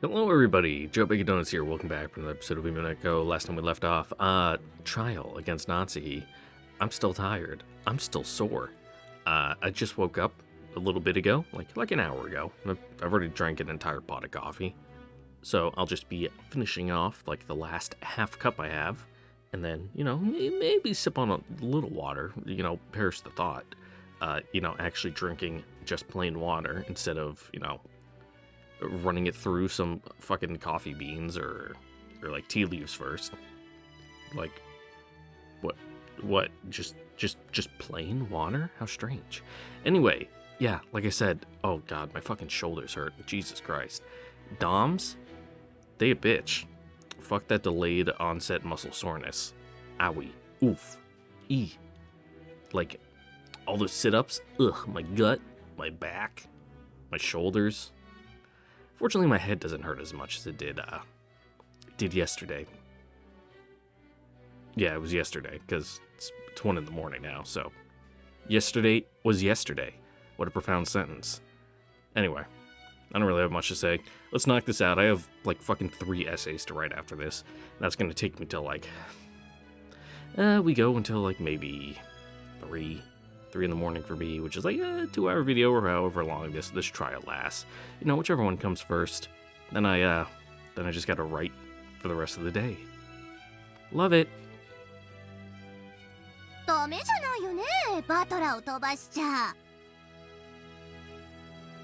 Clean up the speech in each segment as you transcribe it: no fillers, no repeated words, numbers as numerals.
Hello everybody, Joe Bacon Donuts here, welcome back from another episode of Umineko. Last time we left off, trial against Nazi. I'm still tired. I'm still sore. I just woke up a little bit ago, like an hour ago. I've already drank an entire pot of coffee. So I'll just be finishing off like the last half cup I have. And then, maybe sip on a little water, perish the thought. Actually drinking just plain water instead of, running it through some fucking coffee beans or like tea leaves first. Like, what? Just plain water? How strange. Anyway, yeah, like I said, oh god, my fucking shoulders hurt. Jesus Christ. Doms? They a bitch. Fuck that delayed onset muscle soreness. Owie. Oof. Like, all those sit-ups, ugh, my gut, my back, my shoulders. Fortunately, my head doesn't hurt as much as it did yesterday. Yeah, it was yesterday, because it's 1 in the morning now, so. Yesterday was yesterday. What a profound sentence. Anyway, I don't really have much to say. Let's knock this out. I have, like, fucking 3 essays to write after this. That's gonna take me till, like, we go until, like, maybe 3 in the morning for me, which is like a 2-hour video or however long this trial lasts. Whichever one comes first. Then I just gotta write for the rest of the day. Love it. ダメじゃないよね、バトラを飛ばしちゃ。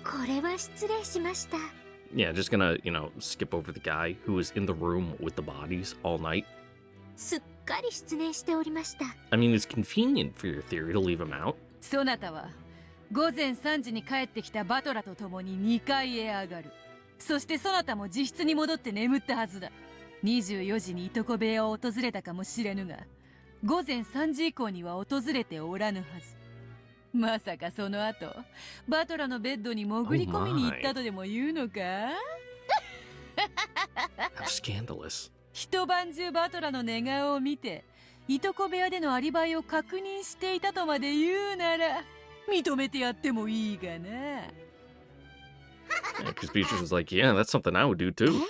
これは失礼しました。 Yeah, just gonna, skip over the guy who was in the room with the bodies all night. すっかり失念しておりました。 I mean, it's convenient for your theory to leave him out. そなたは午前3時に帰ってきたバトラと共に2階へ上がる。そしてそなたも自室に戻って眠ったはずだ。24時にいとこ部屋を訪れたかもしれぬが、午前3時以降には訪れておらぬはず。まさかその後、バトラのベッドに潜り込みに行ったとでも言うのか？ How scandalous. 一晩中バトラの寝顔を見て、いとこ部屋でのアリバイを確認していたとまで言うなら、認めてやってもいいがな。Because Beatrice was like, yeah, that's something I would do too.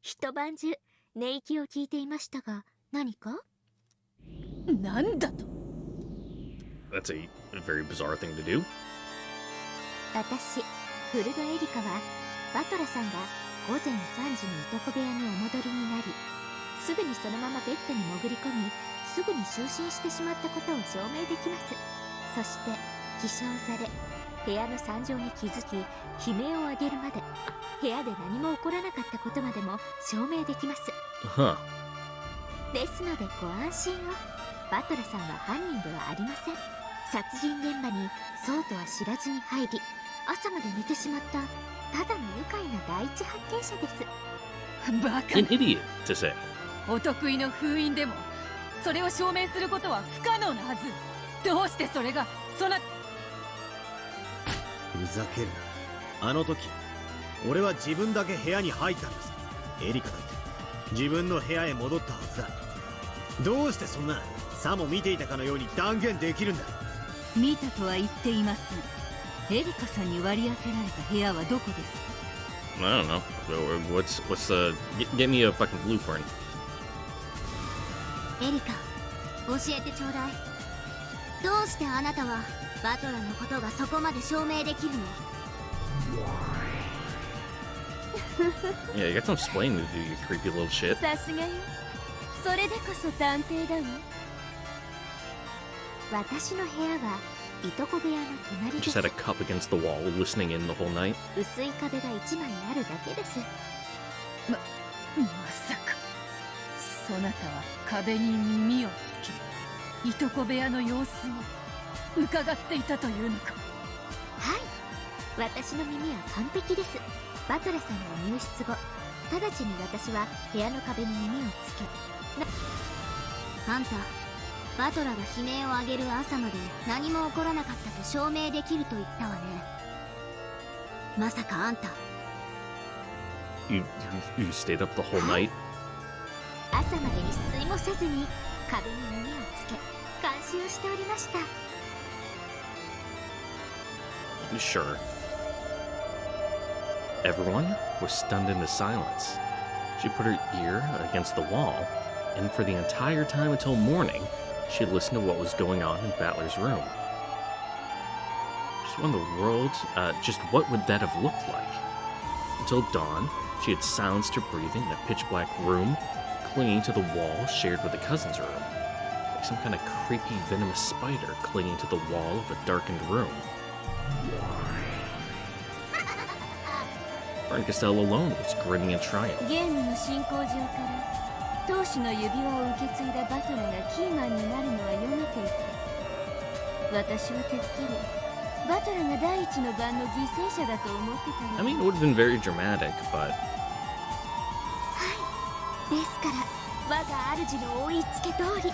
一晩中寝息を聞いていましたが、何か？なんだと？ That's a very bizarre thing to do. 私、古賀エリカは、バトラさんが午前3時にいとこ部屋にお戻りになり、すぐにそのままベッドに潜り込み、すぐに就寝してしまったことを証明できます。そして起床され、部屋の惨状に気づき、悲鳴を上げるまで、部屋で何も起こらなかったことまでも証明できます。ですのでご安心を。バトラさんは犯人ではありません。殺人現場にそうとは知らずに入り、朝まで寝てしまったただの愉快な第一発見者です。バカ An idiot to say. お得意の封印でもそれを証明することは不可能なはず。どうしてそれがそなふざけるな。あの時俺は自分だけ部屋に入ったんです。エリカだって自分の部屋へ戻ったはずだ。どうしてそんなさも見ていたかのように断言できるんだ。見たとは言っていません。エリカさんに割り当てられた部屋はどこですか？ I don't know. What's get me a fucking blueprint. エリカ、教えてちょうだい。どうしてあなたはバトラのことがそこまで証明できるの？ Yeah, you got some explaining to do, you creepy little shit. さすがよ。それでこそ探偵だわ。私の部屋はいとこ部屋の隣です。 Just had a cup against the wall, listening in the whole night. 薄い壁が1枚あるだけです。まさかそなたは壁に耳をつけ、いとこ部屋の様子を伺っていたというのか？はい、私の耳は完璧です。バトラさんの入室後、直ちに私は部屋の壁に耳をつけ、あんた、バトラが悲鳴を上げる朝まで何も起こらなかったと証明できると言ったわね。まさかあんた You stayed up the whole night? 朝まで一睡もせずに壁に耳をつけ監視をしておりました。 Sure. Everyone was stunned into silence. She put her ear against the wall, and for the entire time until morning, she listened to what was going on in Battler's room. Just what in the world, just what would that have looked like? Until dawn, she had silenced her breathing in a pitch-black room, clinging to the wall shared with the cousin's room, like some kind of creepy, venomous spider clinging to the wall of a darkened room. Baron Costello alone was grinning in triumph. ゲームの進行上から当主の指輪を受け継いだバトラがキーマンになるのは読めていた。私はてっきりバトラが第一の番の犠牲者だと思ってたの。 I mean, it would have been very dramatic, but ですから我が主の追いつけ通り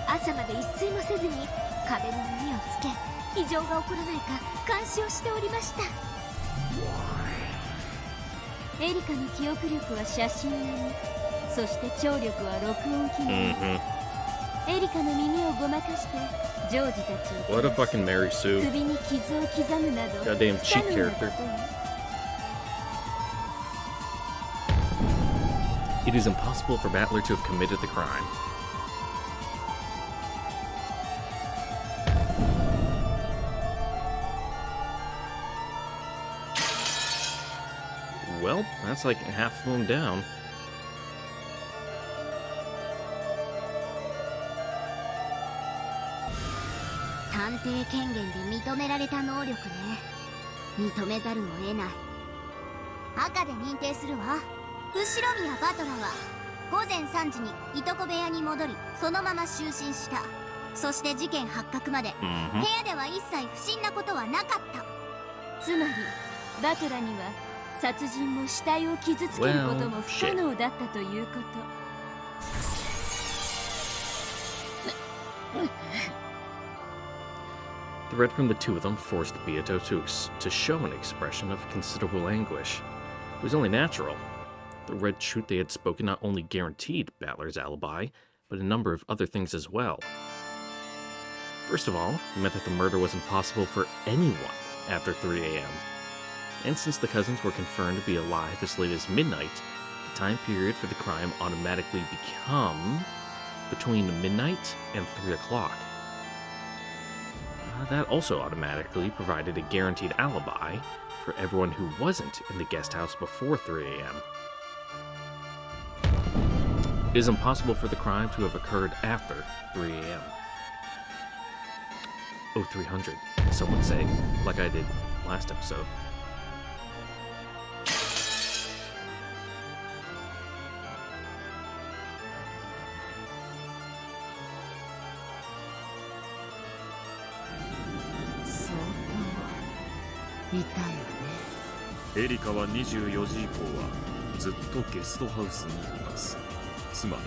朝まで一睡もせずに壁に耳をつけ異常が起こらないか監視をしておりました。エリカの記憶力は写真並み、そして聴力は録音機能。エリカの耳をごまかしてジョージたちを what a fucking Mary Sue. 首に傷を刻むなど Goddamn 不 cheat 可能な character. ことに。It is impossible for Battler to have committed the crime. Well, that's like half of them down. 探偵権限で認められた能力ね。認めざるを得ない。赤で認定するわ。後宮バトラは午前3時にいとこ部屋に戻りそのまま就寝した。そして事件発覚まで部屋では一切不審なことはなかった。つまりバトラには殺人も死体を傷つけることも不可能だったということ。The red from the two of them forced Beato to show an expression of considerable anguish. It was only natural. The red truth they had spoken not only guaranteed Battler's alibi, but a number of other things as well. First of all, it meant that the murder was impossible for anyone after 3 a.m. And since the cousins were confirmed to be alive as late as midnight, the time period for the crime automatically become between midnight and 3 o'clock. That also automatically provided a guaranteed alibi for everyone who wasn't in the guest house before 3 a.m. It is impossible for the crime to have occurred after 3 a.m. Oh, 300, some would say, like I did last episode. So いたよね。エリカは24時以降はずっとゲストハウスにいます。つま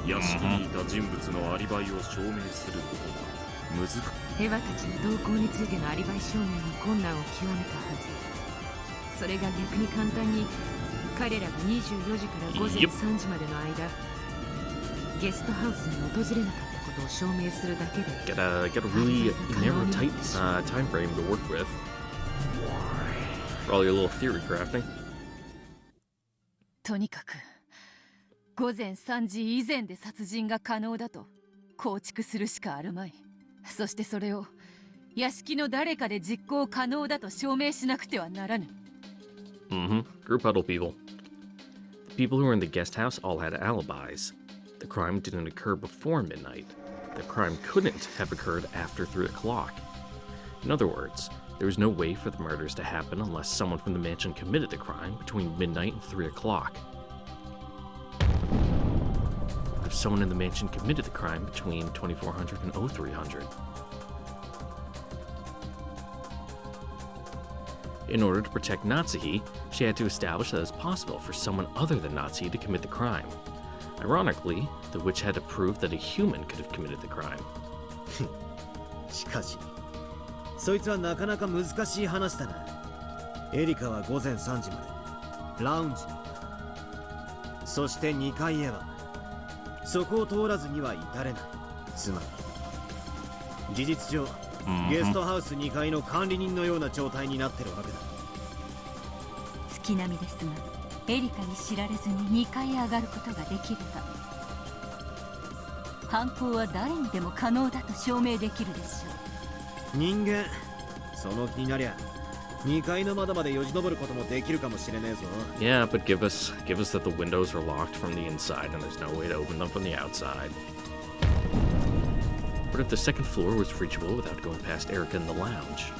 り屋敷にいた人物のアリバイを証明することは難しい。ヘワたちの動向についてのアリバイ証明は困難を極めたはず。それが逆に簡単に彼らが24時から午前3時までの間ゲストハウスに訪れなかったことを証明するだけで Got a really narrow, tight time frame to work with for all your little theory crafting. とにかく午前3時以前で殺人が可能だと構築するしかあるまい。そしてそれを屋敷の誰かで実行可能だと証明しなくてはならぬ。Group huddle people. The people who were in the guest house all had alibis. The crime didn't occur before midnight. The crime couldn't have occurred after 3 o'clock. In other words, there was no way for the murders to happen unless someone from the mansion committed the crime between midnight and 3 o'clock. What if someone in the mansion committed the crime between 2400 and 0300? In order to protect Natsuhi, she had to establish that it was possible for someone other than Natsuhi to commit the crime. Ironically, the witch had to prove that a human could have committed the crime. しかしそいつはなかなか難しい話だな。エリカは午前3時までラウンジにいた。そして2階へはそこを通らずには至れない。つまり事実上ゲストハウス2階の管理人のような状態になってるわけだ。月並みですが、エリカに知られずに2階へ上がることができれば、犯行は誰にでも可能だと証明できるでしょう。人間その気になりゃ2階の窓までよじ登ることもできるかもしれねえぞ。 Yeah, but give us that the windows are locked from the inside and there's no way to open them from the outside. What if the second floor was reachable without going past Erica in the lounge?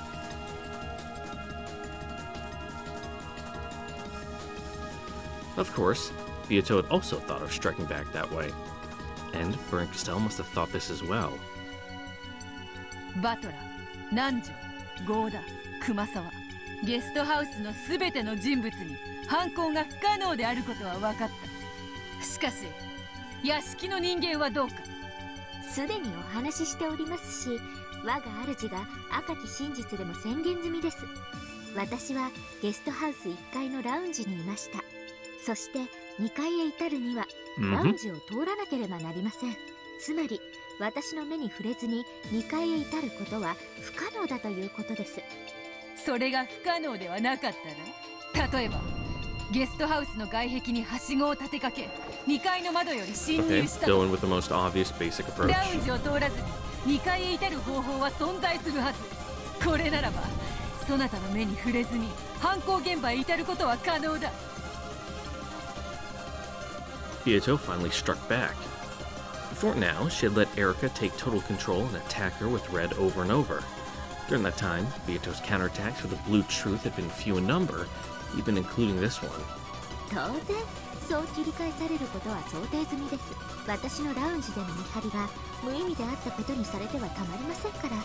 Of course, Beato had also thought of striking back that way. And Burn Castell must have thought this as well. バトラ、南條、郷田、熊沢、ゲストハウスのすべての人物に犯行が不可能であることは分かった。しかし、屋敷の人間はどうか。すでにお話ししておりますし、我が主が赤き真実でも宣言済みです。私はゲストハウス1階のラウンジにいました。そして2階へ至るにはラウンジを通らなければなりません。つまり私の目に触れずに2階へ至ることは不可能だということです。それが不可能ではなかったら、例えばゲストハウスの外壁にはしごを立てかけ2階の窓より侵 Okay, 入した go in with the most obvious basic approach. ラウンジを通らずに2階へ至る方法は存在するはず。これならばそなたの目に触れずに犯行現場へ至ることは可能だ。Beato finally struck back. Before now, she had let Erica take total control and attack her with red over and over. During that time, Beato's counterattacks with the blue truth had been few in number, even including this one. 当然そう切り返されることは想定済みです。私のラウンジでの見張りが無意味であったことにされてはたまりませんから。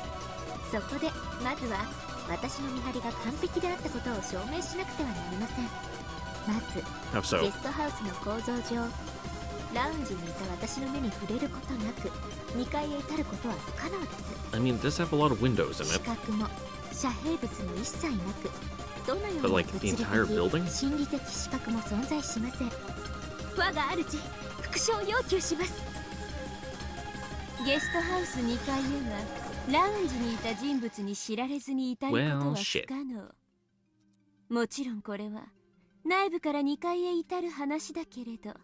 そこでまずは私の見張りが完璧であったことを証明しなくてはなりません。まず How so? ゲストハウスの構造上、ラウンジにいた私の目に触れることなく2階へ至ることは不可能です。 I mean, it does have a lot of windows in 視 it. 覚も遮蔽物も一切なく、どのよ But うな like 物 the 理 entire building? 的心理的視覚も存在しません。我が主復唱要求します。ゲストハウス2階へはラウンジにいた人物に知られずに至ることは Well, 不 shit. 可能。もちろんこれは内部から2階へ至る話だけれど。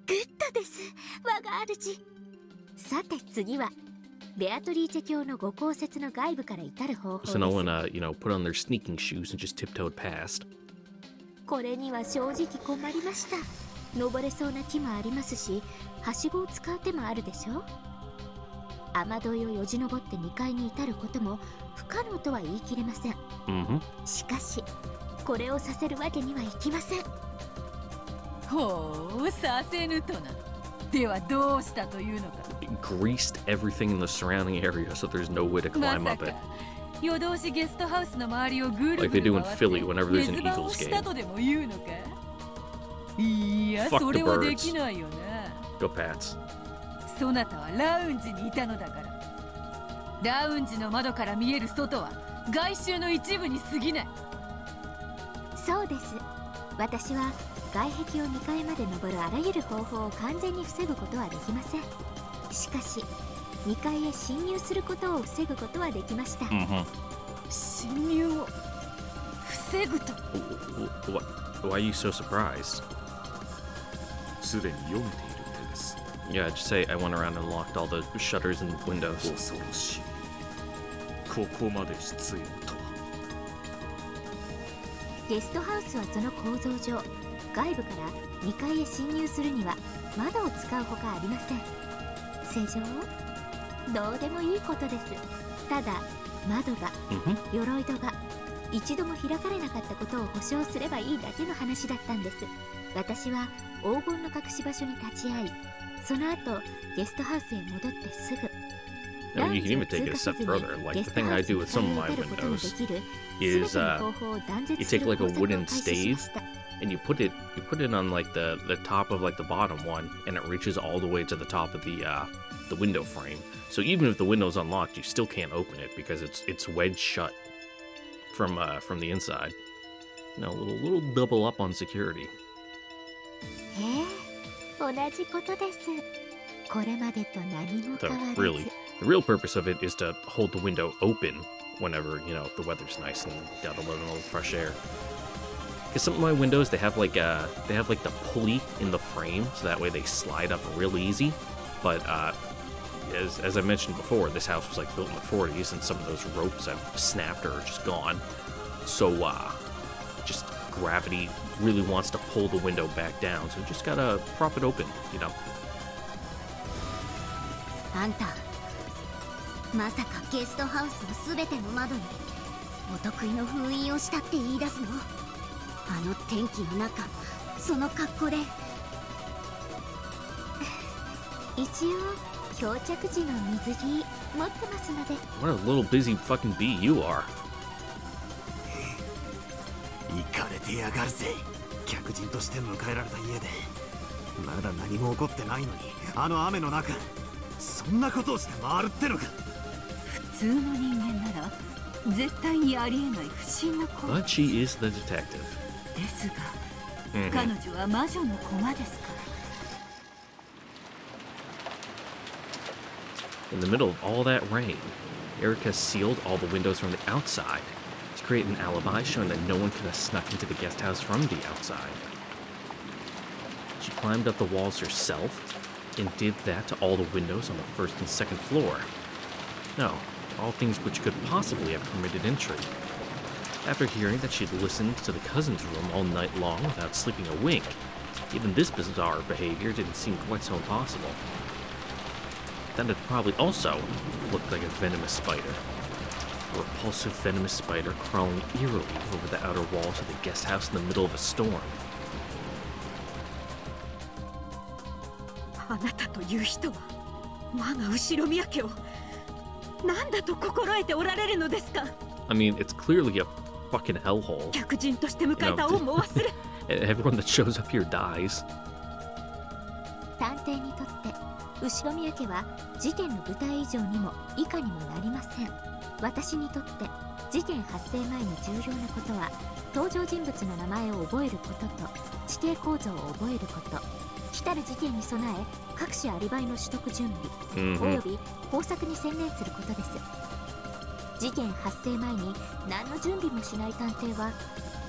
グッドです、我が主。さて次はベアトリーチェ教のご公設の外部から至る方法です。 So no one, put on their sneaking shoes and just tiptoed past. これには正直困りました。登れそうな木もありますし、はしごを使う手もあるでしょう。雨どいをよじ登って2階に至ることも不可能とは言い切れません。 Mm-hmm. しかしこれをさせるわけにはいきません。ほう、させぬとな。ではどうしたというのか。 It greased everything in the surrounding area so there's no way to ま climb さ up it. か夜通しゲストハウスの周りをぐる Like ぐ they る do in 回って Philly whenever there's an 水場 Eagles をし game. たとでも言うのか。いや、 Fuck そ the れはで birds. きないよな。 Go Pats. そなたはラウンジにいたのだから。ラウンジの窓から見える外は外周の一部に過ぎない。そうです。私は外壁を2階まで登るあらゆる方法を完全に防ぐことはできません。しかし2階へ侵入することを防ぐことはできました。 Mm-hmm. 侵入を防ぐと。 Why are you so surprised? すでに読めている手です。 Yeah, just say I went around and locked all the shutters and windows. 恐ろしい。ここまで必要とは。ゲストハウスはその構造上、外部から2階へ侵入するには窓を使うほかありません。正常？どうでもいいことです。ただ窓が、 Mm-hmm. 鎧戸が一度も開かれなかったことを保証すればいいだけの話だったんです。私は黄金の隠し場所に立ち会い、その後ゲストハウスへ戻ってすぐ No, you can even take it a step further. Like the thing I do with some of my windows is you take like a wooden stave and you put it on like the top of like the bottom one, and it reaches all the way to the top of the window frame. So even if the window's unlocked, you still can't open it because it's wedged shut from the inside. You know, a little double up on security. へえ、同じことです。これまでと何も So 変わらず。 really, the real purpose of it is to hold the window open whenever, you know, the weather's nice and got a little fresh air. Because some of my windows, they have like the pulley in the frame, so that way they slide up real easy. But as I mentioned before, this house was like built in the 40s, and some of those ropes have snapped or are just gone. So just gravity really wants to pull the window back down, so you just gotta prop it open, you know. あんたまさかゲストハウスの全ての窓にお得意の封印をしたって言い出すの？あの天気の中その格好で。一応漂着時の水着持ってますので。 What a little busy fucking bee you are. 行かれてやがるぜ。客人として迎えられた家でまだ何も起こってないのに、あの雨の中そんなことをして回るってのか。普通の人間なら絶対にありえない不審な行為 But she is the detective. ですが、Mhm. 彼女は魔女の駒ですから。 In the middle of all that rain, Erica sealed all the windows from the outside to create an alibi showing that no one could have snuck into the guest house from the outside. She climbed up the walls herself and did that to all the windows on the first and second floor. No, all things which could possibly have permitted entry. After hearing that she'd listened to the cousin's room all night long without sleeping a wink, even this bizarre behavior didn't seem quite so impossible. Then it probably also looked like a venomous spider. A repulsive venomous spider crawling eerily over the outer walls of the guest house in the middle of a storm. あなたという人は我が後ろ宮家を何だと心得ておられるのですか？ I mean, it's clearly a fucking hellhole. 客人として迎えた恩も忘れ。 Everyone that shows up here dies. 探偵にとって後ろ宮家は事件の舞台以上にも以下にもなりません。私にとって事件発生前に重要なことは登場人物の名前を覚えることと地形構造を覚えること、来たる事件に備え各種アリバイの取得準備、および工作に専念することです。事件発生前に何の準備もしない探偵は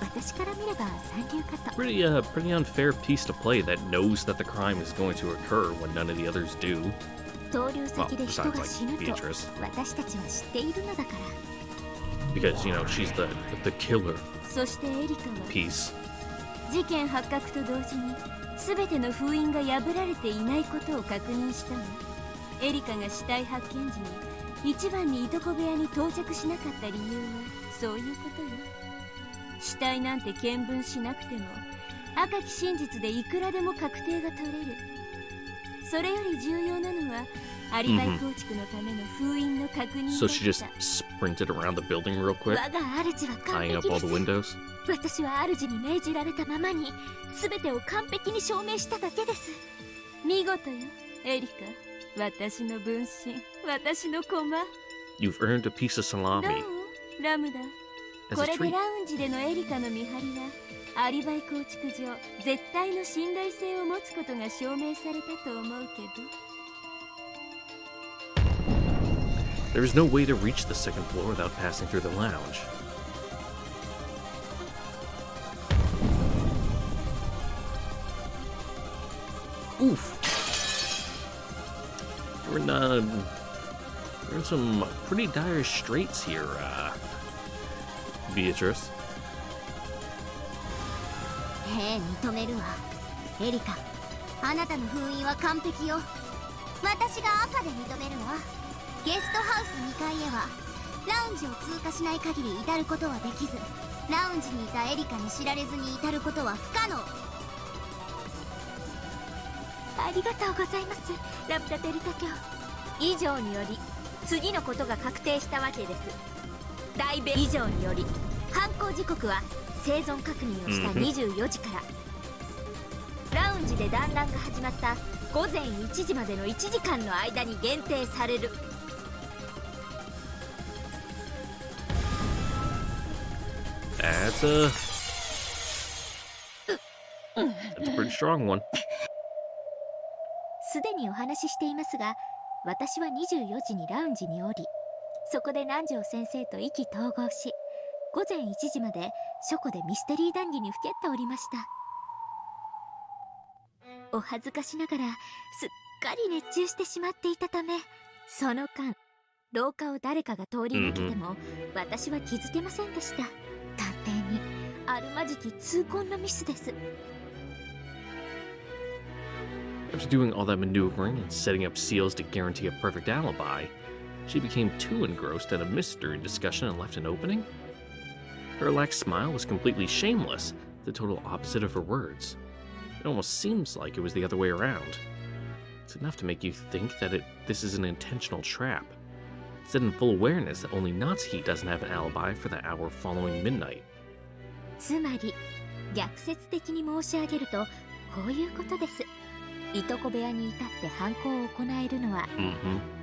私から見れば三流かと。 Pretty unfair piece to play that knows that the crime is going to occur when none of the others do. 投留先で人が死ぬと Beatrice. 私たちは知っているのだから。 Because, you know, she's the killer そしてエリカは piece. 事件発覚と同時に全ての封印が破られていないことを確認したの。エリカが死体発見時に一番にいとこ部屋に到着しなかった理由はそういうことよ。死体なんて見分しなくても赤き真実でいくらでも確定が取れる。それより重要なのはアリバイ構築のための封印の確認だった。 So she just sprinted around the building real quick, 我が主は完 tying up 璧 all で the す。 windows. 私は主に命じられたままに全てを完璧に証明しただけです。見事よエリカ、私の分身、私の駒。 You've earned a piece of どう salami ラムダ。 as こ a れで treat. ラウンジでのエリカの見張りはアリバイ構築上絶対の信頼性を持つことが証明されたと思うけど。 There is no way to reach the second floor without passing through the lounge. Oof. You're in some pretty dire straits here, Beatrice. ええ、認めるわ。エリカ、あなたの封印は完璧よ。私が赤で認めるわ。ゲストハウス2階へはラウンジを通過しない限り至ることはできず、ラウンジにいたエリカに知られずに至ることは不可能。ありがとうございます、ラプタテリタ卿。以上により次のことが確定したわけです。大弁以上により犯行時刻は生存確認をした24時からラウンジで団らんが始まった午前1時までの1時間の間に限定される。 That's a pretty strong one. すでにお話ししていますが、私は24時にラウンジにおり、そこで南條先生と意気投合し、午前1時まで書庫でミステリー談義にふけっておりました。お恥ずかしながらすっかり熱中してしまっていたため、その間廊下を誰かが通り抜けても私は気づけませんでした。探偵にあるまじき痛恨のミスです。After doing all that maneuvering and setting up seals to guarantee a perfect alibi, she became too engrossed in a mystery discussion and left an opening? Her relaxed smile was completely shameless, the total opposite of her words. It almost seems like it was the other way around. It's enough to make you think that this is an intentional trap. Set in full awareness that only Natsuki doesn't have an alibi for the hour following midnight. つまり逆説的に申し上げるとこういうことです。いとこ部屋に至って犯行を行えるのは、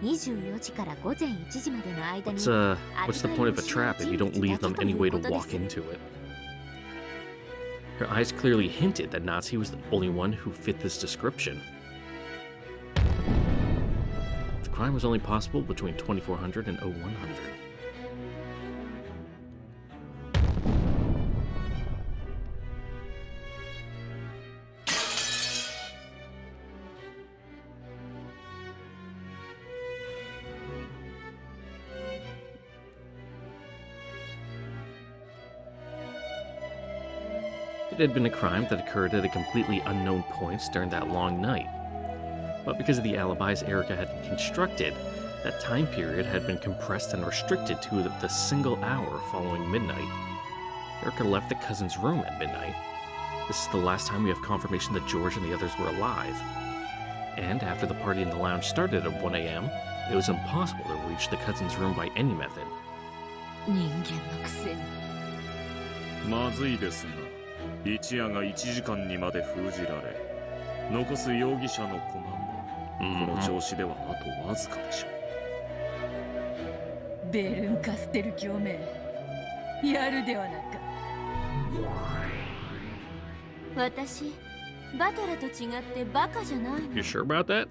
24時から午前1時までの間に。What's the point of a trap if you don't leave them any way to walk into it? Her eyes clearly hinted that Natsuki was the only one who fit this description. The crime was only possible between 2400 and 0100. It had been a crime that occurred at a completely unknown points during that long night. But because of the alibis Erica had constructed, that time period had been compressed and restricted to the single hour following midnight. Erica left the cousin's room at midnight. This is the last time we have confirmation that George and the others were alive. And after the party in the lounge started at 1 a.m., it was impossible to reach the cousin's room by any method. 人間のくせに。まずいですな。一夜が1時間にまで封じられ、残す容疑者の駒もこの調子ではあとわずかでしょう。ベルンカステル教名、やるではなか。私、バトラと違ってバカじゃないの。You sure about that?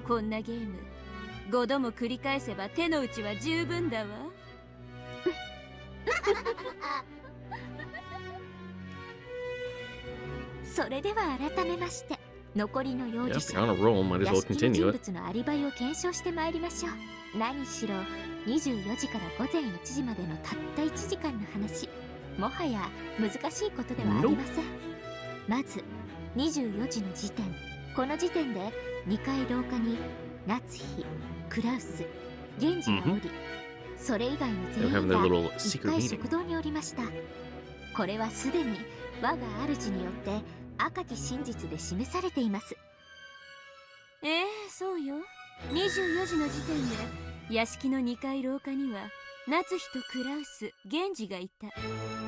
こんなゲーム、5度も繰り返せば手の内は十分だわ。それでは改めまして、残りの容疑者、on a roll, might as well 屋敷の continue 人 it. 物のアリバイを検証してまいりましょう。何しろ24時から午前1時までのたった1時間の話、もはや難しいことではありません。まず24時の時点、この時点で2階廊下に夏日、クラウス、源氏がおり、それ以外の全員が1階食堂におりました。これはすでに我が主によって赤き真実で示されています。そうよ。24時の時点で屋敷の2階廊下には夏日とクラウス、源氏がいた。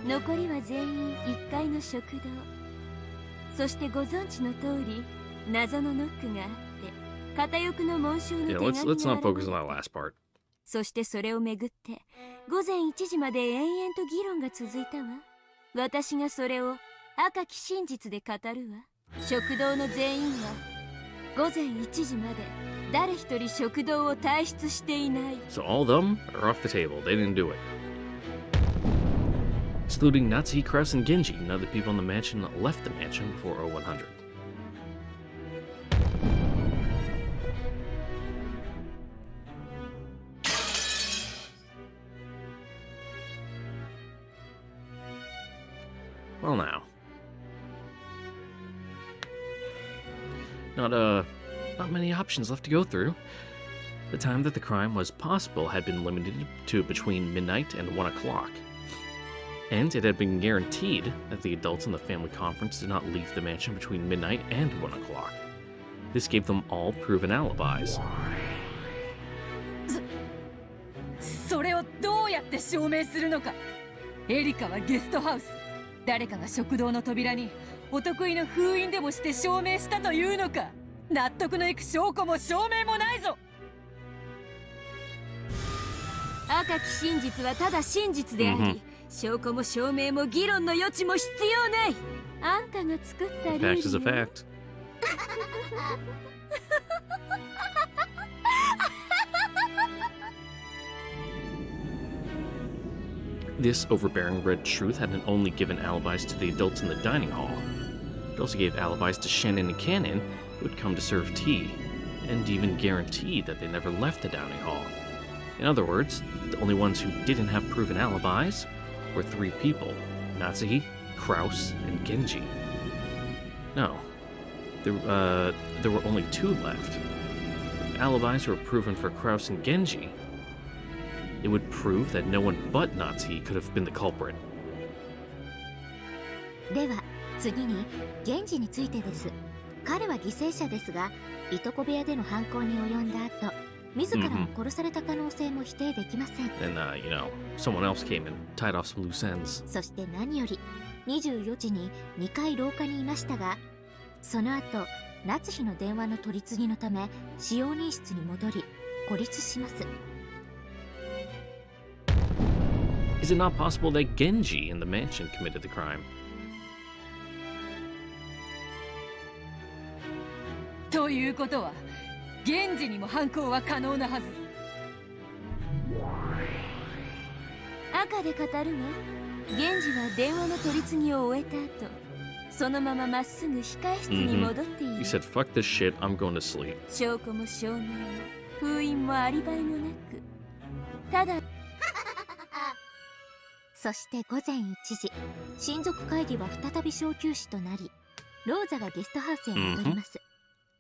残りは全員1階の食堂。そしてご存知の通り、謎のノックがあって片翼の紋章の手紙が現れた。そしてそれをめぐって午前1時まで延々と議論が続いたわ。私がそれを赤き真実で語るわ。食堂の全員は午前1時まで誰一人食堂を退出していない。 So all of them are off the table. They didn't do it. Excluding Natsuki, Kraus, and Genji, none of the people in the mansion left the mansion before 0100. Well now. Not many options left to go through. The time that the crime was possible had been limited to between midnight and 1 o'clock. And it had been guaranteed that the adults in the family conference did not leave the mansion between midnight and 1 o'clock. This gave them all proven alibis. それをどうやって証明するのか。エリカはゲストハウス、誰かが食堂の扉にお得意の封印でもして証明したというのか。納得のいく証拠も証明もないぞ。赤き真実はただ真実であり、証拠も証明も議論の余地も必要ない。あんたが作ったルールよ。Fact is a fact. This overbearing red truth hadn't only given alibis to the adults in the dining hall, it also gave alibis to Shannon and Cannon, who had come to serve tea, and even guaranteed that they never left the dining hall. In other words, the only ones who didn't have proven alibis were three people: Natsuhi, Kraus, and Genji. No, there were only two left. If alibis were proven for Kraus and Genji, it would prove that no one but Natsuhi could have been the culprit. では次に源氏についてです。彼は犠牲者ですが、いとこ部屋での犯行に及んだ後、自らも殺された可能性も否定できません。And someone else came and tied off some loose ends. そして何より24時に2階廊下にいましたが、その後夏日の電話の取り次ぎのため使用人室に戻り孤立します。Is it not possible that Genji in the mansion committed the crime? ということは源氏にも犯行は可能なはず。赤で語るわ。源氏は電話の取り次ぎを終えた後、そのまままっすぐ控室に戻っている。He said, "Fuck this shit, I'm going to sleep." 証拠も証明も封印もアリバイもなく、ただそして午前1時、親族会議は再び小休止となり、ローザがゲストハウスへ戻ります。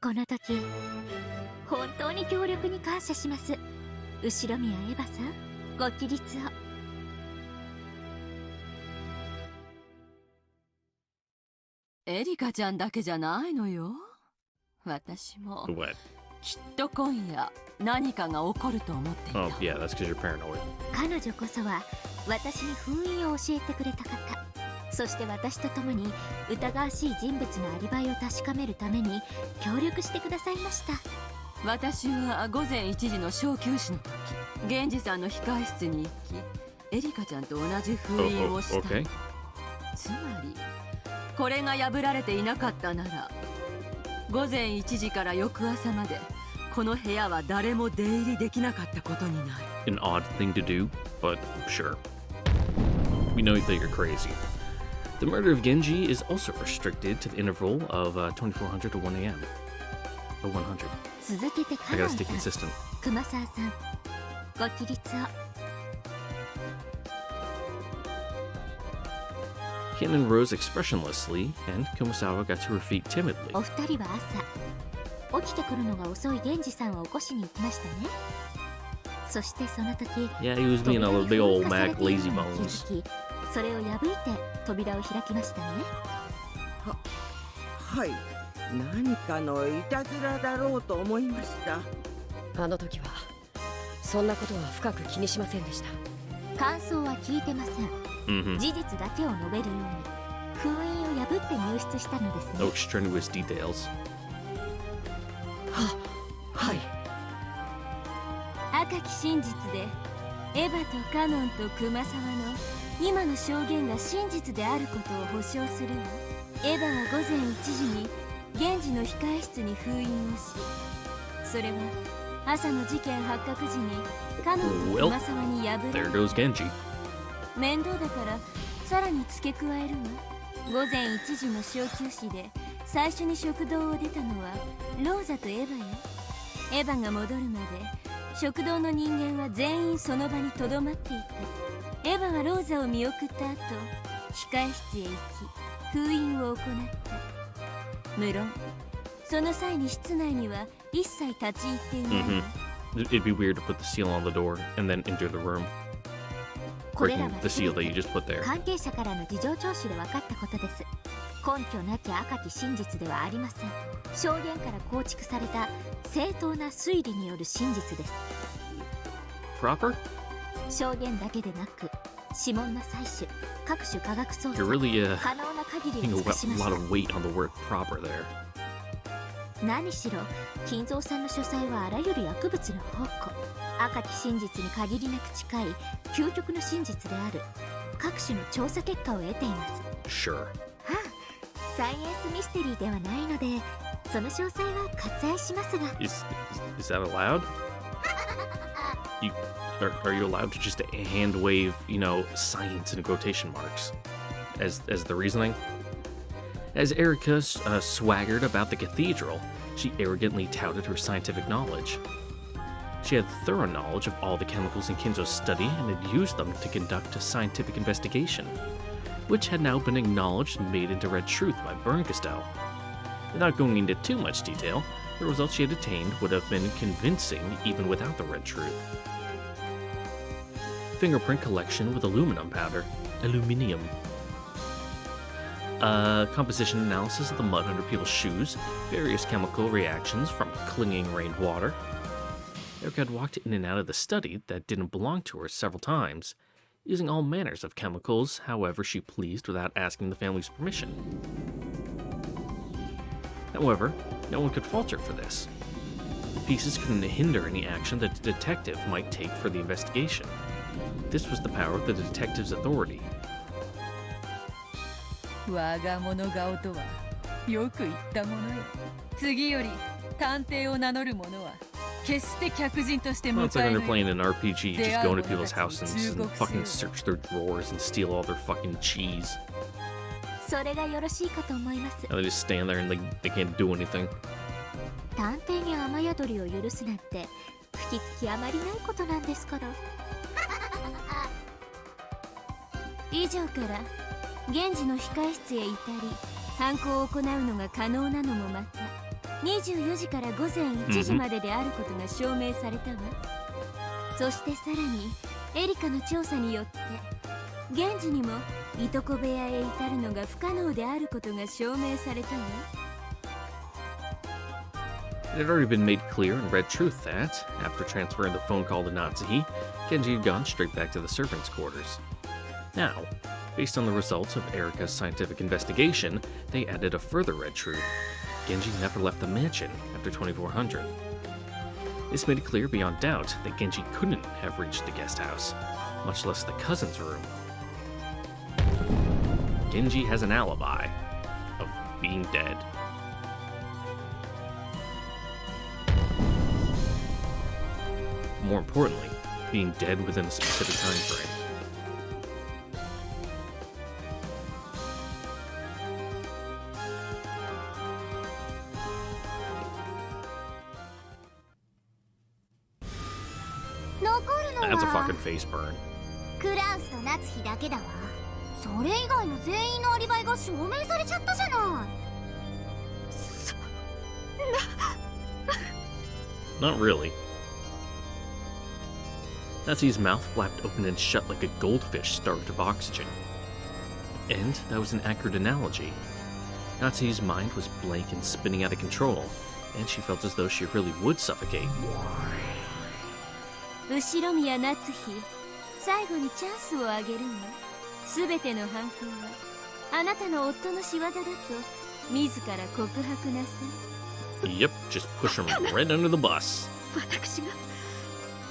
この時、本当に協力に感謝します。後宮エヴァさん、ご起立を。エリカちゃんだけじゃないのよ。私も What? きっと今夜何かが起こると思っていた。Oh, yeah, that's because you're paranoid. 彼女こそは私に封印を教えてくれた方。そして私と共に疑わしい人物のアリバイを確かめるために協力してくださいました。私は午前1時の小休止の時、源氏さんの控室に行き、エリカちゃんと同じ封印をした。Oh, okay. つまりこれが破られていなかったなら、午前1時から翌朝までこの部屋は誰も出入りできなかったことになる。An odd thing to do, but sure. We know that you're crazy. The murder of Genji is also restricted to the interval of 2400 to 1 a.m. Or 100. 続けて I カノ gotta ン stay さん、 consistent. 熊沢さん、ご起立を。Cannon rose expressionlessly, and Kumasawa got to her feet timidly. お二人は朝、起きてくるのが遅い源氏さんを起こしに行きましたね。そしてその時、 Yeah, he was being a little big old Mac lazy bones. それを破いて扉を開きましたね。はい、何かのいたずらだろうと思いました。あの時はそんなことは深く気にしませんでした。感想は聞いてません。Mm-hmm. 事実だけを述べるように封印を破って入室したのですね。 Oh, extraneous details. はい。赤き真実でエヴァとカノンと熊沢の今の証言が真実であることを保証するわ。エヴァは午前1時に源氏の控室に封印をし、それは朝の事件発覚時にカノンと熊沢に破ら There れ、 goes Genji. 面倒だからさらに付け加えるわ。午前1時の小休止で最初に食堂を出たのはローザとエヴァよ。エヴァが戻るまで食堂の人間は全員その場にとどまっていた。エヴァはローザを見送った後、控室へ行き封印を行った。無論その際に室内には一切立ち入っていないわ。It'd be weird to put the seal on the door and then enter the room. これらは Breaking the seal that you just put there. 関係者からの事情聴取で分かったことです。根拠なき赤き真実ではありません。証言から構築された正当な推理による真実です。 Proper? 証言だけでなく指紋の採取、各種科学捜査、 You're really 可能な限り putting を a 尽くしまし lot た。 of weight on the word proper there. 何しろ金蔵さんの書斎はあらゆる薬物の宝庫。赤き真実に限りなく近い究極の真実である各種の調査結果を得ています。 Sure. はあ、サイエンスミステリーではないのでその詳細は割愛しますが、 Is that allowed? are you allowed to just hand wave, science in quotation marks as the reasoning? As Erika swaggered about the cathedral, she arrogantly touted her scientific knowledge. She had thorough knowledge of all the chemicals in Kinzo's study and had used them to conduct a scientific investigation, which had now been acknowledged and made into red truth by Bernkastel. Without going into too much detail, the results she had attained would have been convincing even without the red truth. Fingerprint collection with aluminium powder. Composition analysis of the mud under people's shoes, various chemical reactions from clinging rainwater. Erika had walked in and out of the study that didn't belong to her several times, using all manners of chemicals however she pleased without asking the family's permission. However, no one could fault her for this. The pieces couldn't hinder any action that the detective might take for the investigation. This was the power of the detective's authority. 我が物顔とはよく言ったものよ。次より探偵を名乗る者は決して客人として迎 Well, え it's like when ぬ they're よ。 playing an RPG, just go into people's houses and fucking search their drawers and steal all their fucking cheese. それがよろしいかと思います。 And they just stand there and they can't do anything. 探偵に雨宿りを許すなんて吹きつきあまりないことなんですから。以上から現時の控室へ至り犯行を行うのが可能なのもまた24時から午前1時までであることが証明されたわ。そしてさらにエリカの調査によって現時にもいとこ部屋へ至るのが不可能であることが証明されたわ。 It had already been made clear in Red Truth that, after transferring the phone call to Natsuhi, Genji had gone straight back to the servants' quarters. Now, based on the results of Erika's scientific investigation, they added a further Red Truth. Genji never left the mansion after 2400. This made it clear beyond doubt that Genji couldn't have reached the guest house, much less the cousin's room. Genji has an alibi of being dead. More importantly, being dead within a specific time frame. That's a fucking face burn. クラウスと夏日だけだわ。それ以外の全員のアリバイが証明されちゃったじゃない。Not really. Natsuhi's mouth flapped open and shut like a goldfish starved of oxygen. And that was an accurate analogy. Natsuhi's mind was blank and spinning out of control, and she felt as though she really would suffocate. 後ろ宮夏日、最後にチャンスをあげるわ。すべての犯行はあなたの夫の仕業だと自ら告白なさい。 Yep, just push him right under the bus. 私が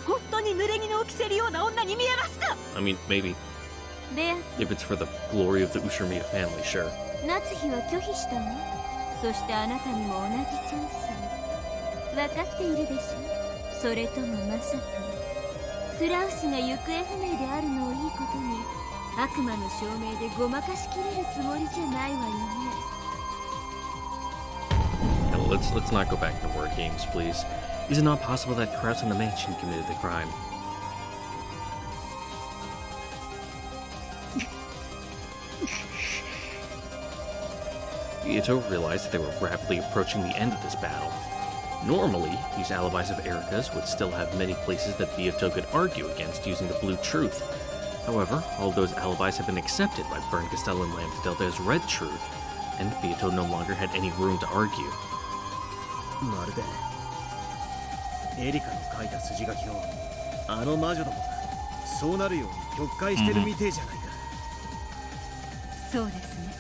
本当に濡れ衣を着せるような女に見えますか？ I mean, maybe. で、 If it's for the glory of the Ushirmiya family, sure. 夏日は拒否したわ。そしてあなたにも同じチャンスを。分かっているでしょ。それともまさかクラウスが行方不明であるのをいいことに悪魔の証明でごまかしきれるつもりじゃないわよね。 Now, let's not go back to word games, please. Is it not possible that Kraus in the mansion committed the crime? Ito realized that they were rapidly approaching the end of this battle. Normally, these alibis of Erika's would still have many places that Byato could argue against using the blue truth. However, all of those alibis had been accepted by Bernkastel and Lambda Delta as red truth, and Byato no longer had any room to argue. まるでエリカの書いた筋書きをあの魔女どもがそうなるように曲解してるみてえじゃないか。そうですね。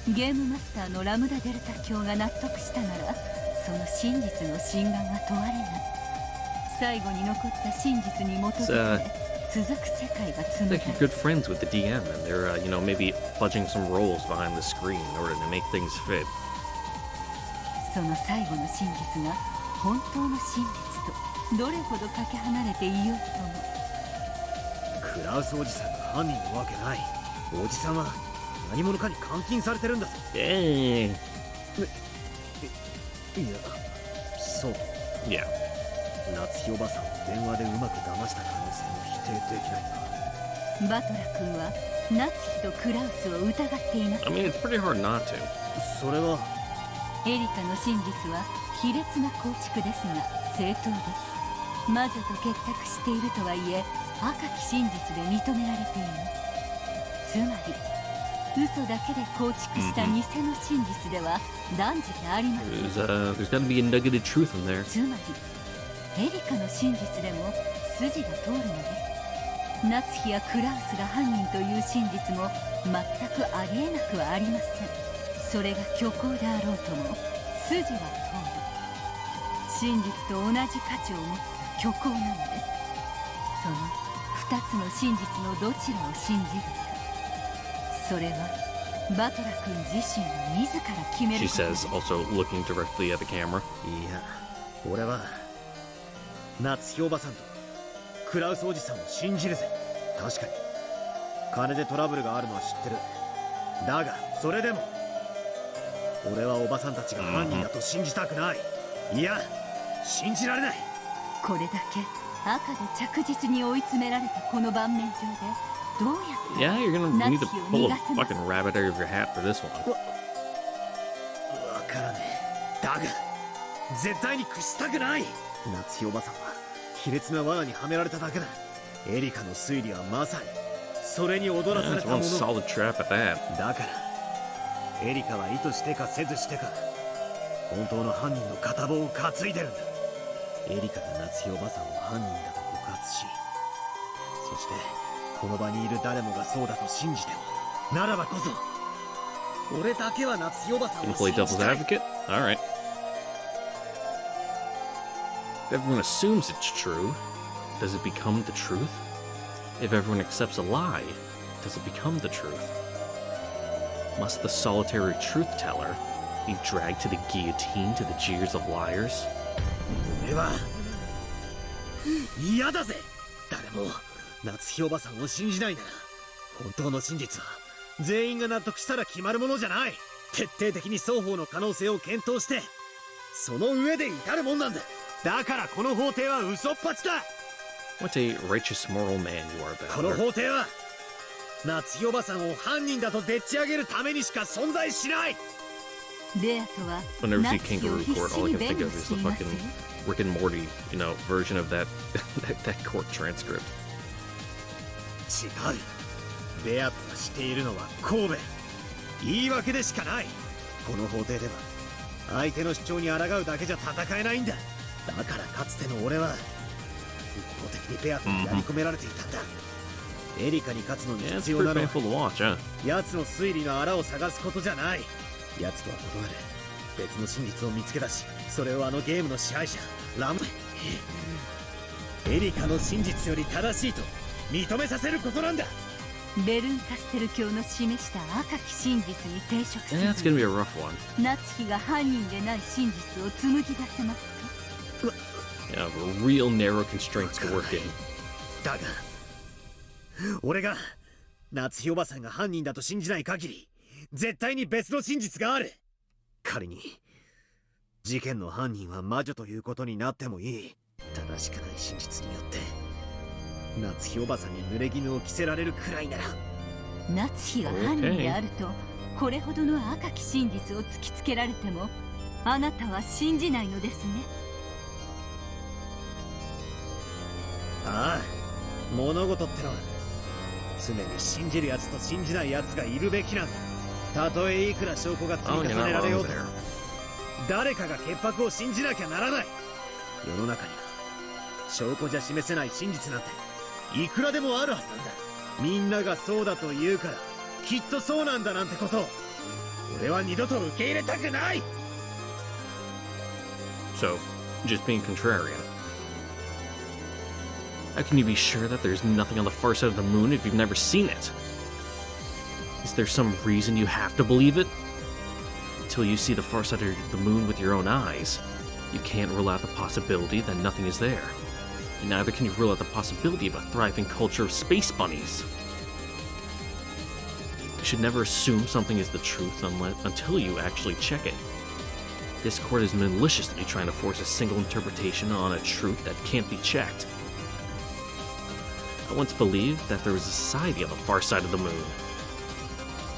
ゲームマスターのラムダデルタ教が納得したならその真実の真贋が問われない。最後に残った真実に基づいて続く世界が紡が Like れ you're る。 good friends with the DM, and they're, maybe fudging some roles behind the screen in order to make things fit. その最後の真実が本当の真実とどれほどかけ離れていようとも。クラウスおじさんが犯人のわけない。おじさんは何者かに監禁されてるんだぞ。いや、そう。いや。夏日おばさんを電話でうまく騙した可能性も否定できないな。バトラ君は夏日とクラウスを疑っています。I mean, it's pretty hard not to. それはエリカの真実は卑劣な構築ですが正当です。魔女と結託しているとはいえ赤き真実で認められています。つまり嘘だけで構築した偽の真実では断じてありません。There's gotta be a nugget of truth in there. つまりエリカの真実でも筋が通るのです。夏日やクラウスが犯人という真実も全くありえなくはありません。それが虚構であろうとも筋は通る。真実と同じ価値を持った虚構なのです。その2つの真実のどちらを信じるか、それはバトラ君自身が自ら決める She ことで says, す。 also looking directly at the camera. いや、俺は夏日おばさんとクラウスおじさんを信じるぜ。確かに金でトラブルがあるのは知ってる。だがそれでも俺はおばさんたちが犯人だと信じたくない。いや、信じられない。これだけ赤で着実に追い詰められたこの盤面上でどうやって Yeah, you're gonna need to pull a 夏日を逃がせます。 fucking rabbit out of your hat for this one. わからねえ。だが絶対に屈したくない。夏日おばさんは卑劣な罠にはめられただけだ。エリカの推理はまさにそれに踊らさ Yeah, れ it's たも one の。 solid trap at that. だからエリカは意図してかせずしてか本当の犯人の片棒を担いでるんだ。エリカが夏日おばさんを犯人だと告発し、そしてこの場にいる誰もがそうだと信じてもならばこそ俺だけは夏日おばさん You を play 信じ devil's たい。 advocate? Alright. If everyone assumes it's true, does it become the truth? If everyone accepts a lie, does it become the truth? Must the solitary truth teller be dragged to the guillotine to the jeers of liars? 俺は嫌だぜ。誰も夏日おばさんを信じないなら本当の真実は全員が納得したら決まるものじゃない。徹底的に双方の可能性を検討してその上で至るもんなんだ。だからこの法廷は嘘っぱちだ。 What a righteous moral man you are, この Bowser. 法廷は夏日おばさんを犯人だとでっち上げるためにしか存在しない。レアとは Whenever I see 夏日を Kangaroo 必 Court, 死 all I に can 弁 think 護 of is して the います fucking よ。 Rick and Morty, version of that that court transcript. 違う。ベアとがしているのは神戸。言い訳でしかない。この法廷では相手の主張に抗うだけじゃ戦えないんだ。だからかつての俺は一方的にベアとにやり込められていたんだ。エリカに勝つのに Yeah, it's 必要 pretty なのは painful to watch, huh? 奴の推理の穴を探すことじゃない。奴とは異なる別の真実を見つけ出し、それをあのゲームの支配者ラムエリカの真実より正しいと認めさせることなんだ。ベルンカステル教の示した赤き真実に抵触せ Yeah, it's ず gonna に be a rough one. 夏日が犯人でない真実を紡ぎ出せますか。 Yeah, real narrow constraints to work in. だが俺が夏日おばさんが犯人だと信じない限り絶対に別の真実がある。仮に事件の犯人は魔女ということになってもいい。正しくない真実によって夏日おばさんに濡れ衣を着せられるくらいなら。夏日が犯人であるとこれほどの赤き真実を突きつけられてもあなたは信じないのですね。ああ、物事ってのは常に信じる奴と信じない奴がいるべきなんだ。たとえいくら証拠が積 Oh, み you're 重ね not られよ wrong うと there. 誰かが潔白を信じなきゃならない。世の中には証拠じゃ示せない真実なんていくらでもあるはずなんだ。みんながそうだと言うからきっとそうなんだなんてことを俺は二度と受け入れたくない。 So, just being contrarian. How can you be sure that there's nothing on the far side of the moon if you've never seen it? Is there some reason you have to believe it? Until you see the far side of the moon with your own eyes. You can't rule out the possibility that nothing is there. And neither can you rule out the possibility of a thriving culture of space bunnies. You should never assume something is the truth until you actually check it. This court is maliciously trying to force a single interpretation on a truth that can't be checked. I once believed that there was a society on the far side of the moon.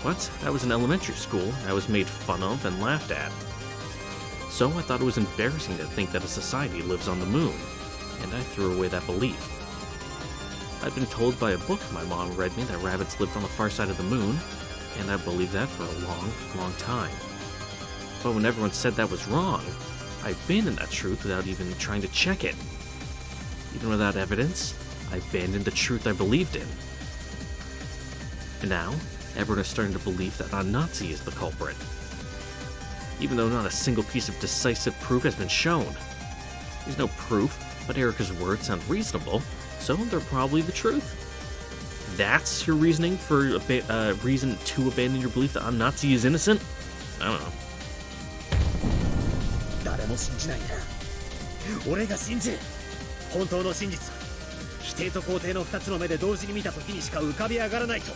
What? That was in elementary school. I was made fun of and laughed at. So I thought it was embarrassing to think that a society lives on the moon, and I threw away that belief. I'd been told by a book my mom read me that rabbits lived on the far side of the moon, and I believed that for a long, long time. But when everyone said that was wrong, I abandoned that truth without even trying to check it. Even without evidence, I abandoned the truth I believed in. And now, everyone is starting to believe that a Nazi is the culprit, even though not a single piece of decisive proof has been shown. There's no proof, but Erica's words sound reasonable, so they're probably the truth. That's your reasoning for reason to abandon your belief that a Nazi is innocent? I don't know. 誰も信じないな。俺が信じる。本当の真実は否定と肯定の2つの目で同時に見た時にしか浮かび上がらないと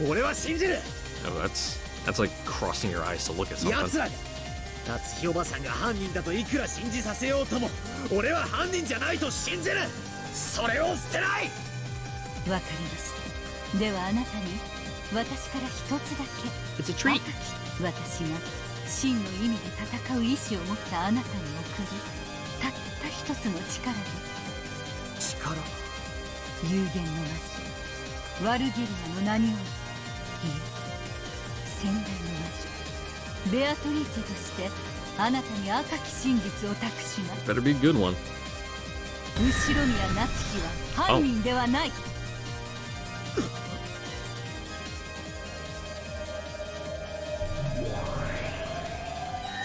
俺は信じる。 Oh, that's like crossing your eyes to look at something. 奴らが夏日おばさんが犯人だといくら信じさせようとも俺は犯人じゃないと信じる。それを捨てない。わかりました。ではあなたに私から一つだけ。 It's a treat. 私が真の意味で戦う意志を持ったあなたに送るたった一つの力です。力。有限の魔女ワルゲリアの名において、いえ先代の魔女ベアトリーチェとしてあなたに赤き真実を託します。 Better be a good one. 後ろ宮夏樹は犯人ではない。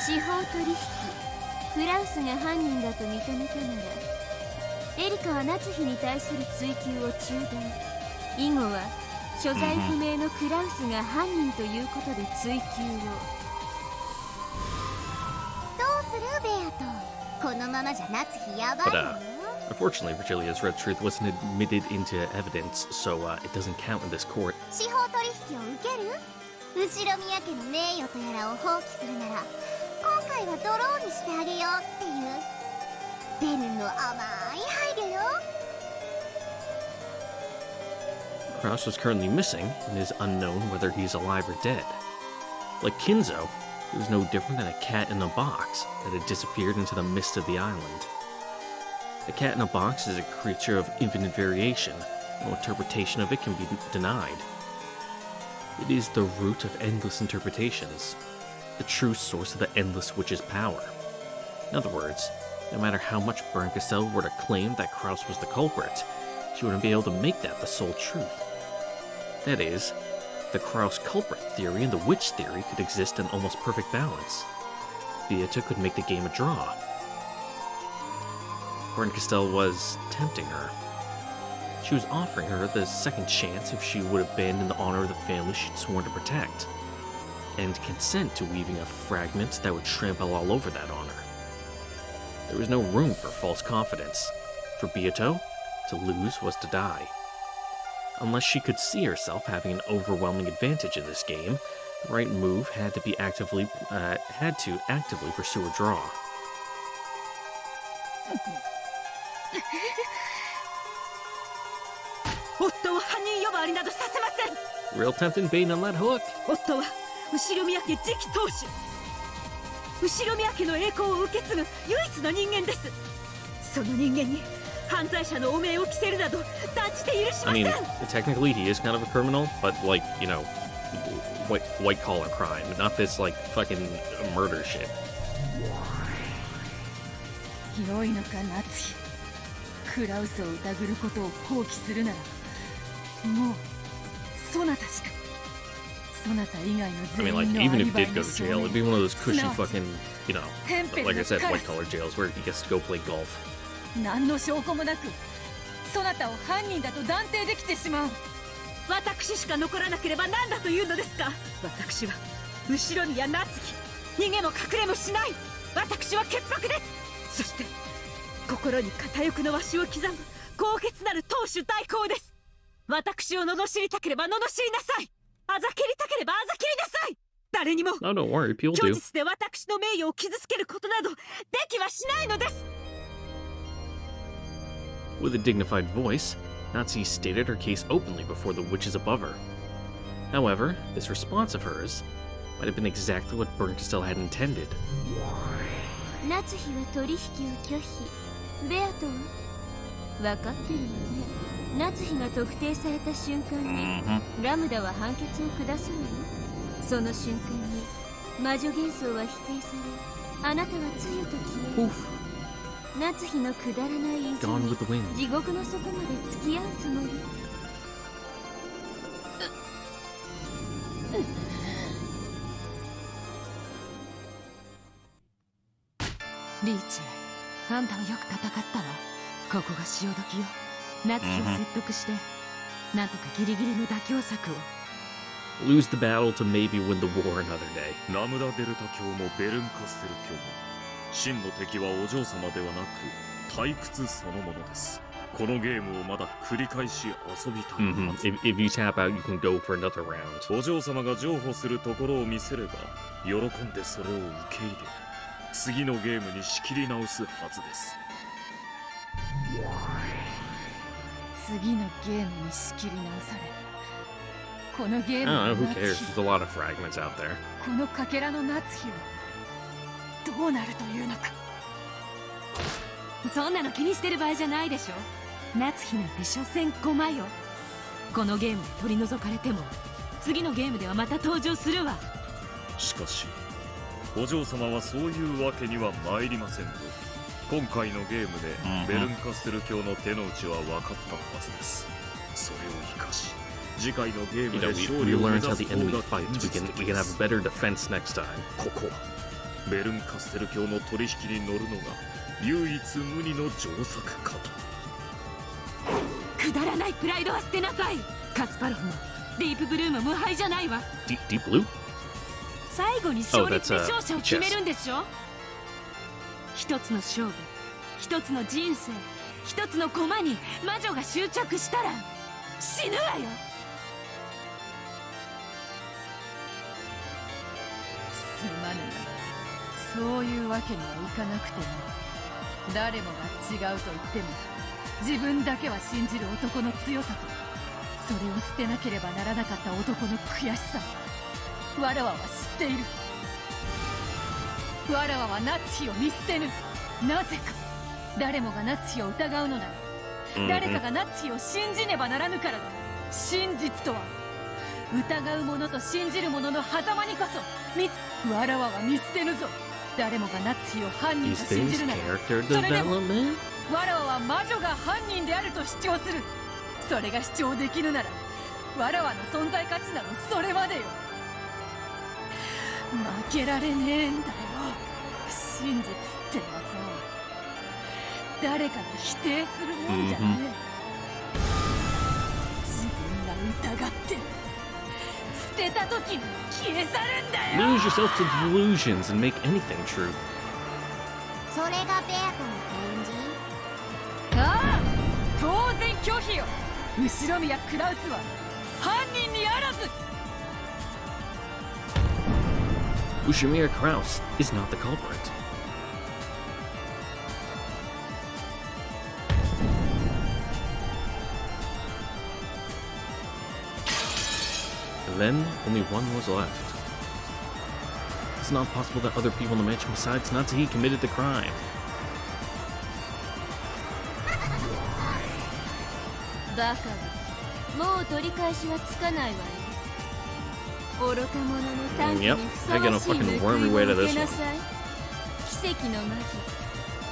司法取引フラウスが犯人だと認めたならエリカは夏日に対する追及を中断。以後は所在不明のクラウスが犯人ということで追及を。どうするベアト、このままじゃ夏日やばい But のよ。 unfortunately, Virgilia's red truth wasn't admitted into evidence, so it doesn't count in this court. 司法取引を受ける？後ろ宮家の名誉とやらを放棄するなら今回はドローにしてあげようっていうベルンの甘い配慮よ。 Kraus was currently missing, and it is unknown whether he's alive or dead. Like Kinzo, he was no different than a cat in a box that had disappeared into the mist of the island. A cat in a box is a creature of infinite variation. No interpretation of it can be denied. It is the root of endless interpretations, the true source of the endless witch's power. In other words, no matter how much Berncastel were to claim that Kraus was the culprit, she wouldn't be able to make that the sole truth. That is, the Kraus culprit theory and the witch theory could exist in almost perfect balance. Beata could make the game a draw. Berncastel was tempting her. She was offering her the second chance if she would abandon the honor of the family she'd sworn to protect, and consent to weaving a fragment that would trample all over that honor. There was no room for false confidence. For Beato, to lose was to die. Unless she could see herself having an overwhelming advantage in this game, the right move had to actively pursue a draw. Real tempting bait on that hook. 夫は後ろ宮家次期当主、後ろ宮家の栄光を受け継ぐ唯一の人間です。その人間に犯罪者の汚名を着せるなど断じて許しま I せん。 mean, technically he is kind of a criminal, but like, you know, white collar crime, not this like fucking murder shit. 良いのか夏日、クラウスを疑ることを放棄するならもうそなたしか、そなた以外の I 全 mean, like, 員のア even リ if バイ it の did go to 証 jail, 明 it'd be one of those cushy すなわち fucking, you know, 天辺 like I の said, カラ white ス collar jails where he gets to go play golf. 何の証拠もなくそなたを犯人だと断定できてしまう。私しか残らなければ何だというのですか。私は後ろ宮夏樹、逃げも隠れもしない。私は潔白です。そして心に片翼のわしを刻む高潔なる当主代行です。私を罵りたければ罵りなさい。あざけりたければあざけりなさい。誰にも No, don't worry, people 虚 do. 実で私の名誉を傷つけることなどできはしないのです。 With a dignified voice, Natsuhi stated her case openly before the witches above her. However, this response of hers might have been exactly what Bernkastel had intended. 夏日は取引を拒否。ベアトは分かってるよね。夏日が特定された瞬間にラムダは判決を下そうよ。その瞬間に魔女幻想は否定され、あなたは露と消える。夏日のくだらない意地 Gone に with the wind. 地獄の底まで付き合うつもり。リーチェ、あんたはよく戦ったわ。ここが潮時よ。夏日を説得して、なんとかギリギリの妥協策を。Lose the battle to maybe win the war another day. ラムダデルタ教もベルンカステル教も真の敵はお嬢様ではなく退屈そのものです。このゲームをまだ繰り返し遊びたいはず。 If you tap out, you can go for another round. お嬢様が譲歩するところを見せれば喜んでそれを受け入れ次のゲームに仕切り直すはずです。次のゲームに仕切り直され、このゲー I ム don't の know, who 夏 cares? 日、 There's a lot of fragments out there. このかけらの夏日はどうなるというのか。そんなの気にしてる場合じゃないでしょ。夏日なんて所詮駒よ。このゲームで取り除かれても次のゲームではまた登場するわ。しかしお嬢様はそういうわけには参りませんと。今回のゲームでベルンカステル教の手の内は分かったはずです。それを生かし次回のゲー You ム know, で we 勝利を目 learned 指 how す the 方 enemy が fights. 現 We 実 can 的 we で can have す。 better defense next time. ここはベルンカステル教の取引に乗るのが唯一無二の上策かと。くだらないプライドは捨てなさい。カスパロフもディープブルーも無敗じゃないわ。 Deep blue? 最後に勝率で Oh, that's, 勝者を決めるんでしょ。一つの勝負、一つの人生、一つの駒に魔女が執着したら死ぬわよ。すまぬな。そういうわけにはいかなくても、誰もが違うと言っても自分だけは信じる男の強さと、それを捨てなければならなかった男の悔しさ、わらわは知っている。わらわは夏日を見捨てぬ。なぜか誰もが夏日を疑うのなら、誰かが夏日を信じねばならぬからだ。真実とは疑う者と信じる者の狭間にこそわらわは見捨てぬぞ。誰もが夏日を犯人 Is と信じ this るなら、 character それでも development? わらわは魔女が犯人であると主張する。それが主張できぬなら、わらわの存在価値などそれまでよ。負けられねえんだよ。真実ってのはさ、誰かが否定するもんじゃねえ。自分が疑って捨てた時に消え去るんだよ。 Lose yourself to delusions and make anything true. それがベアトの返事。ああ、当然拒否よ。後宮クラウスは犯人にあらず。 Ushimira Kraus is not the culprit. And then only one was left. It's not possible that other people in the mansion besides Natsuhi committed the crime. バカはもう取り返しはつかないわよ。愚か者の短期にふさわしい Yep, I gotta fucking worm your way to 報いを this 受けな one. さい。奇跡の魔女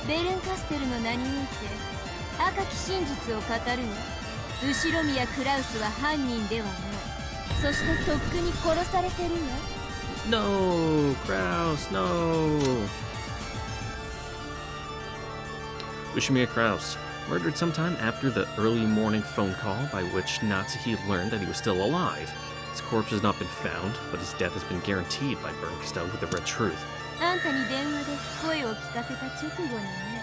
ベルンカステルの名において赤き真実を語るわ。後宮クラウスは犯人ではない。そしてとっくに殺されてるわ。 No, Kraus, no. Ushimira Kraus, murdered sometime after the early morning phone call by which Natsuhi learned that he was still alive. His corpse has not been found, but his death has been guaranteed by Bernkastel with the red truth. あんたに電話で声を聞かせた直後にね。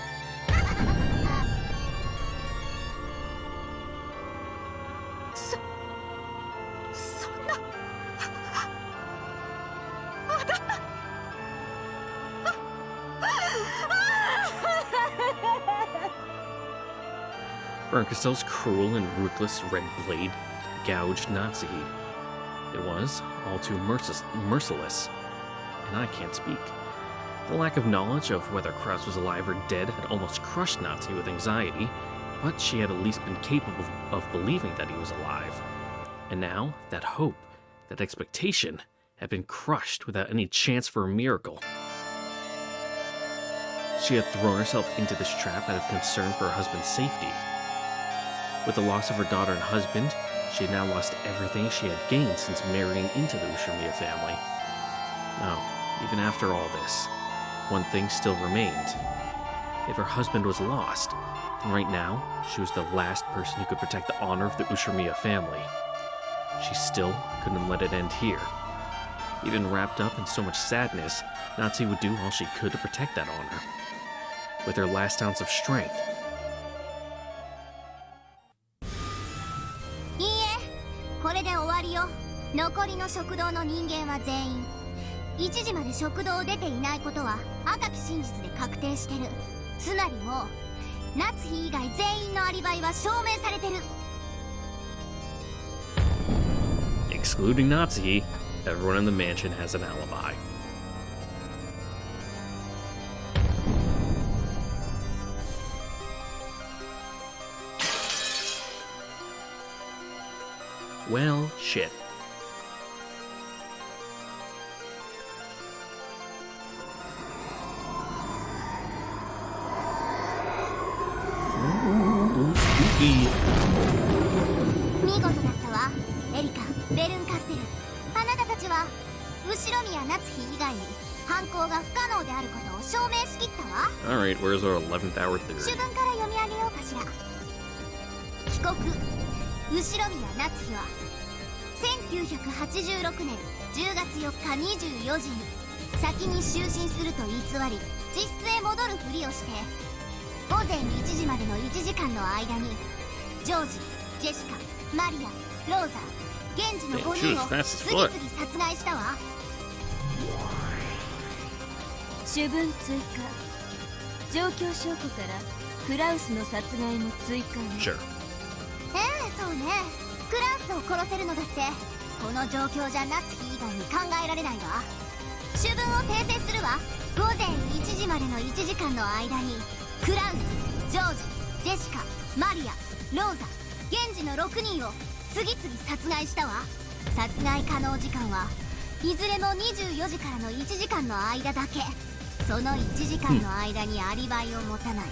Berncastell's cruel and ruthless red blade gouged Natsuhi. It was all too merciless, and I can't speak. The lack of knowledge of whether Kraus was alive or dead had almost crushed Natsuhi with anxiety, but she had at least been capable of believing that he was alive. And now, that hope, that expectation, had been crushed without any chance for a miracle. She had thrown herself into this trap out of concern for her husband's safety. With the loss of her daughter and husband, she had now lost everything she had gained since marrying into the Ushimiya family. No, even after all this, one thing still remained. If her husband was lost, then right now, she was the last person who could protect the honor of the Ushimiya family. She still couldn't let it end here. Even wrapped up in so much sadness, Natsuhi would do all she could to protect that honor. With her last ounce of strength. いいえ、これで終わりよ。残りの食堂の人間は全員1時まで食堂を出ていないことは赤き真実で確定してる。つまりもう夏日以外全員のアリバイは証明されてる。 Excluding Natsuhi, everyone in the mansion has an alibi. Well, shit. Spooky. 見事だったわ、エリカ、ベルンカステル。あなたたちは後宮夏日以外に犯行が不可能であることを証明しきったわ。Alright, where's our 11th hour theory? 主文から読み上げようかしら。被告後宮夏日は1986年10月4日24時に先に就寝すると偽り自室へ戻るふりをして午前1時までの1時間の間にジョージ、ジェシカ、マリア、ローザ、ゲンジの5人を次々殺害したわ。主文追加。状況証拠からクラウスの殺害も追加ね。 Sure. そうね。クラウスを殺せるのだってこの状況じゃ夏日以外に考えられないわ。主文を訂正するわ。午前1時までの1時間の間にクラウス、ジョージ、ジェシカ、マリア、ローザ、ゲンジの6人を次々殺害したわ。殺害可能時間はいずれも24時からの1時間の間だけ。その1時間の間にアリバイを持たない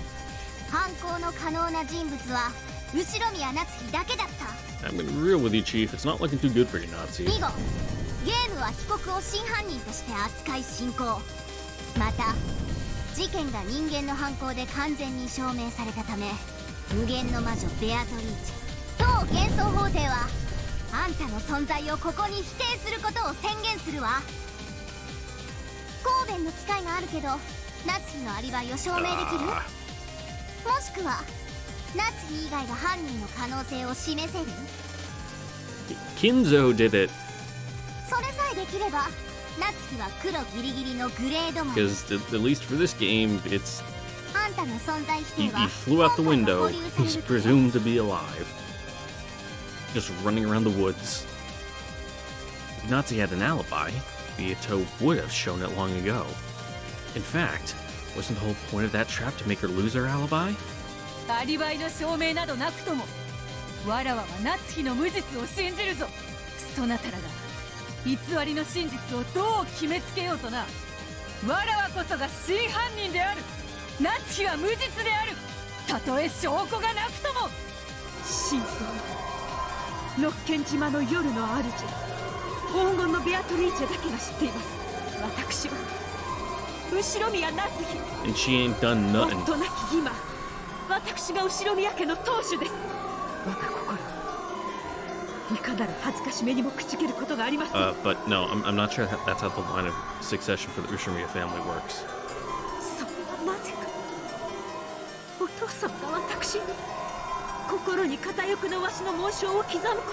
犯行の可能な人物は後宮夏日だけだった。 I'm gonna be real with you, Chief. It's not looking too good for you, Nazi. 以後ゲームは被告を真犯人として扱い進行。また事件が人間の犯行で完全に証明されたため無限の魔女ベアトリーチェ当幻想法廷はあんたの存在をここに否定することを宣言するわ。神戸の機会があるけど夏日のアリバイを証明できる？もしくは夏日以外が犯人の可能性を示せる？ Kinzo did it それさえできれば夏日は黒ギリギリのグレードマン。 because at least for this game, it's あんたの存在否 he 定は flew out the 今回 window. 保留され He's る presumed to be alive, just running around the woods. If Nazi had an alibi, Beato would have shown it long ago. In fact, wasn't the whole point of that trap to make her lose her alibi? アリバイの証明などなくともわらわは夏日の無実を信じるぞ。そなたらが偽りの真実をどう決めつけようとな、わらわこそが真犯人である。夏日は無実である。たとえ証拠がなくとも。真相はノッケン島の夜の主黄金のベアトリーチェだけが知っています。私は後宮夏日 And she ain't done nothing. 夫なき今私が後宮家の当主です。我が心いかなる恥ずかしめにもくじけることがありません。 But no, I'm not sure that's how the line of succession for the Ushimiya family works. それはなぜかお父様が私に心に片翼のわしの紋章を刻むこ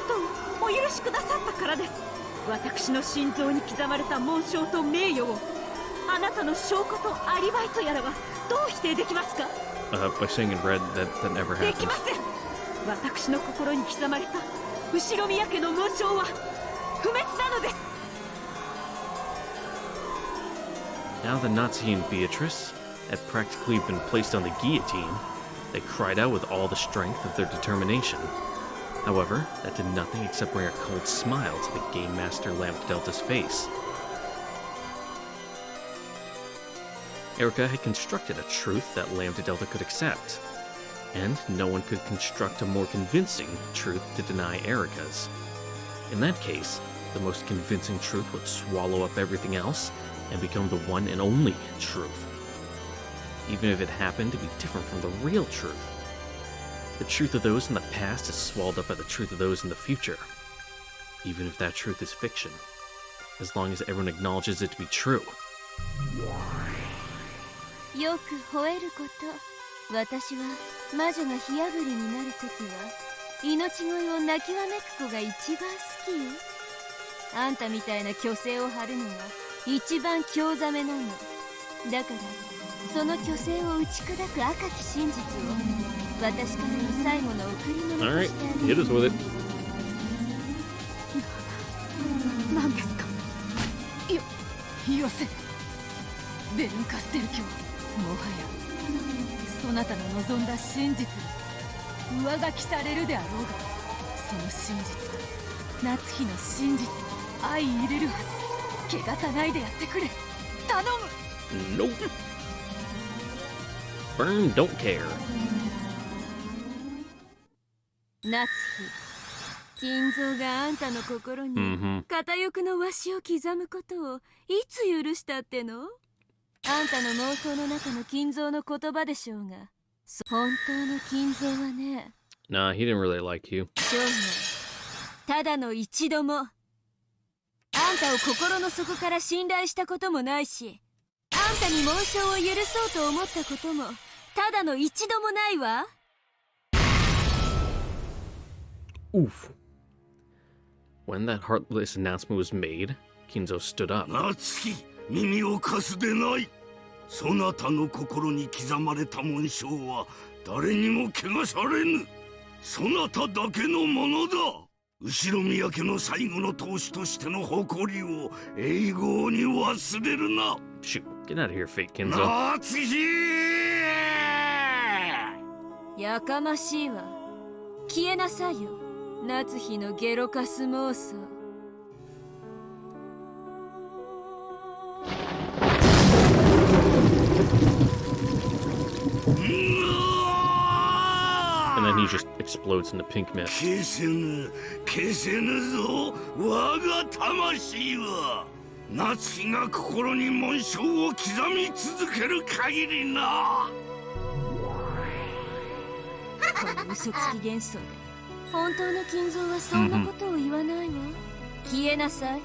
とをお許しくださったからです。私の心臓に刻まれた紋章と名誉をあなたの証拠とアリバイとやらはどう否定できますか？ By saying in red that never でき happened. ません。私の心に刻まれた後ろ宮家の紋章は不滅なのです。 Now that Natsuki and Beatrice had practically been placed on the guillotine, they cried out with all the strength of their determination. However, that did nothing except bring a cold smile to the Game Master Lambda Delta's face. Erica had constructed a truth that Lambda Delta could accept, and no one could construct a more convincing truth to deny Erica's. In that case, the most convincing truth would swallow up everything else and become the one and only truth, even if it happened to be different from the real truth. The truth of those in the past is swallowed up by the truth of those in the future, even if that truth is fiction, as long as everyone acknowledges it to be true. よく吠えること。私は魔女が火あぶりになるときは命乞いを泣きわめく子が一番好きよ。あんたみたいな虚勢を張るのは一番興ざめなの。だからその虚勢を打ち砕く赤き真実を私からの最後の贈り物としてあげる。何ですか。よせベルンカステル卿、もはやそなたの望んだ真実が上書きされるであろうが、その真実夏日の真実相入れるはず。怪我さないでやってくれ、頼む。 Nope. Burn don't care. 夏日、金蔵があんたの心に片翼のわしを刻むことをいつ許したっての？あんたの妄想の中の金蔵の言葉でしょうが、本当の金蔵はね。Nah, he didn't really like you. 少年、ただの一度もあんたを心の底から信頼したこともないし、あんたに紋章を許そうと思ったこともただの一度もないわ。 Oof. When that heartless announcement was made, Kinzo stood up. 夏希、耳を貸すでない。そなたの心に刻まれた紋章は誰にも汚されぬ。そなただけのものだ。後ろ宮家の最後の当主としての誇りを永劫に忘れるな。Shoot, get out of here, fake Kinzo. 夏希！やかましいわ。消えなさいよ、夏日のゲロカス妄想。And then he just explodes into pink mist. 消せぬ、消せぬぞ、我が魂は。夏希が心に紋章を刻み続ける限りな。この嘘つき幻想で本当の金蔵はそんなことを言わないわ。消えなさい。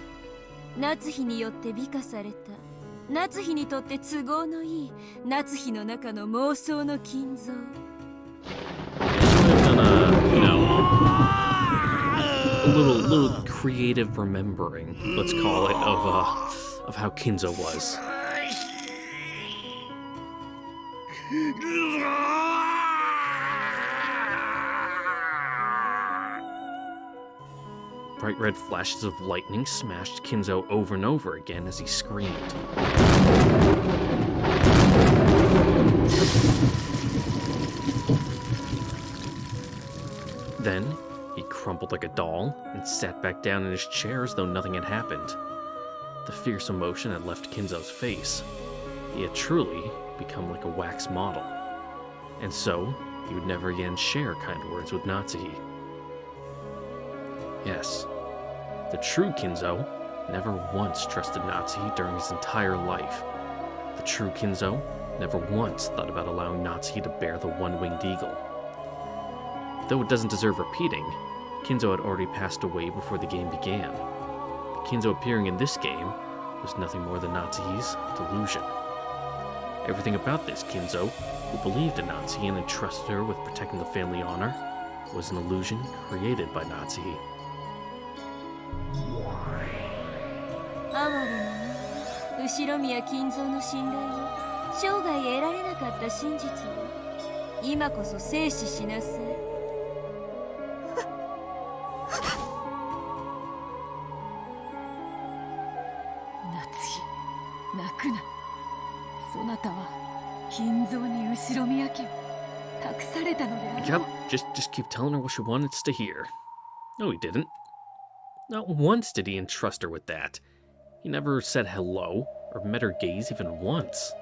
夏日によって美化された、夏日にとって都合のいい夏日の中の妄想の金蔵。Done a little creative remembering, let's call it, of how Kinzo was. Bright red flashes of lightning smashed Kinzo over and over again as he screamed. Then, he crumpled like a doll and sat back down in his chair as though nothing had happened. The fierce emotion had left Kinzo's face. He had truly become like a wax model. And so, he would never again share kind words with Natsuhi. Yes, the true Kinzo never once trusted Natsuhi during his entire life. The true Kinzo never once thought about allowing Natsuhi to bear the one-winged eagle. Though it doesn't deserve repeating, Kinzo had already passed away before the game began. Kinzo appearing in this game was nothing more than Natsuhi's delusion. Everything about this Kinzo, who believed in Natsuhi and entrusted her with protecting the family honor, was an illusion created by Natsuhi. 哀れな、後ろ宮金蔵の信頼を生涯得られなかった真実を今こそ静止しなさい。そなたは金蔵に後ろ宮家を託されたのであろう。 Yep, just keep telling her what she wants to hear. No, he didn't. Not once did he entrust her with that. He never said hello or met her gaze even once.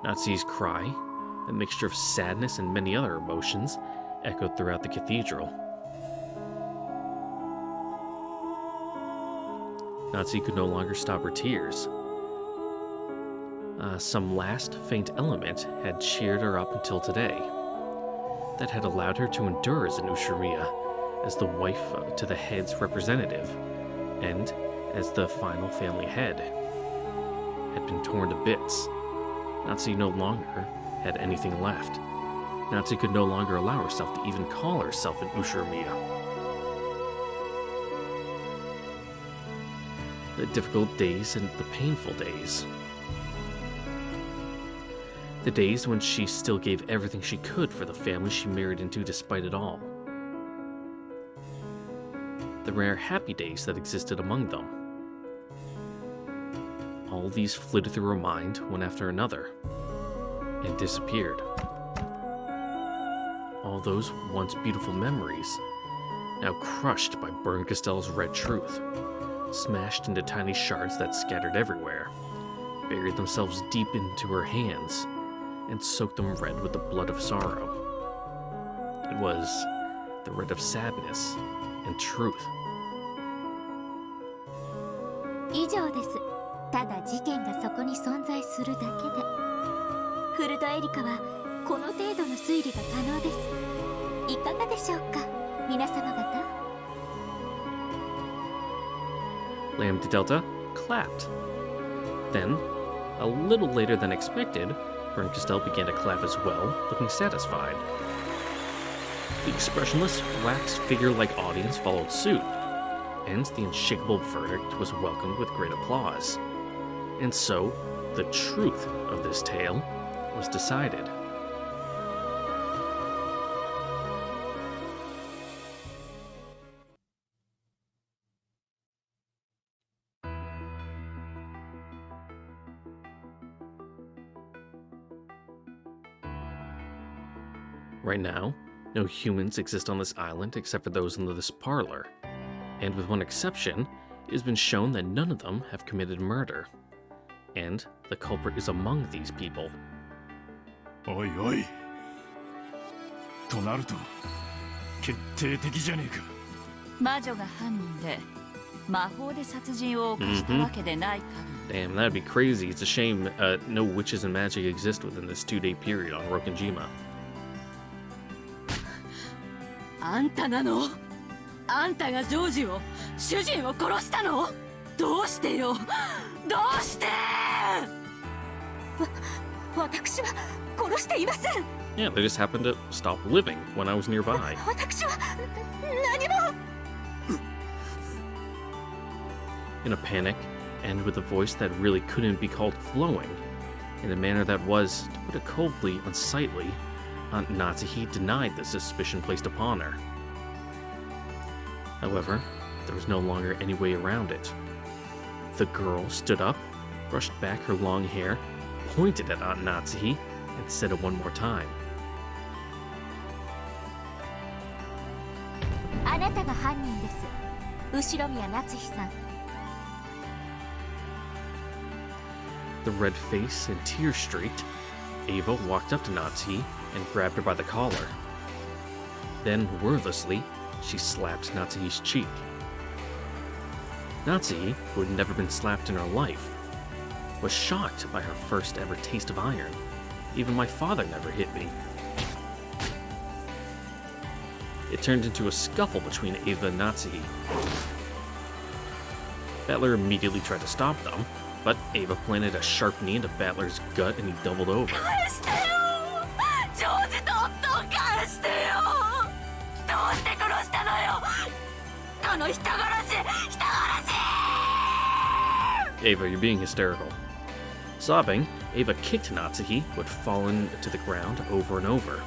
Natsuhi's cry, a mixture of sadness and many other emotions, echoed throughout the cathedral. Natsuhi could no longer stop her tears. Some last faint element had cheered her up until today. That had allowed her to endure as an Ushiromiya, as the wife to the head's representative, and as the final family head, had been torn to bits. Natsuhi no longer had anything left. Natsuhi could no longer allow herself to even call herself an Ushiromiya. The difficult days and the painful days. The days when she still gave everything she could for the family she married into despite it all. The rare happy days that existed among them. All these flitted through her mind one after another, and disappeared. All those once beautiful memories, now crushed by Burn Castell's red truth, smashed into tiny shards that scattered everywhere, buried themselves deep into her hands, and soaked them red with the blood of sorrow. It was the red of sadness and truth. 以上です。ただ事件がそこに存在するだけで。フルトエリカはこの程度の推理が可能です。いかがでしょうか、皆様方。Lambda Delta clapped. Then, a little later than expected, Burn Castell began to clap as well, looking satisfied. The expressionless, wax figure-like audience followed suit, and the unshakable verdict was welcomed with great applause. And so, the truth of this tale was decided. Right now, no humans exist on this island except for those in this parlor, and with one exception, it has been shown that none of them have committed murder. And the culprit is among these people. おいおい。となると、決定的じゃねえか。魔女が犯人で魔法で殺人を犯したわけでない限り。 Damn, that'd be crazy. It's a shame no witches and magic exist within this 2-day period on Rokkenjima. あんたなの？あんたがジョージを、主人を殺したの？どうしてよ？どうして？私は殺していません。Yeah, they just happened to stop living when I was nearby. 私は何も。In a panic, and with a voice that really couldn't be called flowing, in a manner that was, to put it coldly, unsightly, Aunt Natsuhi denied the suspicion placed upon her. However, there was no longer any way around it. The girl stood up, brushed back her long hair, pointed at Aunt Natsuhi, and said it one more time. あなたが犯人です。後宮夏日さん。The red face and tear streaked, Ava walked up to Natsuhi and grabbed her by the collar. Then, wordlessly, she slapped Natsuhi's cheek. Natsuhi, who had never been slapped in her life, was shocked by her first ever taste of iron. Even my father never hit me. It turned into a scuffle between Ava and Natsuhi. Battler immediately tried to stop them, but Ava planted a sharp knee into Battler's gut and he doubled over. Ava, you're being hysterical. Sobbing, Ava kicked Natsuki, who had fallen to the ground over and over.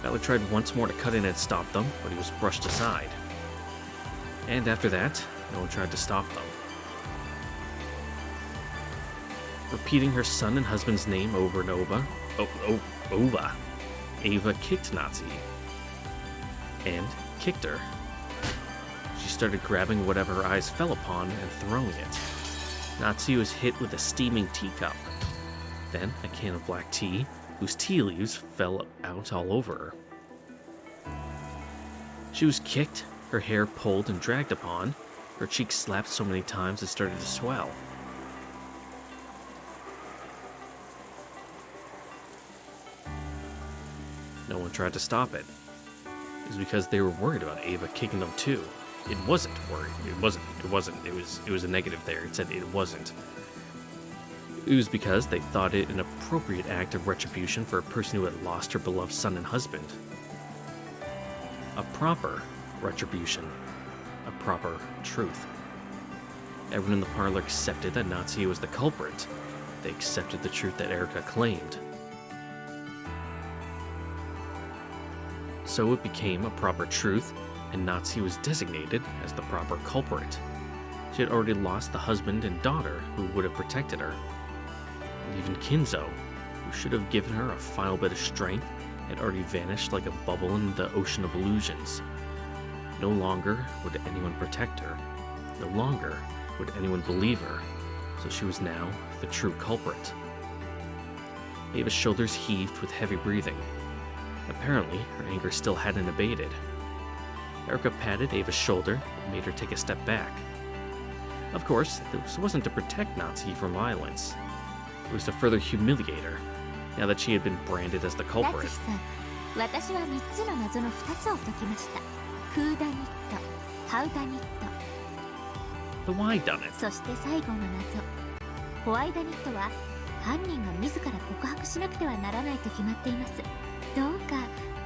Valor tried once more to cut in and stop them, but he was brushed aside. And after that, no one tried to stop them. Repeating her son and husband's name over and over, Ava kicked Natsuki. And kicked her. She started grabbing whatever her eyes fell upon and throwing it. Natsuki was hit with a steaming teacup. Then a can of black tea, whose tea leaves fell out all over her. She was kicked, her hair pulled and dragged upon, her cheeks slapped so many times it started to swell. No one tried to stop it. It was because they were worried about Ava kicking them too. It wasn't worried. It wasn't. It was a negative there. It said it wasn't. It was because they thought it an appropriate act of retribution for a person who had lost her beloved son and husband. A proper retribution. A proper truth. Everyone in the parlor accepted that Natsuki was the culprit. They accepted the truth that Erika claimed. So it became a proper truth, and Natsuki was designated as the proper culprit. She had already lost the husband and daughter who would have protected her. And even Kinzo, who should have given her a final bit of strength, had already vanished like a bubble in the ocean of illusions. No longer would anyone protect her. No longer would anyone believe her. So she was now the true culprit. Ava's shoulders heaved with heavy breathing. Apparently, her anger still hadn't abated. Erika patted Ava's shoulder and made her take a step back. Of course, this wasn't to protect Natsuki from violence. It was to further humiliate her, now that she had been branded as the culprit. 私は3つの謎の2つを解きました。クーダニット、ハウダニット。 The why done it? そして最後の謎。ホワイダニットは犯人が自ら告白しなくてはならないと決まっています。どうか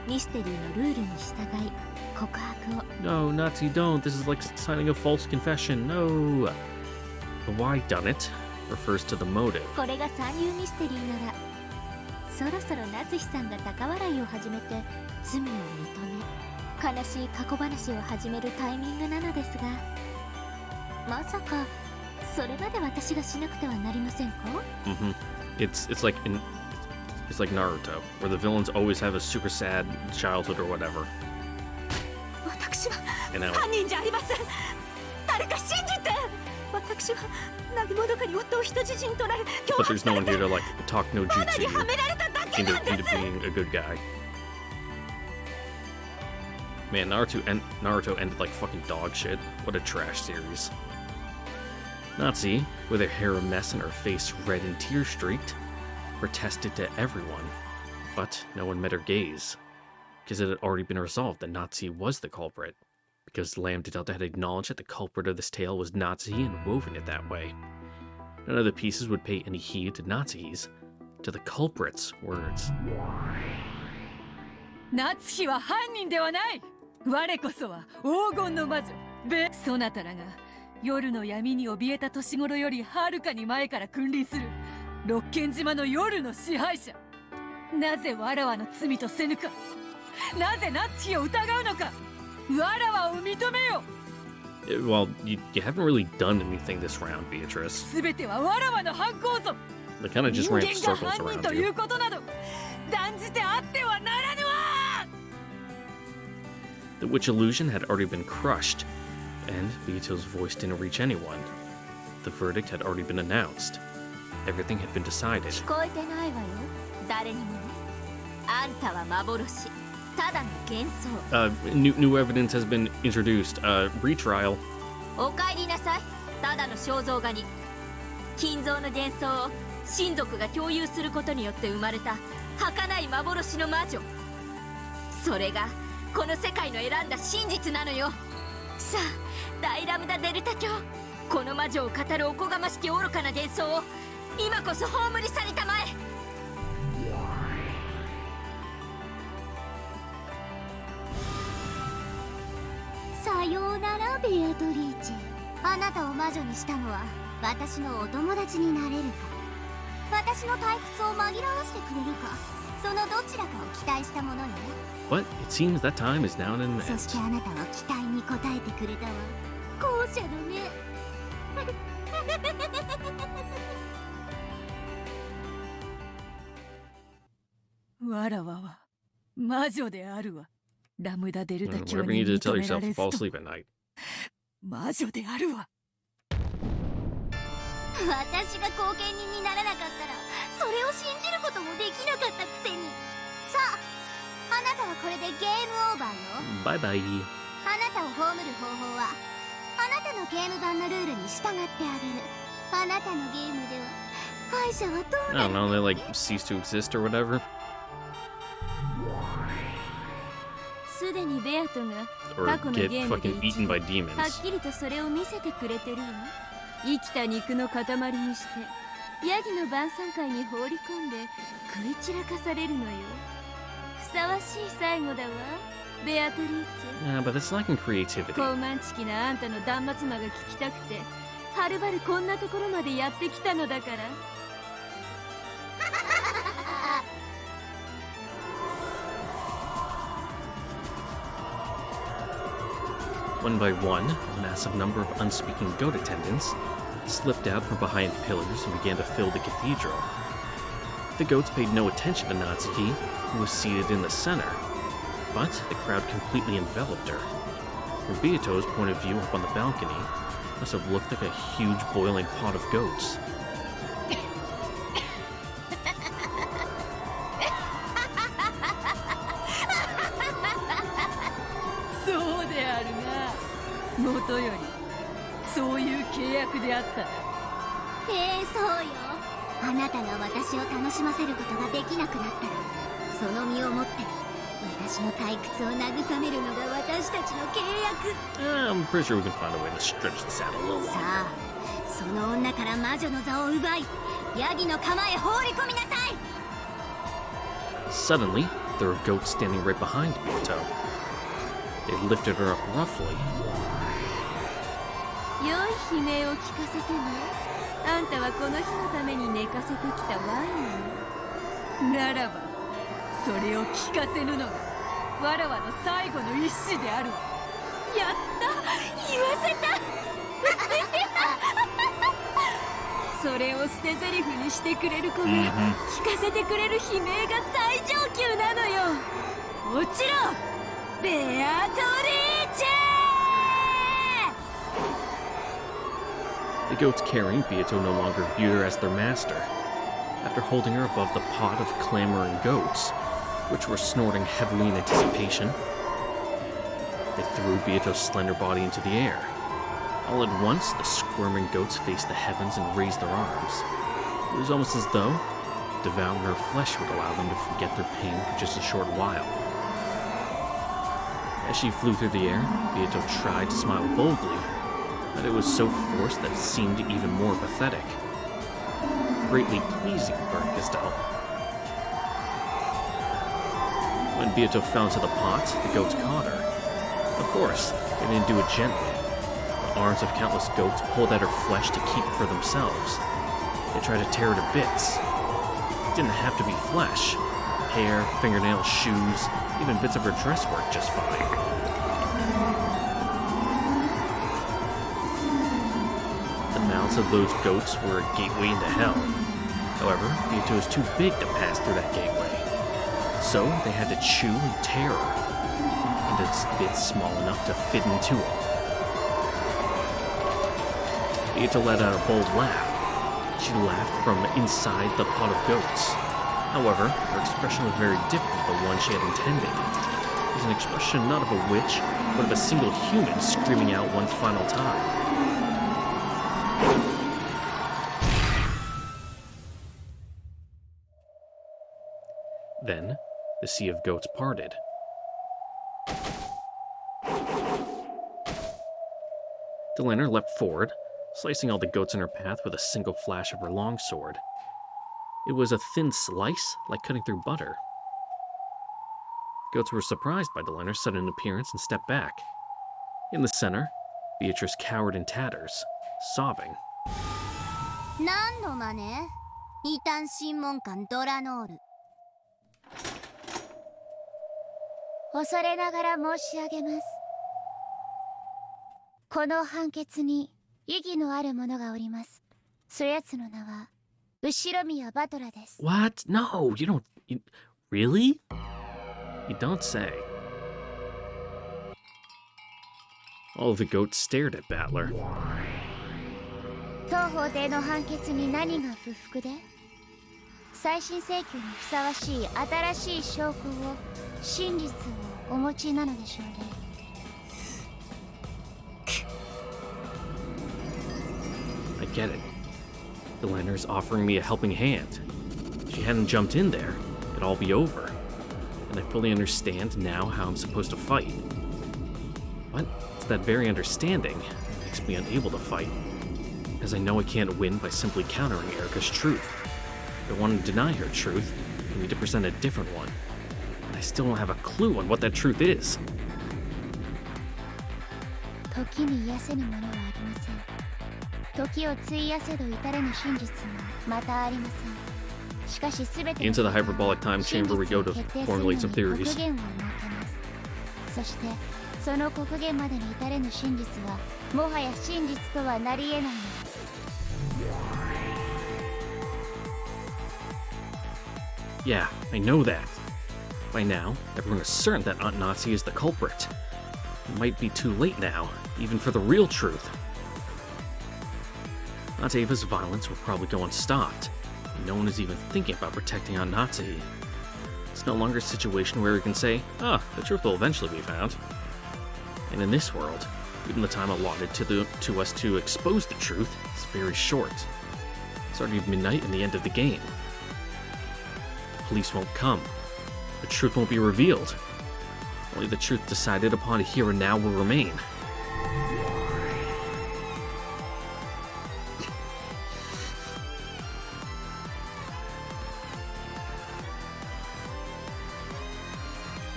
ミステリーのルールに従い告白を。No, Natsuki, don't. This is like signing a false confession. No. The why done it refers to the motive. これが三流ミステリーなら、そろそろ夏日さんが高笑いを始めて罪を認め、悲しい過去話を始めるタイミングなのですが、まさかそれまで私がしなくてはなりませんか？ It's like Naruto, where the villains always have a super sad childhood or whatever. 私は And now, 犯人じゃありません。誰か信じて。私は何者かに夫を人質に取られ、 but there's no one here to like talk no 罠 jutsu に you はめられただけなんで into す。 being a good guy. Man, Naruto ended like fucking dog shit. What a trash series. Natsuki, with her hair a mess and her face red and tear-streaked, protested to everyone, but no one met her gaze, because it had already been resolved that Natsuki was the culprit, because Lambda Delta had acknowledged that the culprit of this tale was Natsuki and woven it that way. None of the pieces would pay any heed to Natsuki's, to the culprit's words. 夏日は犯人ではない。我こそは黄金の魔女そなたらが夜の闇に怯えた年頃よりはるかに前から君臨する六軒島の夜の支配者。なぜわらわの罪とせぬか。なぜ夏日を疑うのか。わらわを認めよ。 Well, you haven't really done anything this round, Beatrice. すべてはわらわの犯行ぞ。 They kind of just 人 ran 間 circles が犯人 around とい you. うことなど断じてあってはならぬわ。 The witch illusion had already been crushed, and Beato's voice didn't reach anyone. The verdict had already been announced. Everything had been decided. 聞こえてないわよ。誰にもね。あんたは幻。ただの幻想。New evidence has been introduced. Retrial. お帰りなさい。ただの肖像画に。金像の幻想を親族が共有することによって生まれた儚い幻の魔女。それがこの世界の選んだ真実なのよ。さあ、大ラムダデルタ教、この魔女を語るおこがましき愚かな幻想を今こそ葬り去りたまえ。さようなら、ベアトリーチェ。あなたを魔女にしたのは私のお友達になれるか私の退屈を紛らわしてくれるか、そのどちらかを期待したものよ。 But it seems that time is now in an そして end. あなたは期待に応えてくれたわ。後者のね。わらわは魔女であるわ。ラムダデルタ教 Whatever you に need to tell 認めら yourself れ to ず fall と asleep at night. 魔女であるわ。私が後見人にならなかったらそれを信じることもできなかったくせに。さあ、あなたはこれでゲームオーバーよ。 Bye bye. あなたを葬る方法はあなたのゲーム版のルールに従ってあげる。あなたのゲームでは敗者はどう I な don't る？ know, they like cease to exist or whatever. すでにベアトが Or 過去の get ゲームで fucking 一 eaten 度 by は demons. っきりとそれを見せてくれてるわ。生きた肉の塊にしてヤギの晩餐会に放り込んで食い散らかされるのよ。ふさわしい最後だわ、ベアトリーチェ。 Yeah, but it's lacking creativity. 高慢ちきなあんたの断末魔が聞きたくてはるばるこんなところまでやってきたのだから。 One by one, a massive number of unspeaking goat attendants slipped out from behind pillars and began to fill the cathedral. The goats paid no attention to Natsuki, who was seated in the center, but the crowd completely enveloped her. From Beato's point of view up on the balcony, must have looked like a huge boiling pot of goats. そうであるが、もとよりそういう契約であったな。そうよ。あなたが私を楽しませることができなくなったらその身をもって私の退屈を慰めるのが私たちの契約。 I'm pretty sure we can find a way to stretch this out a little さ longer. あ、その女から魔女の座を奪いヤギの釜へ放り込みなさい。 Suddenly, there were goats standing right behind Beato. They lifted her up roughly. 良い悲鳴を聞かせてね。あんたはこの日のために寝かせてきたワインよ。ならばそれを聞かせぬのがわらわの最後の一子であるわ。やった言わせたそれを捨て台詞にしてくれる子が聞かせてくれる悲鳴が最上級なのよ。落ちろベアトリーチェ。 The goats carrying Beato no longer viewed her as their master. After holding her above the pot of clamoring goats, which were snorting heavily in anticipation, they threw Beato's slender body into the air. All at once, the squirming goats faced the heavens and raised their arms. It was almost as though devouring her flesh would allow them to forget their pain for just a short while. As she flew through the air, Beato tried to smile boldly, but it was so forced that it seemed even more pathetic. Greatly pleasing Bernkastel. When Beato fell into the pot, the goats caught her. Of course, they didn't do it gently. The arms of countless goats pulled at her flesh to keep it for themselves. They tried to tear her to bits. It didn't have to be flesh. Hair, fingernails, shoes, even bits of her dress worked just fine. The mouths of those goats were a gateway into hell. However, Beato was too big to pass through that gateway. So they had to chew and tear her into bits small enough to fit into it. Beato let out a bold laugh. She laughed from inside the pot of goats. However, her expression was very different from the one she had intended. It was an expression not of a witch, but of a single human screaming out one final time. Then, the sea of goats parted. Delana leapt forward, slicing all the goats in her path with a single flash of her longsword. It was a thin slice, like cutting through butter. The goats were surprised by Delana's sudden appearance and stepped back. In the center, Beatrice cowered in tatters, sobbing. 何の真似？異端審問官ドラノール。恐れながら申し上げます。この判決に意義のある者がおります。そやつの名は後宮バトラです。 What? No, you don't. Really? You don't say. All of the goats stared at Battler. 当法廷の判決に何が不服で？再審請求にふさわしい新しい証拠を、真実をお持ちなのでしょうね。I get it. The Lanner's offering me a helping hand. If she hadn't jumped in there, it'd all be over. And I fully understand now how I'm supposed to fight. But it's that very understanding that makes me unable to fight. Because I know I can't win by simply countering Erica's truth. If I want to deny her truth, I need to present a different one. And I still don't have a clue on what that truth is. 時に癒せぬものはありません。時を費やせど至れぬ真実もまたありません。しかしすべて Into the hyperbolic time chamber we go to formulate some theories. 格言を設けます。そしてその格言までに至れぬ真実はもはや真実とはなり得ないのです。 Yeah, I know that. By now, everyone is certain that Aunt Nazi is the culprit. It might be too late now, even for the real truth. Aunt Ava's violence will probably go unstopped. No one is even thinking about protecting Aunt Nazi. It's no longer a situation where we can say, the truth will eventually be found. And in this world, even the time allotted to us to expose the truth is very short. It's already midnight and the end of the game. Police won't come. The truth won't be revealed. Only the truth decided upon here and now will remain.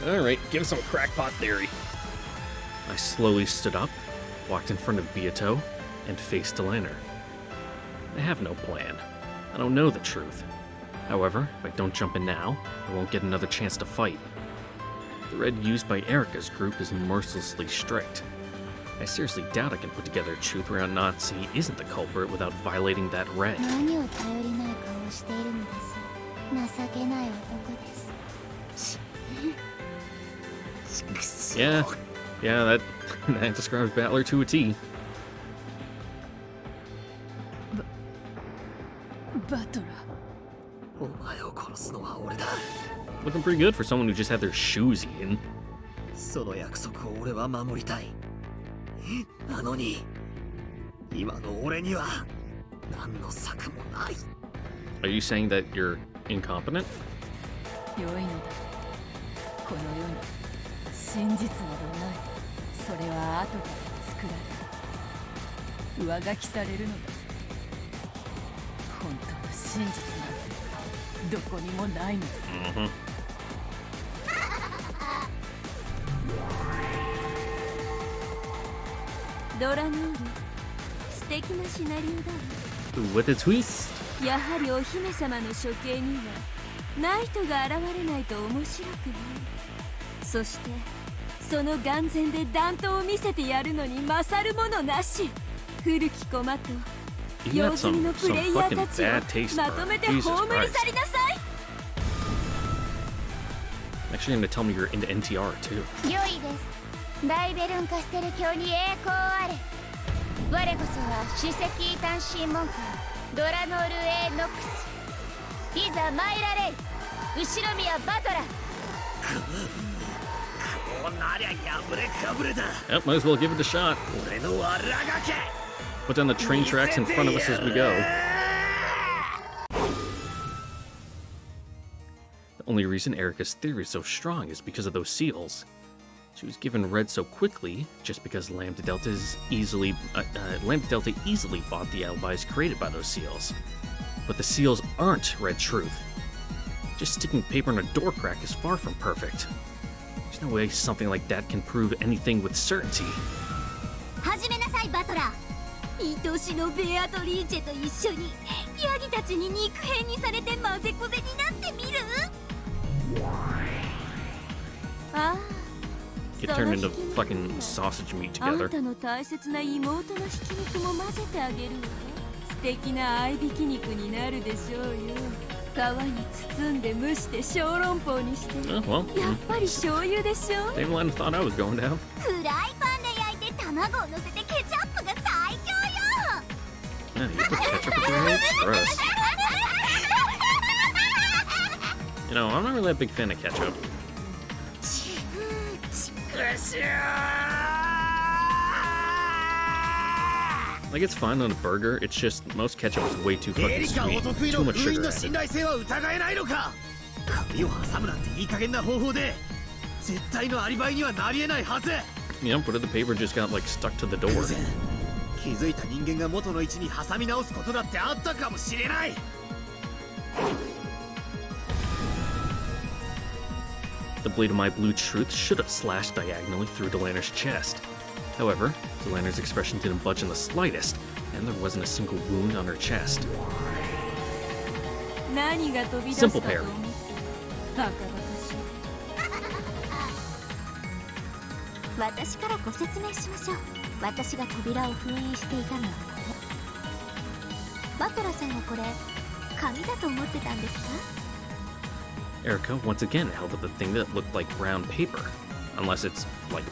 Alright, give us some crackpot theory. I slowly stood up, walked in front of Beato, and faced Delanner. I have no plan. I don't know the truth. However, if I don't jump in now, I won't get another chance to fight. The red used by Erica's group is mercilessly strict. I seriously doubt I can put together a truth where Aunt Nazi isn't the culprit without violating that red. Yeah, that describes Battler to a T. Battler. Looking pretty good for someone who just had their shoes eaten. Are you saying that you're incompetent? 良いのだ。この世に真実などない。それは後から作られ、上書きされるのだ。本当の真実なんてどこにもないのだ。ドラノール、素敵なシナリオだわ。With a twist. やはりお姫様の処刑にはナイトが現れないと面白くない。そしてその眼前で弾頭を見せてやるのに勝るものなし。古き駒と用済みのプレイヤーたちをまとめて葬り去りなさい。 Actually, I'm gonna tell me you're into NTR too. 良いです。ライベルンカステル教に栄光あれ。我こそは首席異端審問官ドラノール・エノックス。いざ参られい、後ろ宮バトラ。こうなりゃ破れかぶれだ。 Yep, might as well give it a shot. 俺のわらがけ。 Put down the train tracks in front of us as we go. The only reason Erica's theory is so strong is because of those seals. She was given red so quickly just because Lambda Delta easily bought the alibis created by those seals. But the seals aren't red truth. Just sticking paper in a door crack is far from perfect. There's no way something like that can prove anything with certainty. 始めなさいバトラー。愛しのベアトリーチェと一緒にヤギたちに肉片にされて混ぜこぜになってみる。ああ、 Get turned into fucking sausage meat あん together. たの大切な妹のひき肉も混ぜてあげるわ。素敵な合いびき肉になるでしょうよ。皮に包んで蒸して小籠包にして。 Well, やっぱり醤油でしょ。 Dame thought I was going down. フライパンで焼いて卵を乗せてケチャップが最強よ。 Man, you put ketchup with your eggs? Gross. You know, I'm not really a big fan of ketchup. Like, it's fine on a burger, it's just most ketchup is way too エ fucking リカお sweet. 得意 Too の much 封印 sugar の added. 信頼性は疑えないのか。髪を挟むなんていい加減な方法で絶対のアリバイにはなりえないはず。 You know, but the paper just got, like, stuck to the door. 偶然気づいた人間が元の位置に挟み直すことだってあったかもしれない。 The blade of my blue truth should have slashed diagonally through Delaner's chest. However, Delaner's expression didn't budge in the slightest, and there wasn't a single wound on her chest. 何が飛び出したと Simple 思う？ parry. バカバカしい。私からご説明しましょう。私が扉を封印していたのはこれ。バトラさんはこれ紙だと思ってたんですか？ Erica once again held up the thing that looked like brown paper. Unless it's like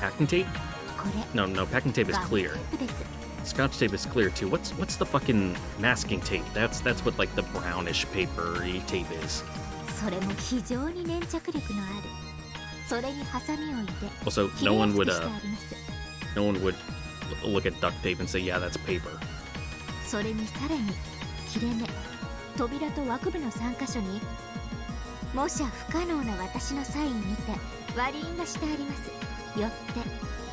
packing tape? これ No, packing tape is ガム clear. テープです。 Scotch tape is clear too. What's the fucking masking tape? That's what like the brownish papery tape is. それも非常に粘着力のある。それにハサミを入れ、 Also, 切れ no や one すく would してあります。 no one would look at duct tape and say, yeah, that's paper. それにさらに切れ目、扉と枠部の3箇所に模写不可能な私のサインにて割り印がしてあります。よって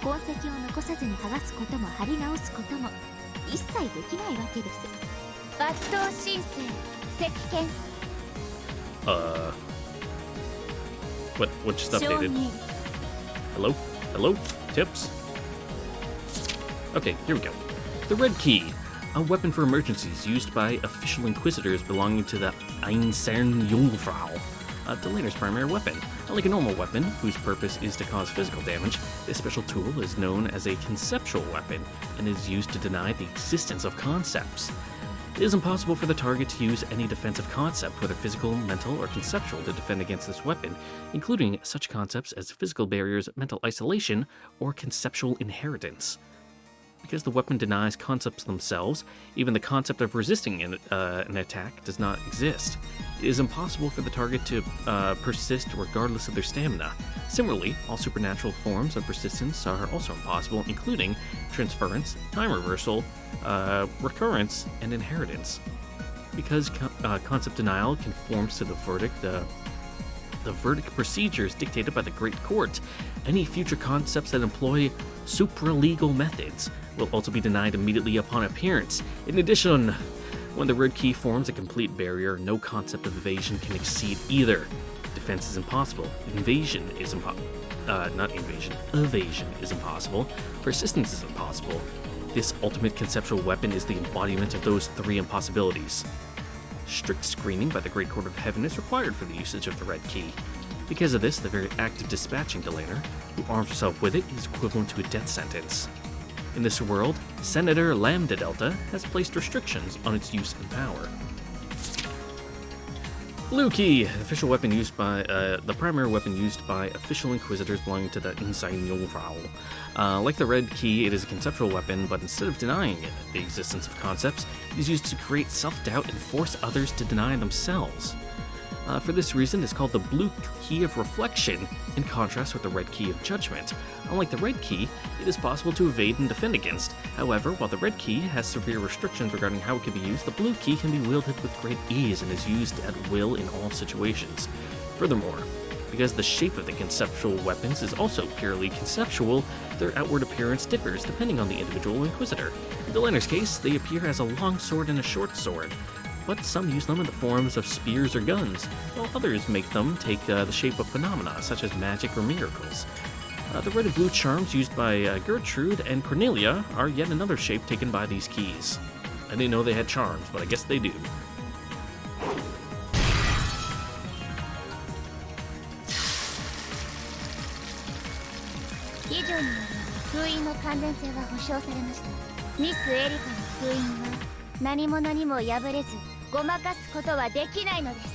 痕跡を残さずに剥がすことも貼り直すことも一切できないわけです。抜刀申請石剣 What just 承 updated? 認。 Hello? Tips? Okay, here we go. The Red Key, a weapon for emergencies used by official inquisitors belonging to the Einsern Jungfrau. Delaner's primary weapon. Unlike a normal weapon, whose purpose is to cause physical damage, this special tool is known as a conceptual weapon and is used to deny the existence of concepts. It is impossible for the target to use any defensive concept, whether physical, mental, or conceptual, to defend against this weapon, including such concepts as physical barriers, mental isolation, or conceptual inheritance. Because the weapon denies concepts themselves, even the concept of resisting an attack does not exist. It is impossible for the target to persist regardless of their stamina. Similarly, all supernatural forms of persistence are also impossible, including transference, time reversal, recurrence, and inheritance. Because concept denial conforms to the verdict procedures dictated by the Great Court, any future concepts that employ supralegal methods will also be denied immediately upon appearance. In addition, when the Red Key forms a complete barrier, no concept of evasion can exceed either. Defense is impossible. Evasion is impossible. Persistence is impossible. This ultimate conceptual weapon is the embodiment of those three impossibilities. Strict screening by the Great Court of Heaven is required for the usage of the Red Key. Because of this, the very act of dispatching Delaner, who arms herself with it, is equivalent to a death sentence. In this world, Senator Lambda Delta has placed restrictions on its use and power. Blue Key, official weapon used by the primary weapon used by official inquisitors belonging to the Insane Jungfrau. Like the Red Key, it is a conceptual weapon, but instead of denying the existence of concepts, it is used to create self-doubt and force others to deny themselves. For this reason, it's called the Blue Key of Reflection, in contrast with the Red Key of Judgment. Unlike the Red Key, it is possible to evade and defend against. However, while the Red Key has severe restrictions regarding how it can be used, the Blue Key can be wielded with great ease and is used at will in all situations. Furthermore, because the shape of the conceptual weapons is also purely conceptual, their outward appearance differs depending on the individual Inquisitor. In Delaner's case, they appear as a long sword and a short sword, but some use them in the forms of spears or guns, while others make them take the shape of phenomena such as magic or miracles. The red and blue charms used by Gertrude and Cornelia are yet another shape taken by these keys. I didn't know they had charms, but I guess they do. 以上により封印の完全性は保証されました。ミスエリカの封印は何者にも破れずごまかすことはできないのです。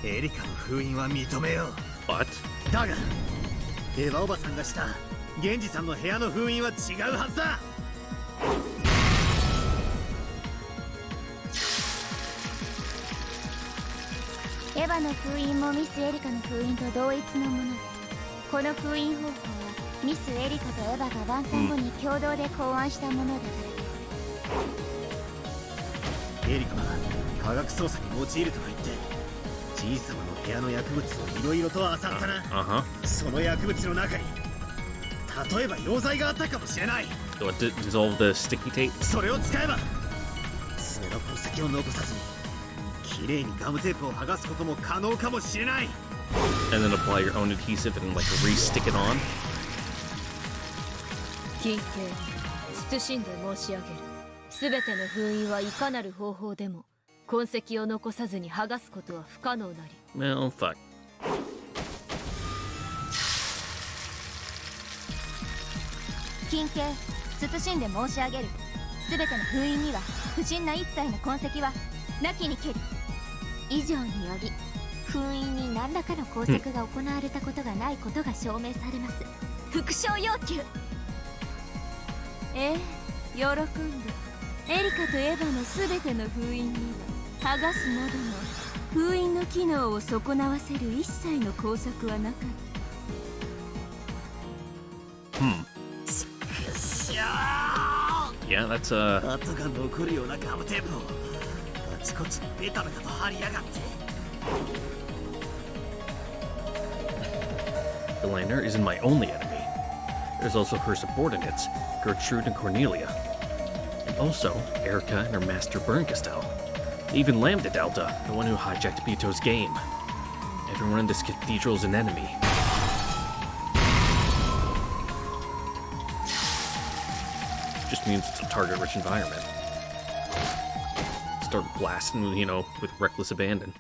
エリカの封印は認めよう。 What? だがエヴァおばさんがした源氏さんの部屋の封印は違うはずだ。エヴァの封印もミスエリカの封印と同一のものです。この封印方法はミスエリカとエヴァが晩餐後に共同で考案したものだからです。エリカは科学操作に用いるとか言ってじいさまの部屋の薬物をいろいろと漁ったな。その薬物の中に例えば溶剤があったかもしれない。 What, dissolve the sticky tape? それを使えば爪の痕跡を残さずにきれいにガムテープを剥がすことも可能かもしれない。 And then apply your own adhesive and like re-stick it on. 金系謹んで申し上げる。すべての封印はいかなる方法でも痕跡を残さずに剥がすことは不可能なり。 Well, fuck. 金系謹んで申し上げる。すべての封印には不審な一切の痕跡はなきにけり。以上により封印に何らかの工作が行われたことがないことが証明されます。復唱要求。喜んでエリカとエヴァのすべての封印には剥がすなどの封印の機能を損なわせる一切の工作はなかった。Yeah, that's 跡が残るようなガムテープをあちこちベタベタと貼りやがって。 The liner isn't my only enemy. There's also her subordinates, Gertrude and Cornelia. And also, Erica and her master Bernkastel. Even Lambda Delta, the one who hijacked Bito's game. Everyone in this cathedral is an enemy. Just means it's a target-rich environment. Start blasting, you know, with reckless abandon.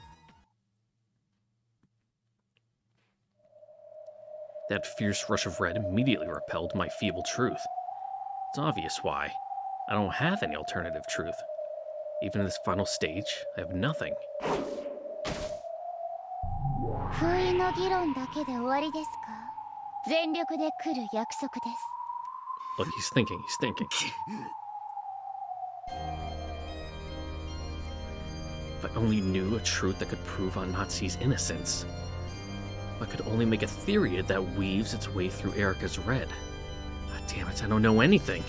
That fierce rush of red immediately repelled my feeble truth. It's obvious why. I don't have any alternative truth. Even in this final stage, I have nothing. 封印の議論だけで終わりですか？全力で来る約束です。 Look, he's thinking. If I only knew a truth that could prove on Natsu's innocence. If I could only make a theory that weaves its way through Erica's red. God damn it, I don't know anything.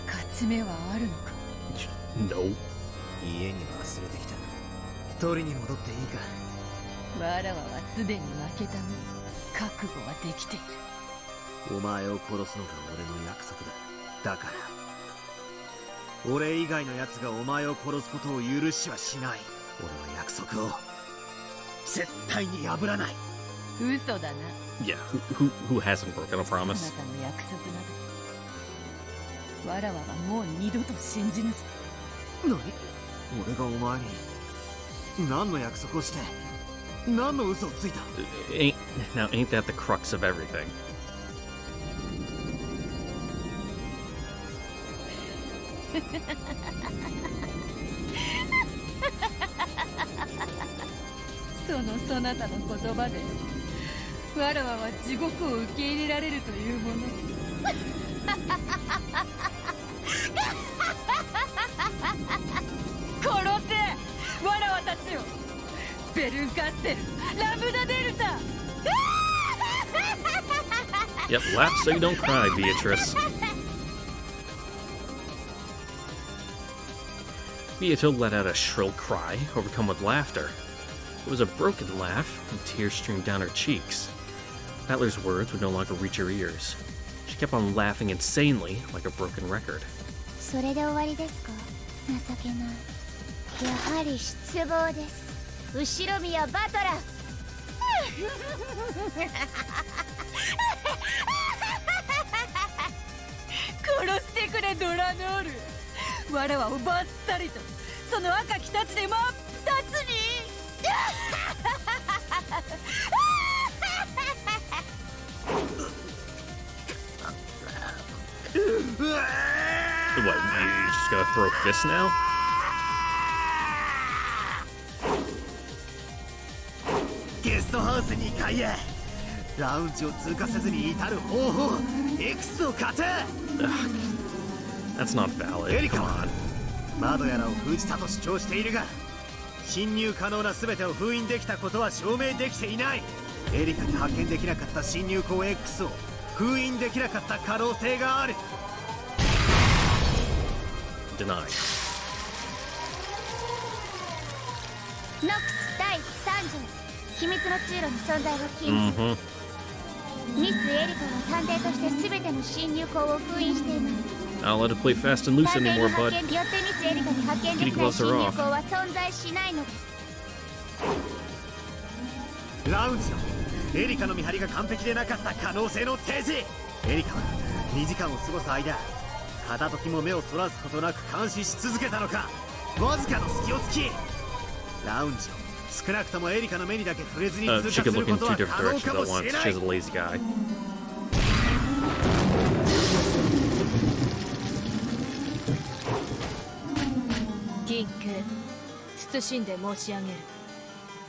勝ち目はあるのか？ No. 家に忘れてきた。取りに戻っていいか。わらわはすでに負けたもん。覚悟はできている。お前を殺すのが俺の約束だ。だから俺以外の奴がお前を殺すことを許しはしない。俺は約束を絶対に破らない。嘘だな。 Yeah, who hasn't broken a そな promise? たの約束などわらわはもう二度と信じぬぞ。何？俺がお前に何の約束をして何の嘘をついた？ Ain't that the crux of everything? そなたの言葉でわらわは地獄を受け入れられるというもの。殺せわらわたちよ。ベルンカステル、ラムダデルタ。 Yep, laugh so you don't cry, Beatrice. Beato let out a shrill cry, overcome with laughter. It was a broken laugh, and tears streamed down her cheeks. Battler's words would no longer reach her ears. She kept on laughing insanely, like a broken record. それで終わりですか？情けない。やはり失望です。後ろ宮バトラ殺してくれドラノール。わらわをバッサリとその赤きたちで真っ二つに。What, you just gotta throw fists now? ゲストハウス2階へラウンジを通過せずに至る方法 X を勝て。 That's not エ valid. リカ Come は on. 窓やらを封じたと主張しているが、侵入可能な全てを封印できたことは証明できていない。エリカに発見できなかった侵入口 X を封印できなかった可能性がある。 Denied. ノックス第3条秘密の通路の存在を禁ず、ミス・エリカは探偵として全ての侵入口を封印しています。 I'll let it play fast and loose 探偵 anymore, の発 bud. 見によってミス・エリカに発見できない侵入口は存在しないのです。ラウンジのエリカの見張りが完璧でなかった可能性の提示。エリカは2時間を過ごす間片時も目をそらすことなく監視し続けたのか、わずかの隙を突きラウンジを少なくともエリカの目にだけ触れずに通過 She す could る look こ in と two は different 可能 directions かも at し once. れない。 She's a lazy guy. 緊急謹んで申し上げる。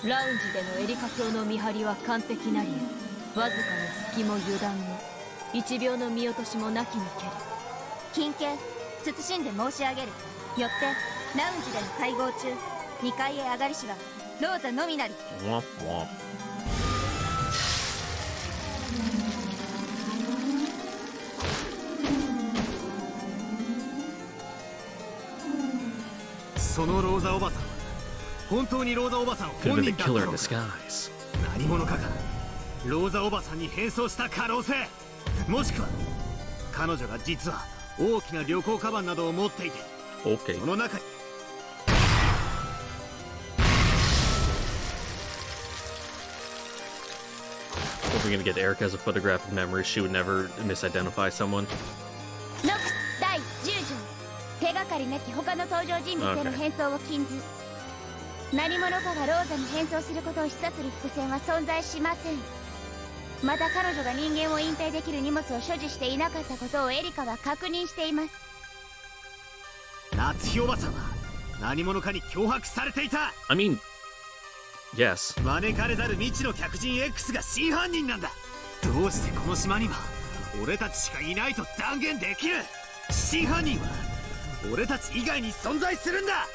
ラウンジでのエリカ卿の見張りは完璧なり、わずかの隙も油断も1秒の見落としもなきにけり。緊急謹んで申し上げる。よってラウンジでの会合中2階へ上がりしはローザのみなり。 Womp womp. そのローザおばさんは本当にローザおばさん Could 本 have been 人 the だった killer in のか。 disguise. 何者かがローザおばさんに変装した可能性、もしくは彼女が実は大きな旅行カバンなどを持っていて、 Okay. その中に If we're gonna get Erica as a photographic memory, she would never misidentify someone. ノックス第10条手がかりなき他の登場人物への変装を禁ず、何者かがローザに変装することを示唆する伏線は存在しません。また彼女が人間を隠蔽できる荷物を所持していなかったことをエリカは確認しています。夏日おばさんは何者かに脅迫されていた。 I mean, yes. 招かれざる未知の客人 X が真犯人なんだ。どうしてこの島には俺たちしかいないと断言できる。真犯人は俺たち以外に存在するんだ。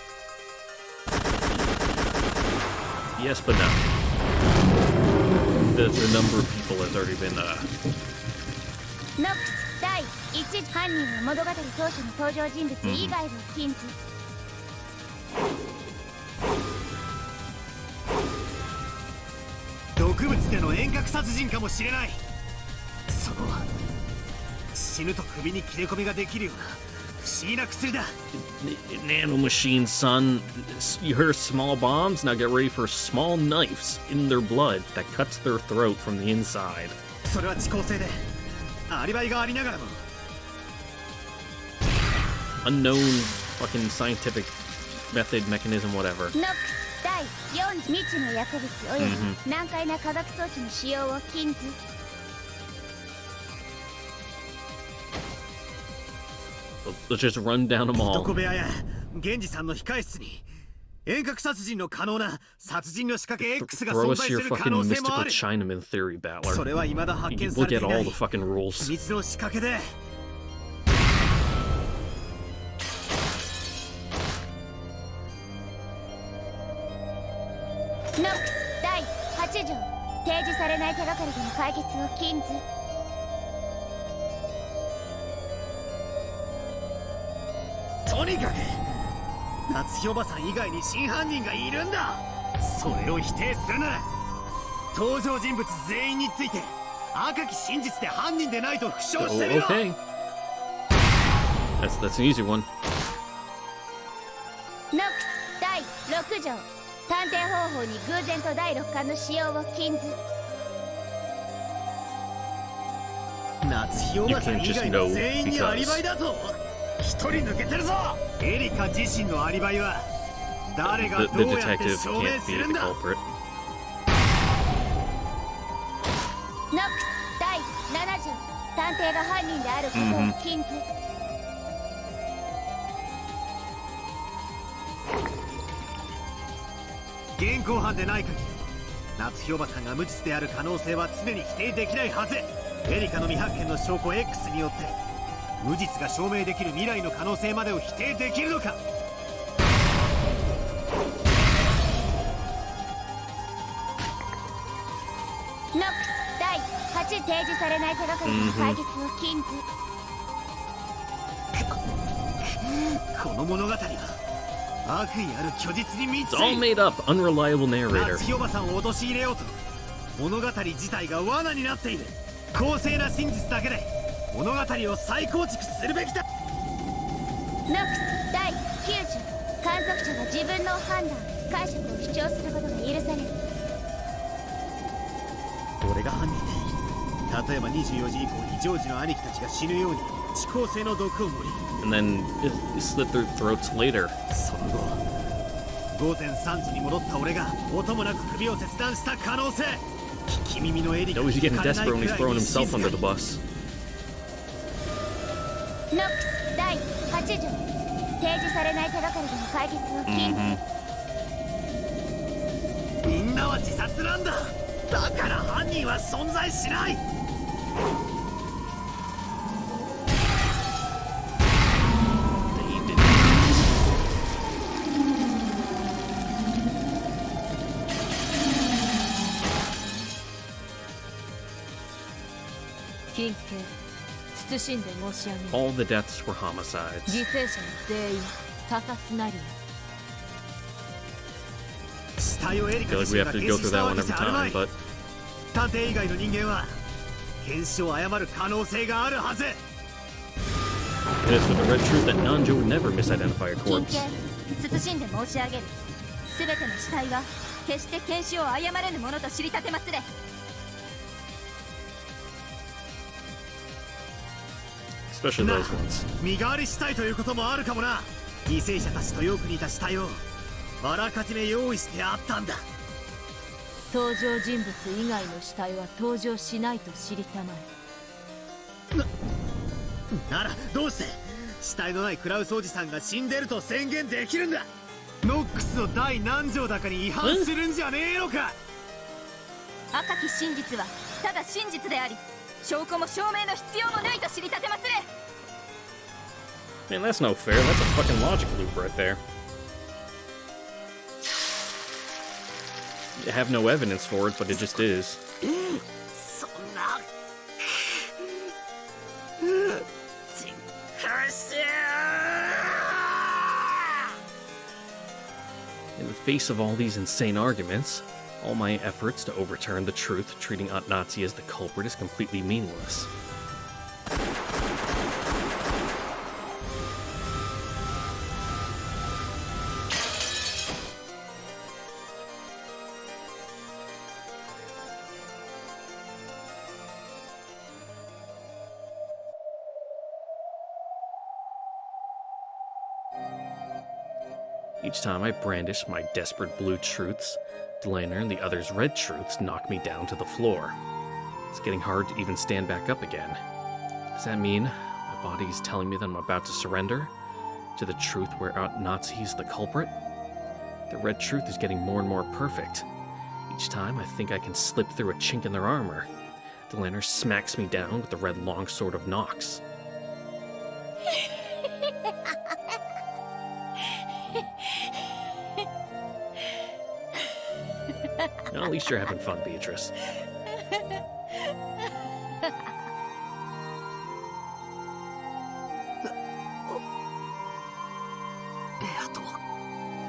Yes, but no. The number of people has already been, ノックス第1犯人は物語当初の登場人物以外を禁ず、毒物での遠隔殺人かもしれない。その死ぬと首に切れ込みができるような不思議な薬だ。 nano machine, son. You heard small bombs? Now get ready for small knives in their blood that cuts their throat from the inside. それは遅効性でアリバイがありながらも Unknown fucking scientific method, mechanism, whatever. ノックス第4未知の薬物および難解な化学装置の使用を禁ず、 Let's just run down them 床 all. 部屋や源氏さんの控室に遠隔殺人の可能な殺人の仕掛け X が Throw 存 us 在す your る可 fucking 能性も mystical ある。 Chinaman theory, そ Battler. れは未だ発 You 見 can され look てい at な all い the fucking 秘 rules. 密の仕掛けでノックス第8条提示されない手がかりでの解決を禁ず、とにかく夏日おばさん以外に真犯人がいるんだ。それを否定するなら登場人物全員について赤き真実で犯人でないと主張してみ Oh, ろ。 okay. That's an easy one. ノックス第6条探偵方法に偶然と第6巻の使用を禁ず。夏日おばさん以外の全員にアリバイだと。一人抜けてるぞ。エリカ自身のアリバイは誰が The どうやって detective 証明 can't す be るん the だ。 culprit. ノックス第70探偵が犯人であることを禁ず。現行犯でない限り夏日おばさんが無実である可能性は常に否定できないはず。エリカの未発見の証拠 X によって無実が証明できる未来の可能性までを否定できるのか。ノックス第8提示されない手がかりの解決を禁ず。この物語は悪意ある虚実に満ち It's all made up, unreliable narrator. 夏日おばさんを陥れようと物語自体が罠になっている。公正な真実だけで物語を再構築するべきだ。ノックス第90観測者が自分の判断解釈を主張することが許される。俺が犯人で例えば24時以降にジョージの兄貴たちが死ぬように遅効性の毒を盛り And then slit their throats later. その後午前3時に戻った俺が音もなく首を切断した可能性。聞き耳のエリカ No, he's に getting 聞かれない desperate く when he's らい throwing に himself 静か under に the bus. ノックス第80提示されない手がかりでの解決を禁ず。みんなは自殺なんだ。だから犯人は存在しない。緊急謹んで申し上げる。 All the deaths were homicides. 犠牲者の全員他殺なり。死体をエリ I カ feel 自 like we 身 have が to 検 go 視 through した that わ one け every じゃあるま time, い。 but 探偵以外の人間は検視を誤る可能性があるはず。 it is with the red truth that Nanjo would never misidentify a 緊 corpse. 急謹んで申し上げる。すべての死体は決して検視を誤れぬものと知りたてまつれ。 Especially な those ones. 身代わりしたいということもあるかもな。犠牲者たちとよく似た死体をあらかじめ用意してあったんだ。登場人物以外の死体は登場しないと知りたまえ。ならどうして死体のないクラウスおじさんが死んでると宣言できるんだ。ノックスの第何条だかに違反するんじゃねえのか。赤き真実はただ真実であり、証拠も証明の必要もないと知りたてまつれ。 Man, that's no fair. That's a fucking logic loop right there. You have no evidence for it, but it just is. そんな実家し In the face of all these insane arguments, all my efforts to overturn the truth, treating Aunt Nazi as the culprit, is completely meaningless. Each time I brandish my desperate blue truths, Delanor and the others' red truths knock me down to the floor. It's getting hard to even stand back up again. Does that mean my body is telling me that I'm about to surrender to the truth where Aunt Nazi is the culprit? The red truth is getting more and more perfect. Each time I think I can slip through a chink in their armor, Delanor smacks me down with the red longsword of Nox. Well, at least you're having fun, Beatrice.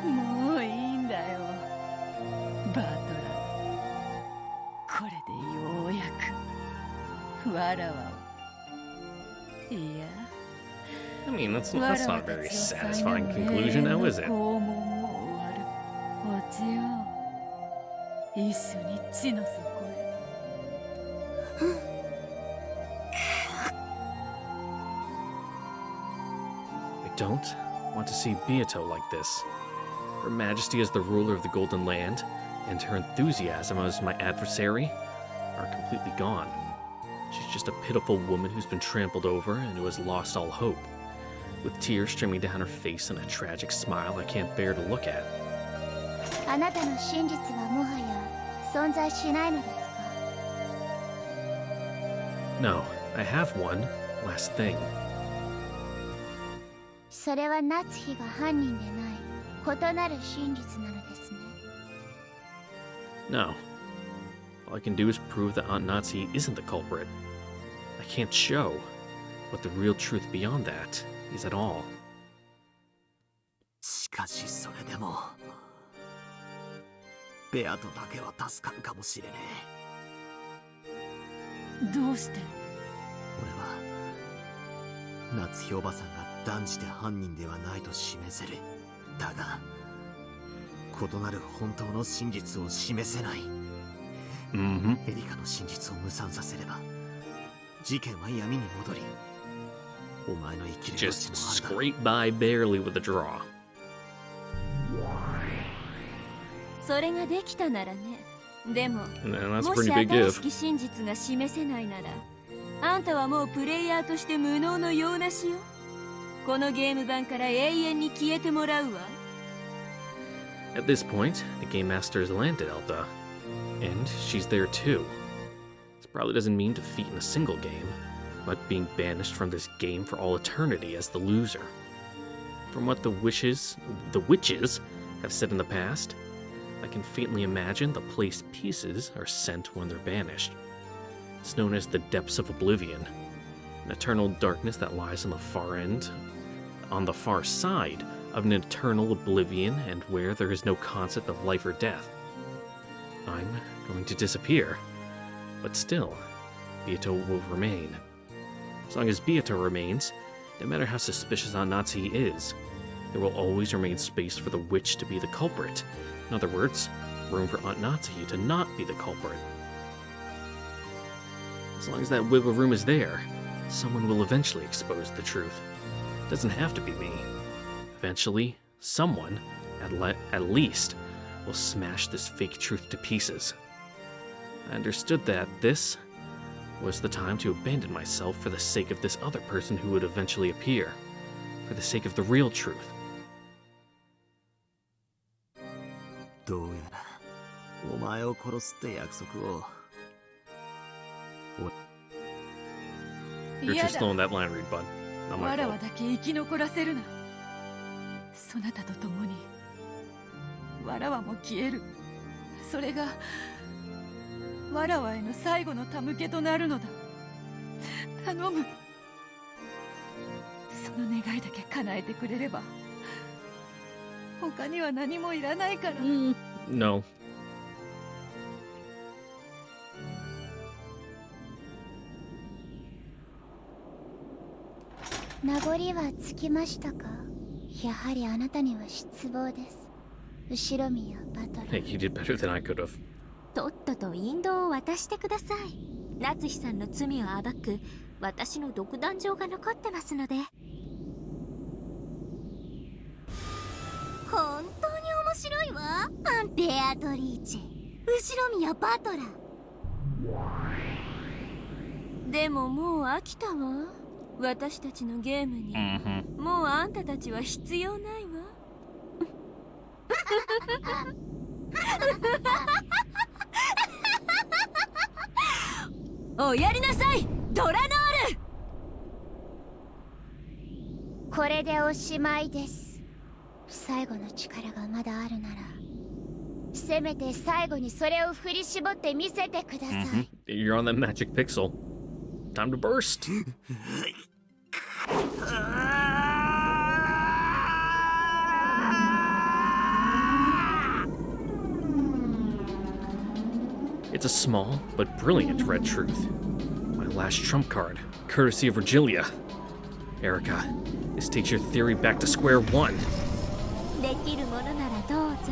もういいんだよバトラー。これでようやくわらわを。いや I mean, that's not a very satisfying conclusion now, is it? 拷問も終わる。ちよ。一緒に地の底へ。I don't want to see Beato like this. Her Majesty as the ruler of the Golden Land, and her enthusiasm as my adversary, are completely gone. She's just a pitiful woman who's been trampled over and who has lost all hope, with tears streaming down her face and a tragic smile I can't bear to look at. あなたの真実はもはや存在しないのですか？ No, I have one last thing. それは夏日が犯人でない異なる真実なのですね。 No. All I can do is prove that Aunt Nazi isn't the culprit. I can't show what the real truth beyond that is at all. しかしそれでもベアトだけは助かるかもしれねえ。どうして？俺は夏日おばさんが断じて犯人ではないと示せる。だが異なる本当の真実を示せない。エリカの真実を無賛させれば事件は闇に戻り、お前の生きる Just scrape by barely with a draw. それができたならね。でも、 And that's a もし pretty big 新 give. しき真実が示せないなら、あんたはもうプレイヤーとして無能の用なしよ。このゲーム版から永遠に消えてもらうわ。At this point, the Game Master has landed Elta, and she's there too. This probably doesn't mean defeat in a single game, but being banished from this game for all eternity as the loser. From what the witches have said in the past, I can faintly imagine the place pieces are sent when they're banished. It's known as the Depths of Oblivion, an eternal darkness that lies on the far side of an eternal oblivion, and where there is no concept of life or death. I'm going to disappear, but still, Beato will remain. As long as Beato remains, no matter how suspicious Aunt Nazi is, there will always remain space for the witch to be the culprit. In other words, room for Aunt Nazi to not be the culprit. As long as that wiggle room is there, someone will eventually expose the truth. It doesn't have to be me. Eventually, someone, at least, will smash this fake truth to pieces. I understood that this was the time to abandon myself for the sake of this other person who would eventually appear, for the sake of the real truth. どうやらお前を殺すって約束を。 You're too slow in that line read, bud. Not my わら fault. わだけ生き残らせるな。そなたと共にわらわも消える。それがわらわへの最後の手向けとなるのだ。頼む。その願いだけ叶えてくれれば他には何もいらないから。No. 名残はつきましたか？やはりあなたには失望です。後ろ宮バトル。 Hey, you did better than I could have. とっとと引導を渡してください。夏日さんの罪を暴く私の独壇場が残ってますので。本当に面白いわ、ベアトリーチェ、後ろ宮バトラ。でももう飽きたわ。私たちのゲームに。もうあんたたちは必要ないわ。おやりなさい、ドラノール。これでおしまいです。最後の力がまだあるなら、せめて最後にそれを振り絞って見せてください。You're on that magic pixel. Time to burst. It's a small but brilliant red truth. My last trump card, courtesy of Virgilia. Erica, this takes your theory back to square one. できるものならどうぞ。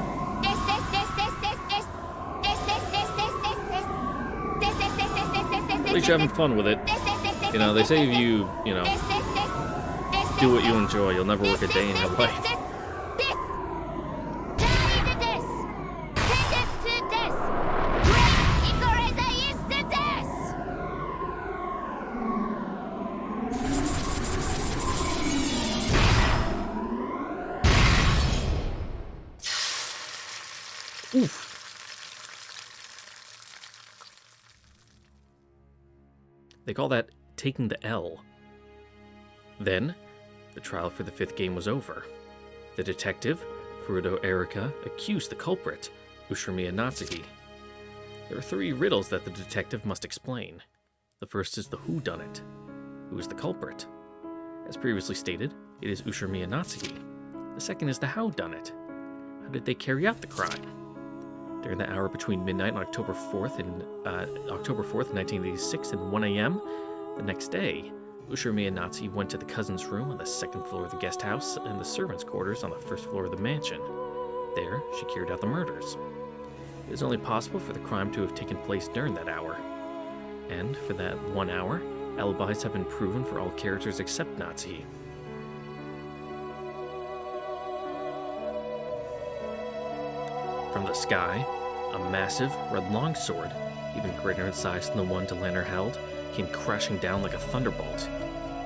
At least you're having fun with it. You know, they say if you do what you enjoy, you'll never work a day in your life. Oof. They call that taking the L. Then, the trial for the 5th game was over. The detective, Furuto Erika, accused the culprit, Ushirimiya Natsuki. There are 3 riddles that the detective must explain. The first is the whodunit. Who is the culprit? As previously stated, it is Ushirimiya Natsuki. The second is the howdunit. How did they carry out the crime? During the hour between midnight on October 4th, 1986 and 1 a.m., the next day, Ushirimiya Natsuki went to the cousin's room on the 2nd floor of the guest house and the servants' quarters on the 1st floor of the mansion. There, she carried out the murders. It is only possible for the crime to have taken place during that hour. And for that 1 hour, alibis have been proven for all characters except Natsuki. From the sky, A massive red longsword, even greater in size than the one Delaner held, came crashing down like a thunderbolt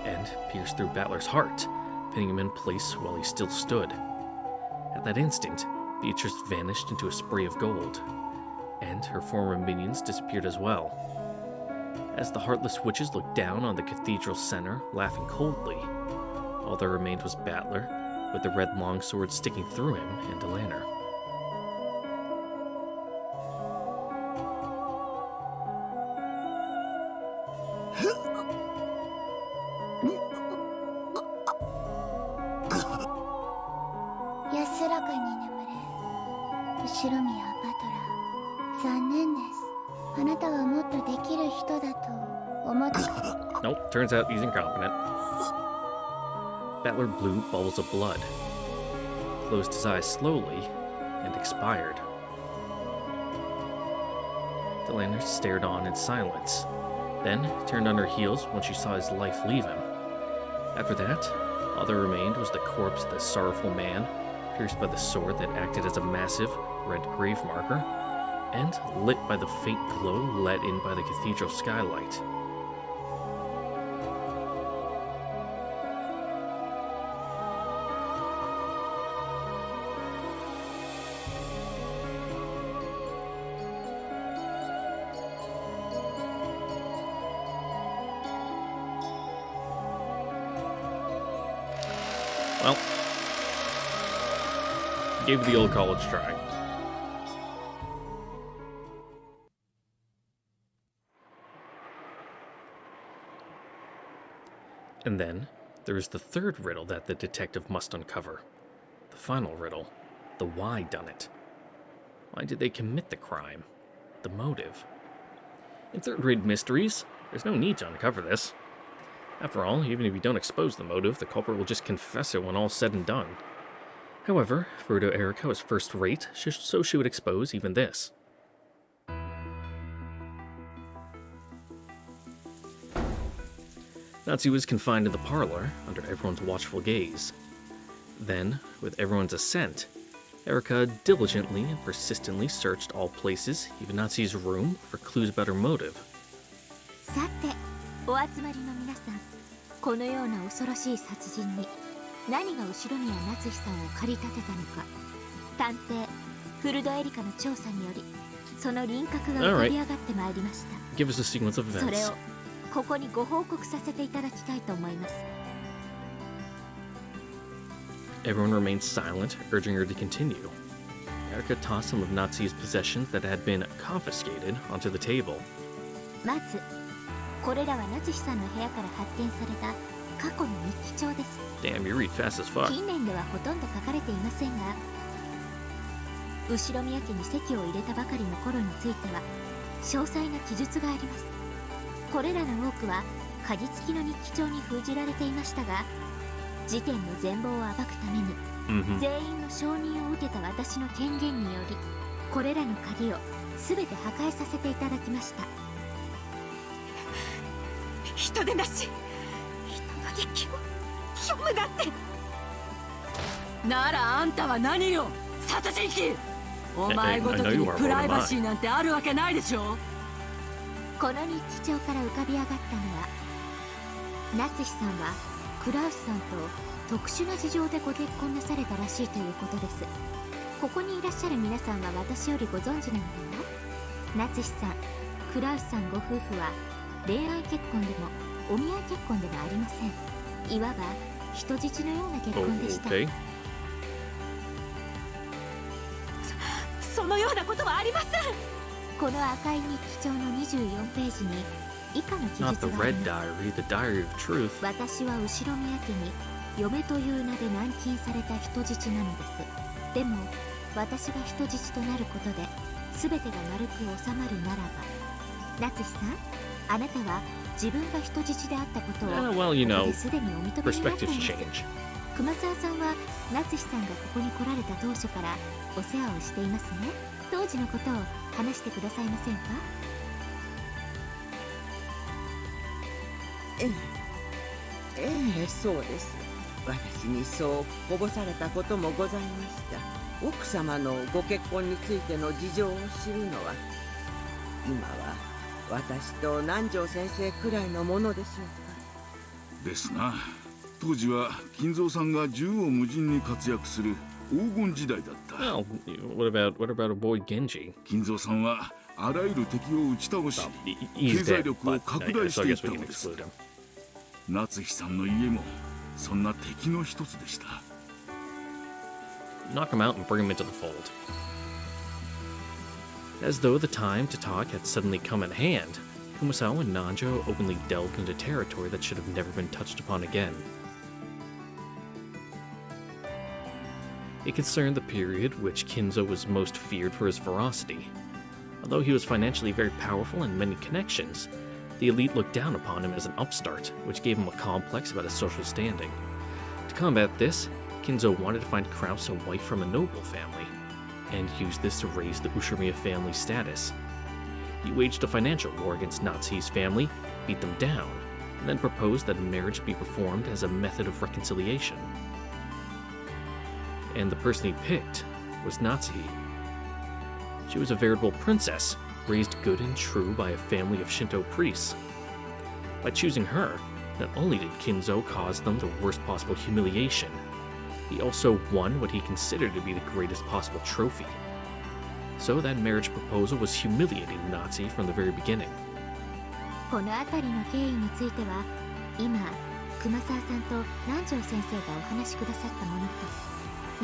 and pierced through Battler's heart, pinning him in place while he still stood. At that instant, Beatrice vanished into a spray of gold, and her former minions disappeared as well. As the heartless witches looked down on the cathedral's center, laughing coldly, all there remained was Battler, with the red longsword sticking through him and Delaner. Nope, turns out he's incompetent. Battler blew bubbles of blood, closed his eyes slowly, and expired. Delaner stared on in silence, then turned on her heels when she saw his life leave him. After that, all that remained was the corpse of the sorrowful man, pierced by the sword that acted as a massive red grave marker, and lit by the faint glow let in by the cathedral skylight. Well, gave it the old college try. And then, there is the third riddle that the detective must uncover. The final riddle. The why done it. Why did they commit the crime? The motive. In third-grade mysteries, there's no need to uncover this. After all, even if you don't expose the motive, the culprit will just confess it when all's said and done. However, Furuto Erika was first-rate, so she would expose even this. Natsu was confined in the parlor, under everyone's watchful gaze. Then, with everyone's assent, Erika diligently and persistently searched all places, even Natsu's room, for clues about her motive. さて、お集まりの皆さん、このような恐ろしい殺人に何が後宮夏日さんを駆り立てたのか、探偵フルドエリカの調査によりその輪郭が浮かび上がってまいりました。Give us a sequence of events. それをここにご報告させていただきたいと思います。Everyone remained silent, urging her to continue. Erika tossed some of Natsu's possessions that had been confiscated onto the table. まず、これらは夏日さんの部屋から発見された過去の日記帳です。Damn, you read fast as fuck. 近年ではほとんど書かれていませんが、後宮家に籍を入れたばかりの頃については詳細な記述があります。これらの多くは鍵付きの日記帳に封じられていましたが、事件の全貌を暴くために、全員の承認を受けた私の権限によりこれらの鍵を全て破壊させていただきました。人でなし、人の日記を読むなんて。ならあんたは何よ、殺人鬼。お前ごときにプライバシーなんてあるわけないでしょ。この日記帳から浮かび上がったのは、夏日さんはクラウスさんと特殊な事情でご結婚なされたらしいということです。ここにいらっしゃる皆さんは私よりご存知なのでは。夏日さん、クラウスさんご夫婦は恋愛結婚でもお見合い結婚でもありません。いわば人質のような結婚でした。そのようなことはありません。この赤い日記帳の24ページに以下の記述があります。私は後宮家に嫁という名で軟禁された人質なのです。でも私が人質となることで全てが丸く収まるならば、夏日さん、あなたは自分が人質であったことをここですでにお認めになったんです。熊沢さんは夏日さんがここに来られた当初からお世話をしていますね。当時のことを話してくださいませんか？そうです。私にそうこぼされたこともございました。奥様のご結婚についての事情を知るのは今は私と南條先生くらいのものでしょうか。ですな。当時は金蔵さんが縦横無尽に活躍する黄金時代だった。Well, what about a boy Genji? 金蔵さんはあらゆる敵を打ち倒し、 He's 経済 dead, 力を but 拡大 so し I てい guess った we の can です。 exclude him. 夏日さんの家もそんな敵の一つでした。Knock him out and bring him into the fold. As though the time to talk had suddenly come at hand, Kumasao and Nanjo openly delved into territory that should have never been touched upon again. It concerned the period which Kinzo was most feared for his ferocity. Although he was financially very powerful and many connections, the elite looked down upon him as an upstart, which gave him a complex about his social standing. To combat this, Kinzo wanted to find Kraus a wife from a noble family, and use this to raise the Ushiromiya family's status. He waged a financial war against Natsuhi's family, beat them down, and then proposed that marriage be performed as a method of reconciliation. And the person he picked was Natsuhi. She was a veritable princess, raised good and true by a family of Shinto priests. By choosing her, not only did Kinzo cause them the worst possible humiliation, he also won what he considered to be the greatest possible trophy. So that marriage proposal was humiliating Natsuhi from the very beginning. この辺りの経緯については、今熊沢さんと南條先生がお話しくださったものと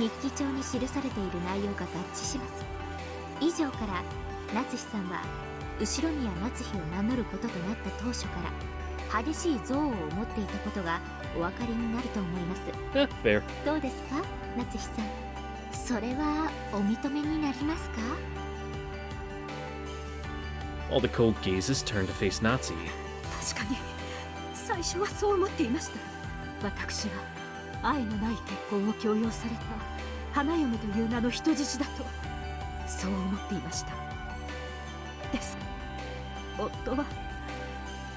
日記帳に記されている内容が合致します。以上から夏日さんは後宮夏日を名乗ることとなった当初から激しい憎悪を持っていたことがお分かりになると思います。Fair. どうですか、夏日さん。それはお認めになりますか？ All the cold gazes turned to face Natsuhi. 確かに最初はそう思っていました。私は愛のない結婚を強要された花嫁という名の人質だとそう思っていました。です夫は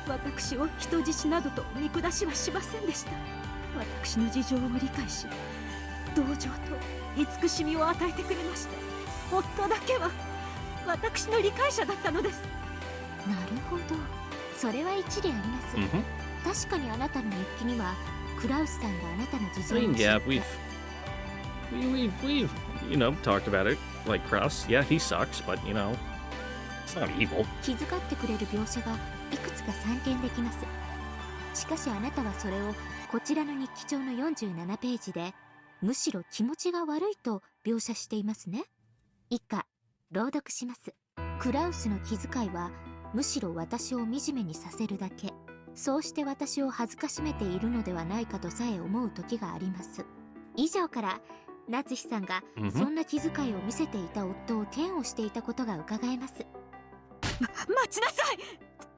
私を人質などと見下しはしませんでした。私の事情を理解し同情と慈しみを与えてくれました。夫だけは私の理解者だったのです。なるほど、それは一理あります。確かにあなたの日記にはクラウスさんがあなたの事情を Yeah, we've talked about it. Like Kraus, yeah, he sucks, but it's not evil. 気遣ってくれる描写がいくつか散見できます。しかしあなたはそれをこちらの日記帳の47ページでむしろ気持ちが悪いと描写していますね。以下朗読します。クラウスの気遣いはむしろ私を惨めにさせるだけ。そうして私を恥ずかしめているのではないかとさえ思う時があります。以上から夏日さんがそんな気遣いを見せていた夫を嫌悪していたことが伺えます。待ちなさい。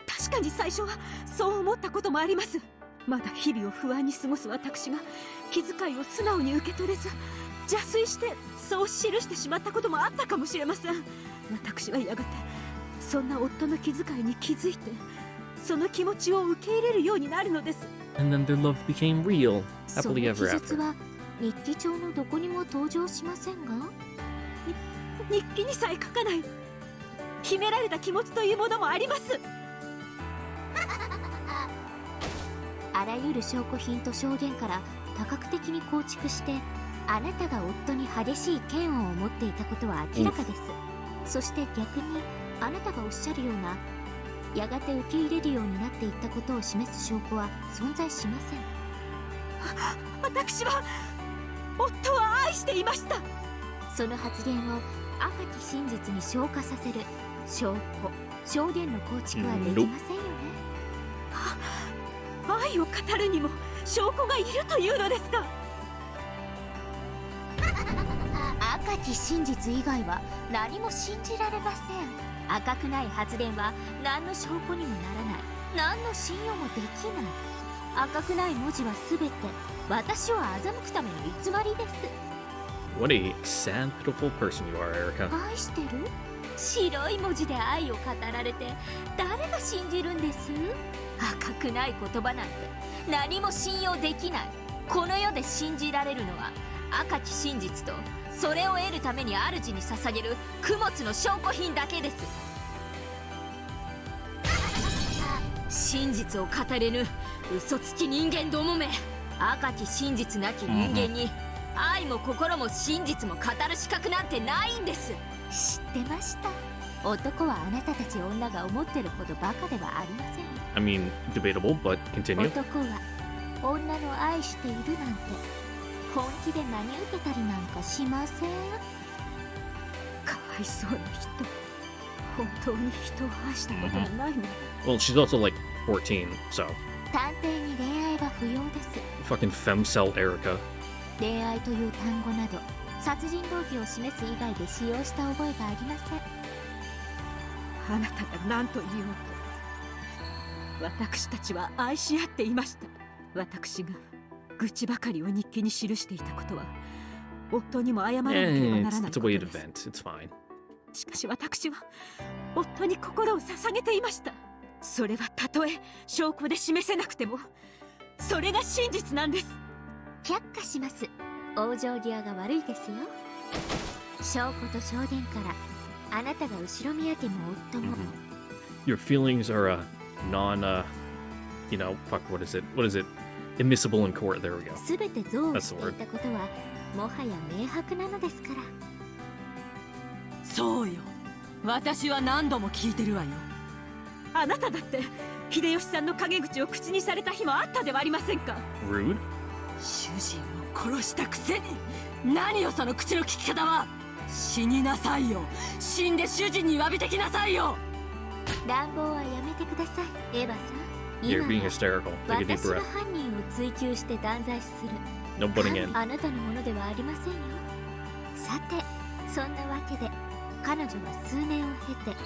確かに最初はそう思ったこともあります。まだ日々を不安に過ごす私が気遣いを素直に受け取れず邪推してそう記してしまったこともあったかもしれません。私はやがてそんな夫の気遣いに気づいてその気持ちを受け入れるようになるのです。 And then their love became real, その happily 記 ever 述 after. は日記帳のどこにも登場しませんが、日記にさえ書かない秘められた気持ちというものもあります。あらゆる証拠品と証言から多角的に構築してあなたが夫に激しい嫌悪を持っていたことは明らかです。そして逆にあなたがおっしゃるようなやがて受け入れるようになっていったことを示す証拠は存在しません。私は夫は愛していました。その発言を赤き真実に昇華させる証拠証言の構築はできませんよね。愛を語るにも証拠がいるというのですか。赤き真実以外は何も信じられません。赤くない発言は何の証拠にもならない。何の信用もできない。赤くない文字は全て私を欺くための偽りです。 What a sad, pitiful person you are, Erica. 愛してる？白い文字で愛を語られて誰が信じるんです？赤くない言葉なんて何も信用できない。この世で信じられるのは赤き真実とそれを得るために主に捧げる供物の証拠品だけです。真実を語れぬ嘘つき人間どもめ、赤き真実なき人間に愛も心も真実も語る資格なんてないんです。知ってました。男はあなたたち女が思ってるほどバカではありません。 I mean, debatable, but continue. 男は女の愛しているなんて本気で真に受けたりなんかしません。かわいそうな人、本当に人を愛したことがないの。Well, she's also like 14, so 探偵に恋愛は不要です。 fucking femcel Erica. 恋愛という単語など殺人動機を示す以外で使用した覚えがありません。あなたが何と言おうと、私たちは愛し合っていました。私が愚痴ばかりを日記に記していたことは夫にも謝らなければならない It's こ a と way で to す。 vent. It's fine. しかし私は夫に心を捧げていました。それはたとえ証拠で示せなくてもそれが真実なんです。却下します。往生際が悪いですよ。証拠と証言からあなたが後ろ宮家も夫も、Your feelings are you know, fuck, what is it? Admissible in court. There we go. すべて憎悪 That's し the てい word. たことはもはや明白なのですから。そうよ、私は何度も聞いてるわよ。あなただって秀吉さんの陰口を口にされた日もあったではありませんか。 Rude? 主人を殺したくせに何よその口の利き方は。死になさいよ、死んで主人に詫びてきなさいよ。乱暴はやめてください、エヴァさん。 You're 今 being は hysterical. Take a deep 私が breath. 犯人を追及して断罪する。 No butting in. あなたのものではありませんよ。さて、そんなわけで彼女は数年を経て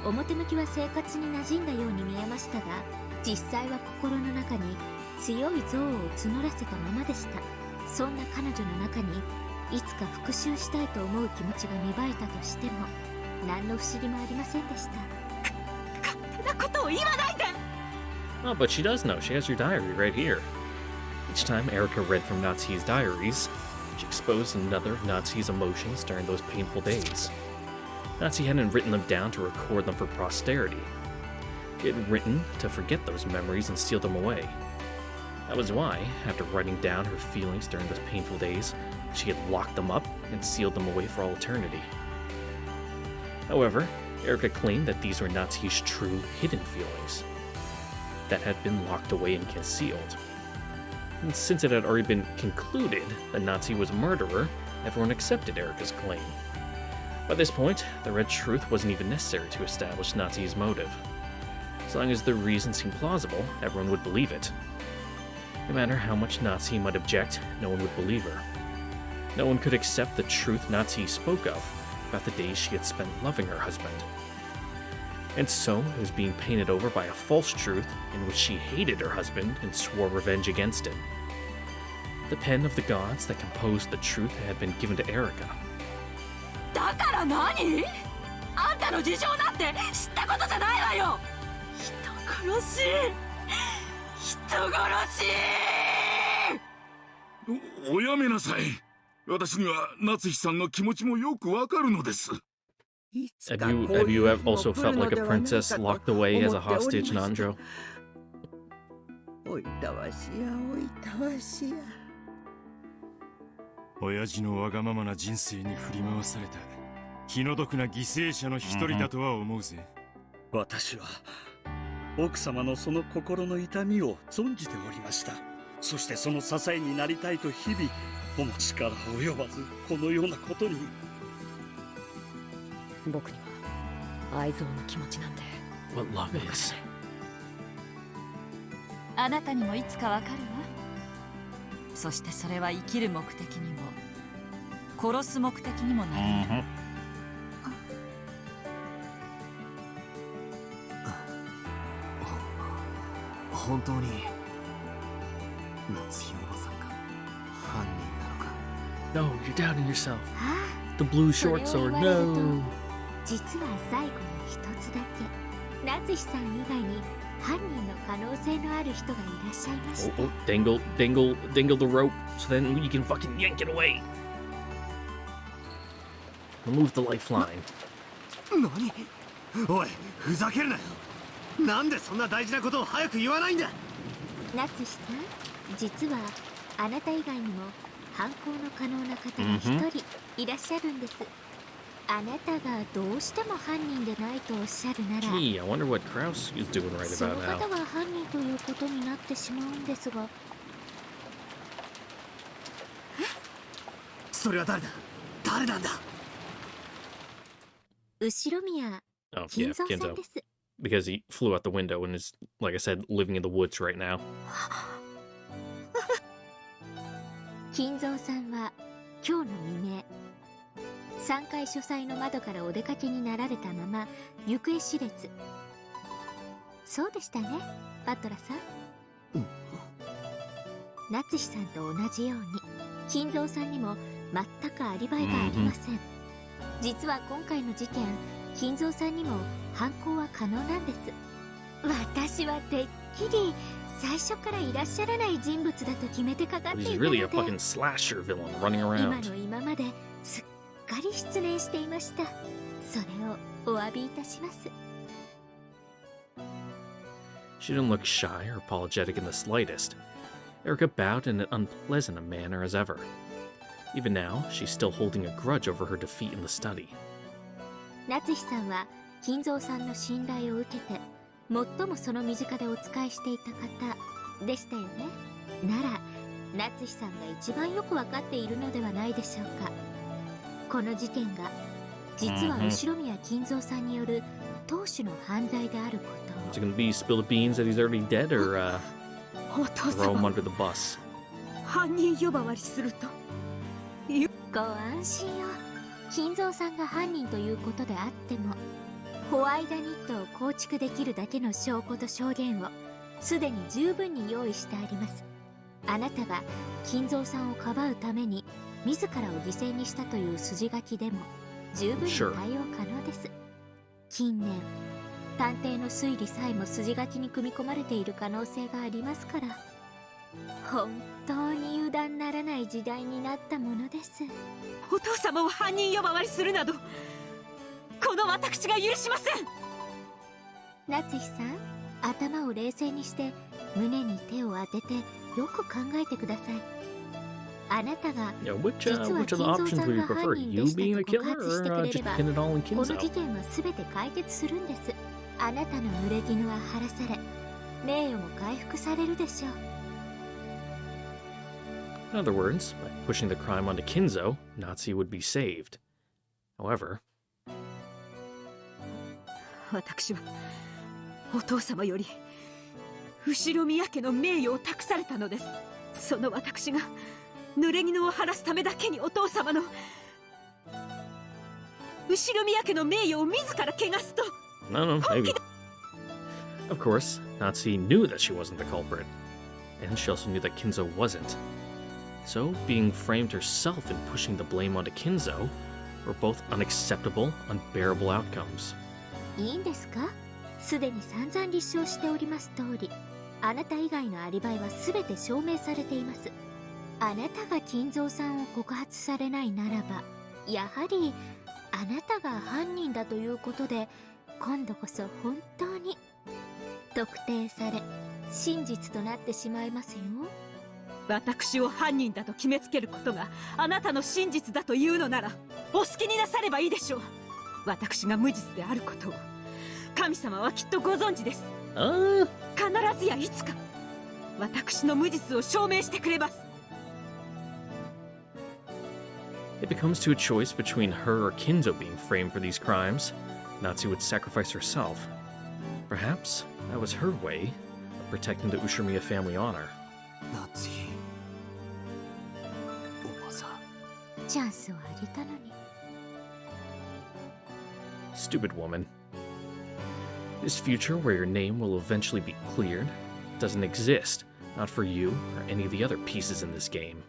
表向きは生活に馴染んだように見えましたが、実際は心の中に強い憎悪を募らせたままでした。そんな彼女の中にいつか復讐したいと思う気持ちが芽生えたとしても何の不思議もありませんでした。勝手なことを言わないで。 Oh, but she does know. She has your diary right here. Each time Erica read from Natsuhi's diaries, she exposed another Natsuhi's emotions during those painful days. Natsuhi hadn't written them down to record them for posterity. He had written to forget those memories and seal them away. That was why, after writing down her feelings during those painful days, she had locked them up and sealed them away for all eternity. However, Erica claimed that these were Natsuhi's true hidden feelings that had been locked away and concealed. And since it had already been concluded that Natsuhi was a murderer, everyone accepted Erica's claim. By this point, the red truth wasn't even necessary to establish Natsuhi's motive. As long as the reason seemed plausible, everyone would believe it. No matter how much Natsuhi might object, no one would believe her. No one could accept the truth Natsuhi spoke of about the days she had spent loving her husband. And so it was being painted over by a false truth in which she hated her husband and swore revenge against him. The pen of the gods that composed the truth had been given to Erica. だから何？あんたの事情なんて知ったことじゃないわよ。人殺し、人殺し。おやめなさい。私には夏日さんの気持ちもよくわかるのです。Have you also felt like a princess locked away as a hostage, Nanjo? おいたわしや、おいたわしや。親父のわがままな人生に振り回された気の毒な犠牲者の一人だとは思うぜ。私は奥様のその心の痛みを存じておりました。そしてその支えになりたいと日々お力及ばずこのようなことに。僕には愛憎の気持ちなんて What love is. あなたにもいつかわかるわ。そしてそれは生きる目的にも殺す目的にもなる。本当に夏日おばさんが犯人なのか。 No, you're doubting yourself. あ The blue あ、それを short 言 sword, われると no. 実は最後に一つだけ夏日さん以外に犯人の可能性のある人がいらっしゃいました。 Oh, dangle the rope so then you can fucking yank it away. Remove the lifeline. 何？おい、ふざけるなよ。なんでそんな大事なことを早く言わないんだ。ナツシさん、実はあなた以外にも犯行の可能な方が一人いらっしゃるんです。あなたがどうしても犯人でないとおっしゃるなら、 Gee, I wonder what Kraus is doing right その about 方 now. が犯人ということになってしまうんですが。それは誰だ？誰なんだ？後宮 Oh, 金 yeah, 蔵さん Kinzo. です。 Because he flew out the window and is, like I said, living in the woods right now. 金蔵さんは今日の未明、3階書斎の窓からお出かけになられたまま行方知れず。そうでしたね、バトラさん。夏日さんと同じように金蔵さんにも全くアリバイがありません。実は今回の事件、金蔵さんにも犯行は可能なんです。私はてっきり最初からいらっしゃらない人物だと決めてかかっていた He's の really で、 a fucking slasher villain running 今 around. の今まですっかり失念していました。それをお詫びいたします。 She didn't look shy or apologetic in the slightest. Erica bowed in an unpleasant a manner as ever. Even now, she's still holding a grudge over her defeat in the study. 夏日さんは金蔵さんの信頼を受けて最もその身近でお仕えしていた方でしたよね。なら夏日さんが一番よくわかっているのではないでしょうか。この事件が実は後宮金蔵さんによる当主の犯罪であることを。 Is it gonna be spill the beans that he's already dead, or お父 throw him 様、 under the bus? 犯人呼ばわりすると。ご安心を。金蔵さんが犯人ということであっても、ホワイダニットを構築できるだけの証拠と証言をすでに十分に用意してあります。あなたが金蔵さんをかばうために自らを犠牲にしたという筋書きでも十分に対応可能です。近年探偵の推理さえも筋書きに組み込まれている可能性がありますから、本当に油断ならない時代になったものです。お父様を犯人呼ばわりするなど、この私が許しません。夏日さん、頭を冷静にして胸に手を当ててよく考えてください。あなたが Yeah, which 実は of the 金蔵 options さ would ん you が犯 prefer? 人 You でした being a と告 killer, 発して or くれ just れば、 pin it all in この事 Kinzo? 件は全て解決するんです。あなたの濡れ衣は晴らされ、名誉も回復されるでしょう。 In other words, by pushing the crime onto Kinzo, Natsu would be saved. However, 私はお父様より後宮家の名誉を託されたのです。その私が濡れ衣を晴らすためだけにお父様の後宮家の名誉を自ら汚すと。 no, maybe. Of course, Natsu knew that she wasn't the culprit, and she also knew that Kinzo wasn't. So, being framed herself and pushing the blame onto Kinzo were both unacceptable, unbearable outcomes. いいんですか？すでに散々立証しております通り、あなた以外のアリバイは全て証明されています。あなたが金蔵さんを告発されないならば、やはりあなたが犯人だということで、今度こそ本当に特定され真実となってしまいますよ。私を犯人だと決めつけることがあなたの真実だというのなら、お好きになさればいいでしょう。私が無実であることを神様はきっとご存知です。必ずやいつか私の無実を証明してくれます。 If it comes to a choice between her or Kinzo being framed for these crimes, Natsu would sacrifice herself. Perhaps that was her way of protecting the Ushimiya family honor. 夏日、おばさん。チャンスをあげたのに。Stupid woman. This future where your name will eventually be cleared doesn't exist, not for you or any of the other pieces in this game.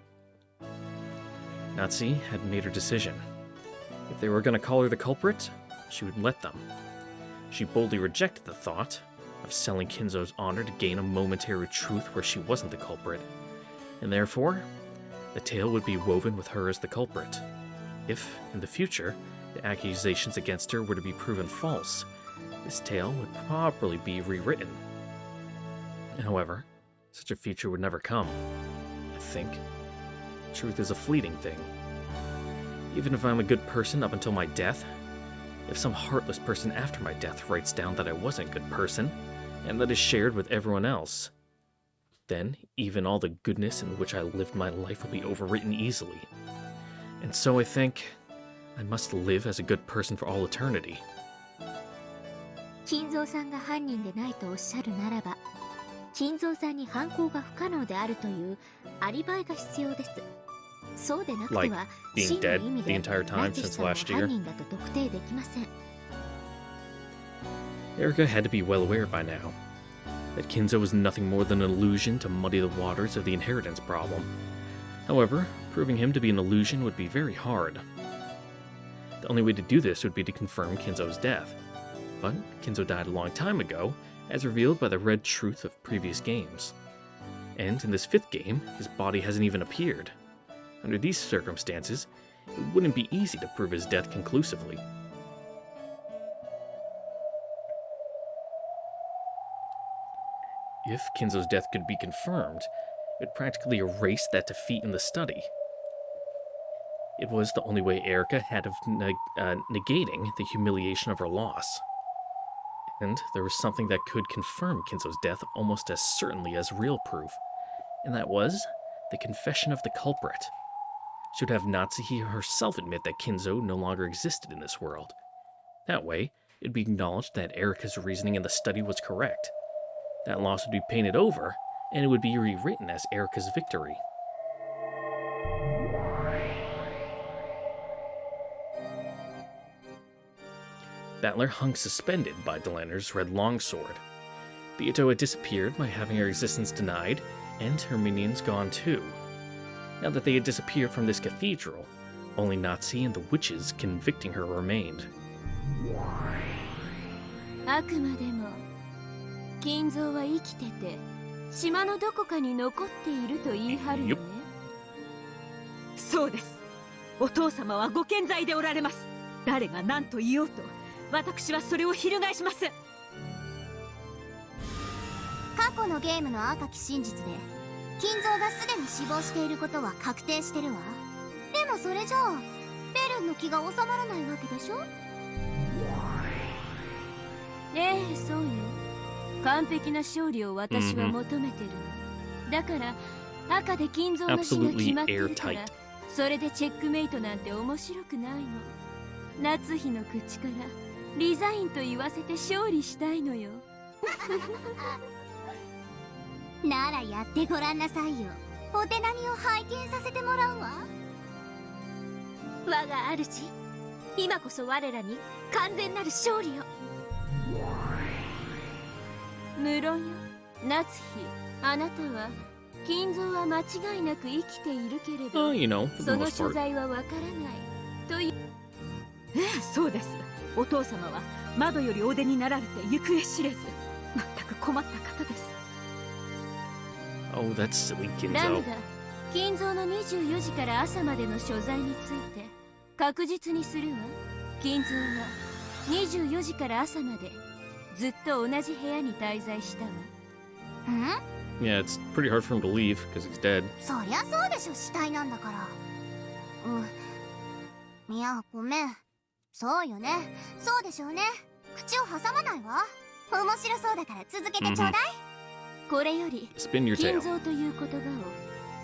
Natsu had made her decision. If they were going to call her the culprit, she would let them. She boldly rejected the thought of selling Kinzo's honor to gain a momentary truth where she wasn't the culprit, and therefore, the tale would be woven with her as the culprit. If, in the future, the accusations against her were to be proven false, this tale would properly be rewritten. However, such a future would never come, I think. Truth is a fleeting thing. Even if I'm a good person up until my death, if some heartless person after my death writes down that I wasn't a good person, and that is shared with everyone else, then even all the goodness in which I lived my life will be overwritten easily. And so I think I must live as a good person for all eternity. 金蔵さんが犯人でないとおっしゃるならば、金蔵さんに犯行が不可能であるというアリバイが必要です。そうでなくては、真の意味でナツヒさんは犯人だと特定できません。Erica had to be well aware by now that Kinzo was nothing more than an illusion to muddy the waters of the inheritance problem. However, proving him to be an illusion would be very hard. The only way to do this would be to confirm Kinzo's death. But Kinzo died a long time ago, as revealed by the red truth of previous games. And in this 5th game, his body hasn't even appeared. Under these circumstances, it wouldn't be easy to prove his death conclusively. If Kinzo's death could be confirmed, it would practically erase that defeat in the study. It was the only way Erica had of negating the humiliation of her loss. And there was something that could confirm Kinzo's death almost as certainly as real proof, and that was the confession of the culprit. She would have Natsuhi herself admit that Kinzo no longer existed in this world. That way, it would be acknowledged that Erica's reasoning in the study was correct. That loss would be painted over, and it would be rewritten as Erica's victory. Battler hung suspended by Delanor's red longsword. Beato had disappeared by having her existence denied, and her minions gone too. Now that they had disappeared from this cathedral, only Natsuhi and the witches convicting her remained. あくまでも金蔵は生きてて島のどこかに残っていると言い張るのね。そうです。お父様はご健在でおられます。誰が何と言おうと私はそれを翻します。過去のゲームの赤き真実で金蔵がすでに死亡していることは確定してるわ。でもそれじゃあベルンの気が収まらないわけでしょ。ええ、そうよ。完璧な勝利を私は求めてるの。だから赤で金蔵の死が決まってるから、それでチェックメイトなんて面白くないの。夏日の口からリザインと言わせて勝利したいのよ。ならやってごらんなさいよ。お手並みを拝見させてもらうわ。我が主、今こそ我らに完全なる勝利を。無論よ、夏日、あなたは金蔵は間違いなく生きているけれど、その所在はわからないという。ええ、そうです。お父様は窓よりお出になられて行方知れず、全く困った方です。Oh, that's silly, Kinzo. ダメだ。金蔵の24時から朝までの所在について確実にするわ。金蔵は24時から朝までずっと同じ部屋に滞在したわ。Yeah, it's pretty hard for him to leave because he's dead. そりゃそうでしょ、死体なんだから。いや、ごめん。そうよね。そうでしょうね。口を挟まないわ。面白そうだから続けてちょうだい。これより金蔵という言葉を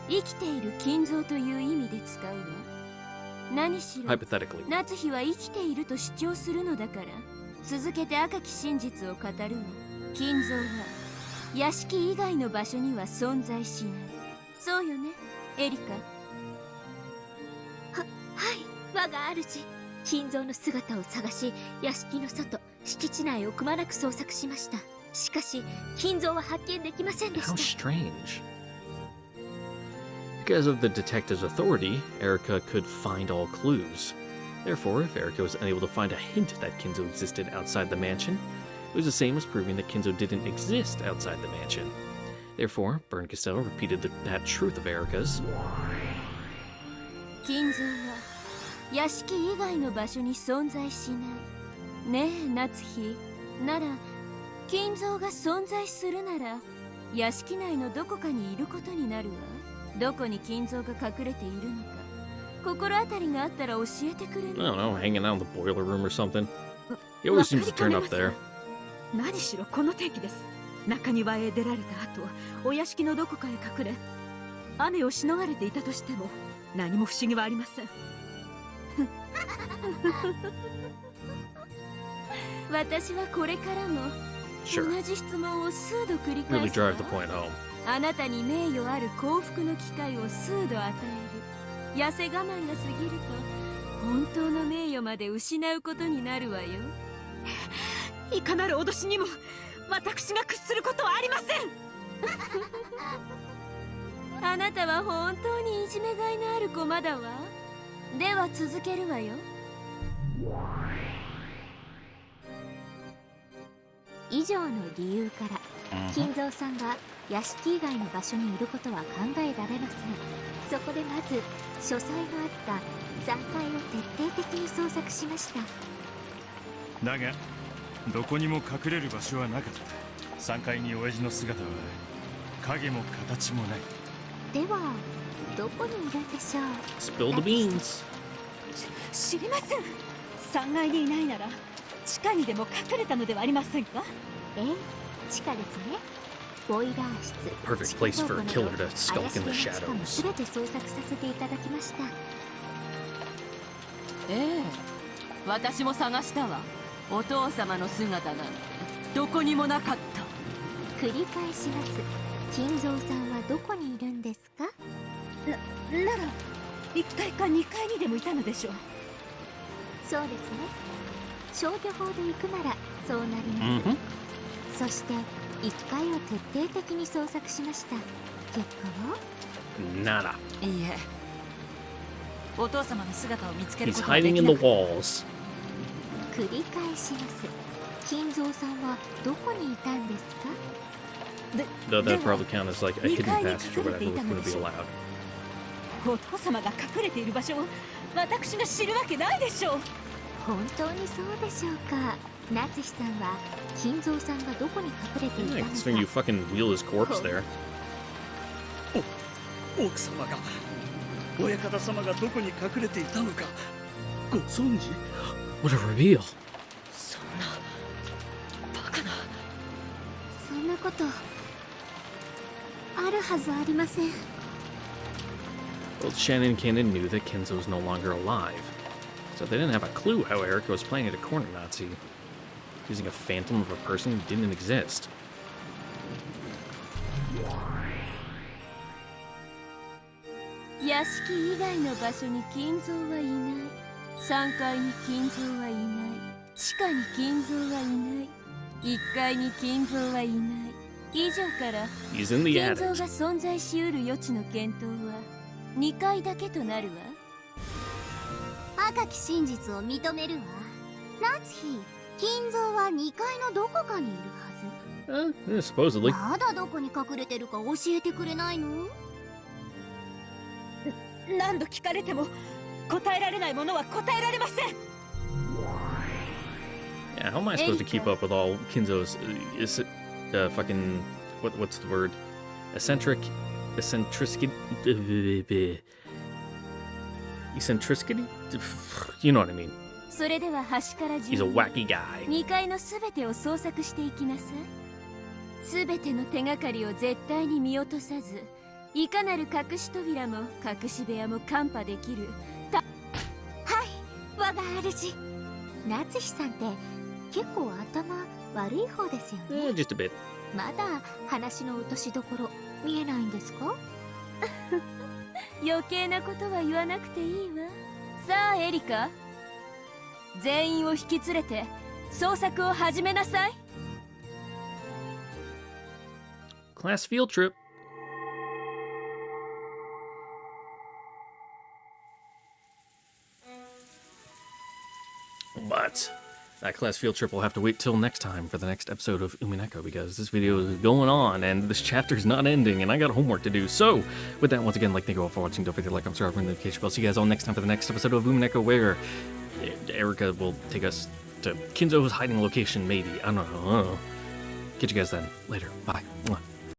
生きている金蔵という意味で使うわ。何しろ夏日は生きていると主張するのだから、続けて赤き真実を語るわ。金蔵は屋敷以外の場所には存在しない。そうよね、エリカ。はい、我が主。金蔵の姿を探し、屋敷の外、敷地内をくまなく捜索しました。しかし、金蔵は発見できませんでした。How strange. Because of the detective's authority, Erica could find all clues. Therefore, if Erica was unable to find a hint that Kinzo existed outside the mansion, it was the same as proving that Kinzo didn't exist outside the mansion. Therefore, Bernkastel repeated that truth of Erica's. 金蔵は屋敷以外の場所に存在しないねえ夏日。なら金蔵が存在するなら屋敷内のどこかにいることになるわ。どこに金蔵が隠れているのか心当たりがあったら教えてくれ I る？ don't know, hanging out in the boiler room or something. He always seems to turn up there. 何しろこの定期です。中庭へ出られた後お屋敷のどこかへ隠れ雨をしのがれていたとしても何も不思議はありません。私はこれからも Sure. 同じ質問を数度繰り Really 返す drive わ。 the point home. あなたに名誉ある幸福の機会を数度与える。痩せ我慢が過ぎると本当の名誉まで失うことになるわよ。いかなる脅しにも私が屈することはありません。あなたは本当にいじめがいのある駒だわ。では続けるわよ。以上の理由から金蔵さんが屋敷以外の場所にいることは考えられません。そこでまず書斎のあった3階を徹底的に捜索しました。だがどこにも隠れる場所はなかった。3階に親父の姿は影も形もない。ではどこにいるんでしょう？ Spill the beans. 知りません。3階にいないなら地下にでも隠れたのではありませんか？ええ、地下ですね。ボイラー室、 Perfect place for a killer to skulk in the 怪しげな地下も shadows. すべて捜索させていただきました。ええ、私も探したわ。お父様の姿なんてどこにもなかった。繰り返します。金蔵さんはどこにいるんですか？なら1階か2階にでもいたのでしょう。そうですね。消去法で行くならそうなります。そして1階を徹底的に捜索しました。結果は Nada. いいえ、お父様の姿を見つける He's ことはで hiding き in な the かった。 walls. 繰り返します。金蔵さんはどこにいたんですか？ Though that would probably count as like a hidden passage or whatever, which wouldn't be allowed. お父様が隠れている場所を私が知るわけないでしょう。本当にそうでしょうか？夏日さんは金蔵さんがどこに隠れていた Yeah, の considering you か fucking wheel his corpse there. 奥様が親方様がどこに隠れていたのかご存知？ What a reveal. そんなバカな。そんなことあるはずありません。 Both Shannon and Kanan knew that Kenzo was no longer alive, so they didn't have a clue how Erica was planning to corner Nazi, using a phantom of a person who didn't exist. 屋敷以外の場所に金蔵はいない。3階に金蔵はいない。地下に金蔵はいない。1階に金蔵はいない。以上から He's in the 金蔵 attic. が存在しうる余地の検討は2階だけとなるわ。赤き真実を認めるわ。夏日、金蔵は2階のどこかにいるはず。 Yeah, supposedly. まだどこに隠れてるか教えてくれないの？何度聞かれても答えられないものは答えられません。 Yeah, how am I supposed to keep up with all Kinzo's fucking what's the word? Eccentricity? You know what I mean. それでは端から He's a 順に wacky guy. 2階のすべてを捜索していきなさい。すべての手がかりを絶対に見落とさず、いかなる隠し扉も隠し部屋も看破できる。はい、我が主。夏日さんって結構頭悪い方ですよね。 Just a bit. まだ話の落としどころ見えないんですか？余計なことは言わなくていいわ。さあエリカ、全員を引き連れて捜索を始めなさい。 Class field trip. But That class field trip will have to wait till next time for the next episode of Umineko, because this video is going on and this chapter's not ending and I got homework to do. So, with that, once again, thank you all for watching. Don't forget to like, subscribe, ring the notification bell. See you guys all next time for the next episode of Umineko, where Erica will take us to Kinzo's hiding location, maybe. I don't know. Catch you guys then. Later. Bye. Mwah.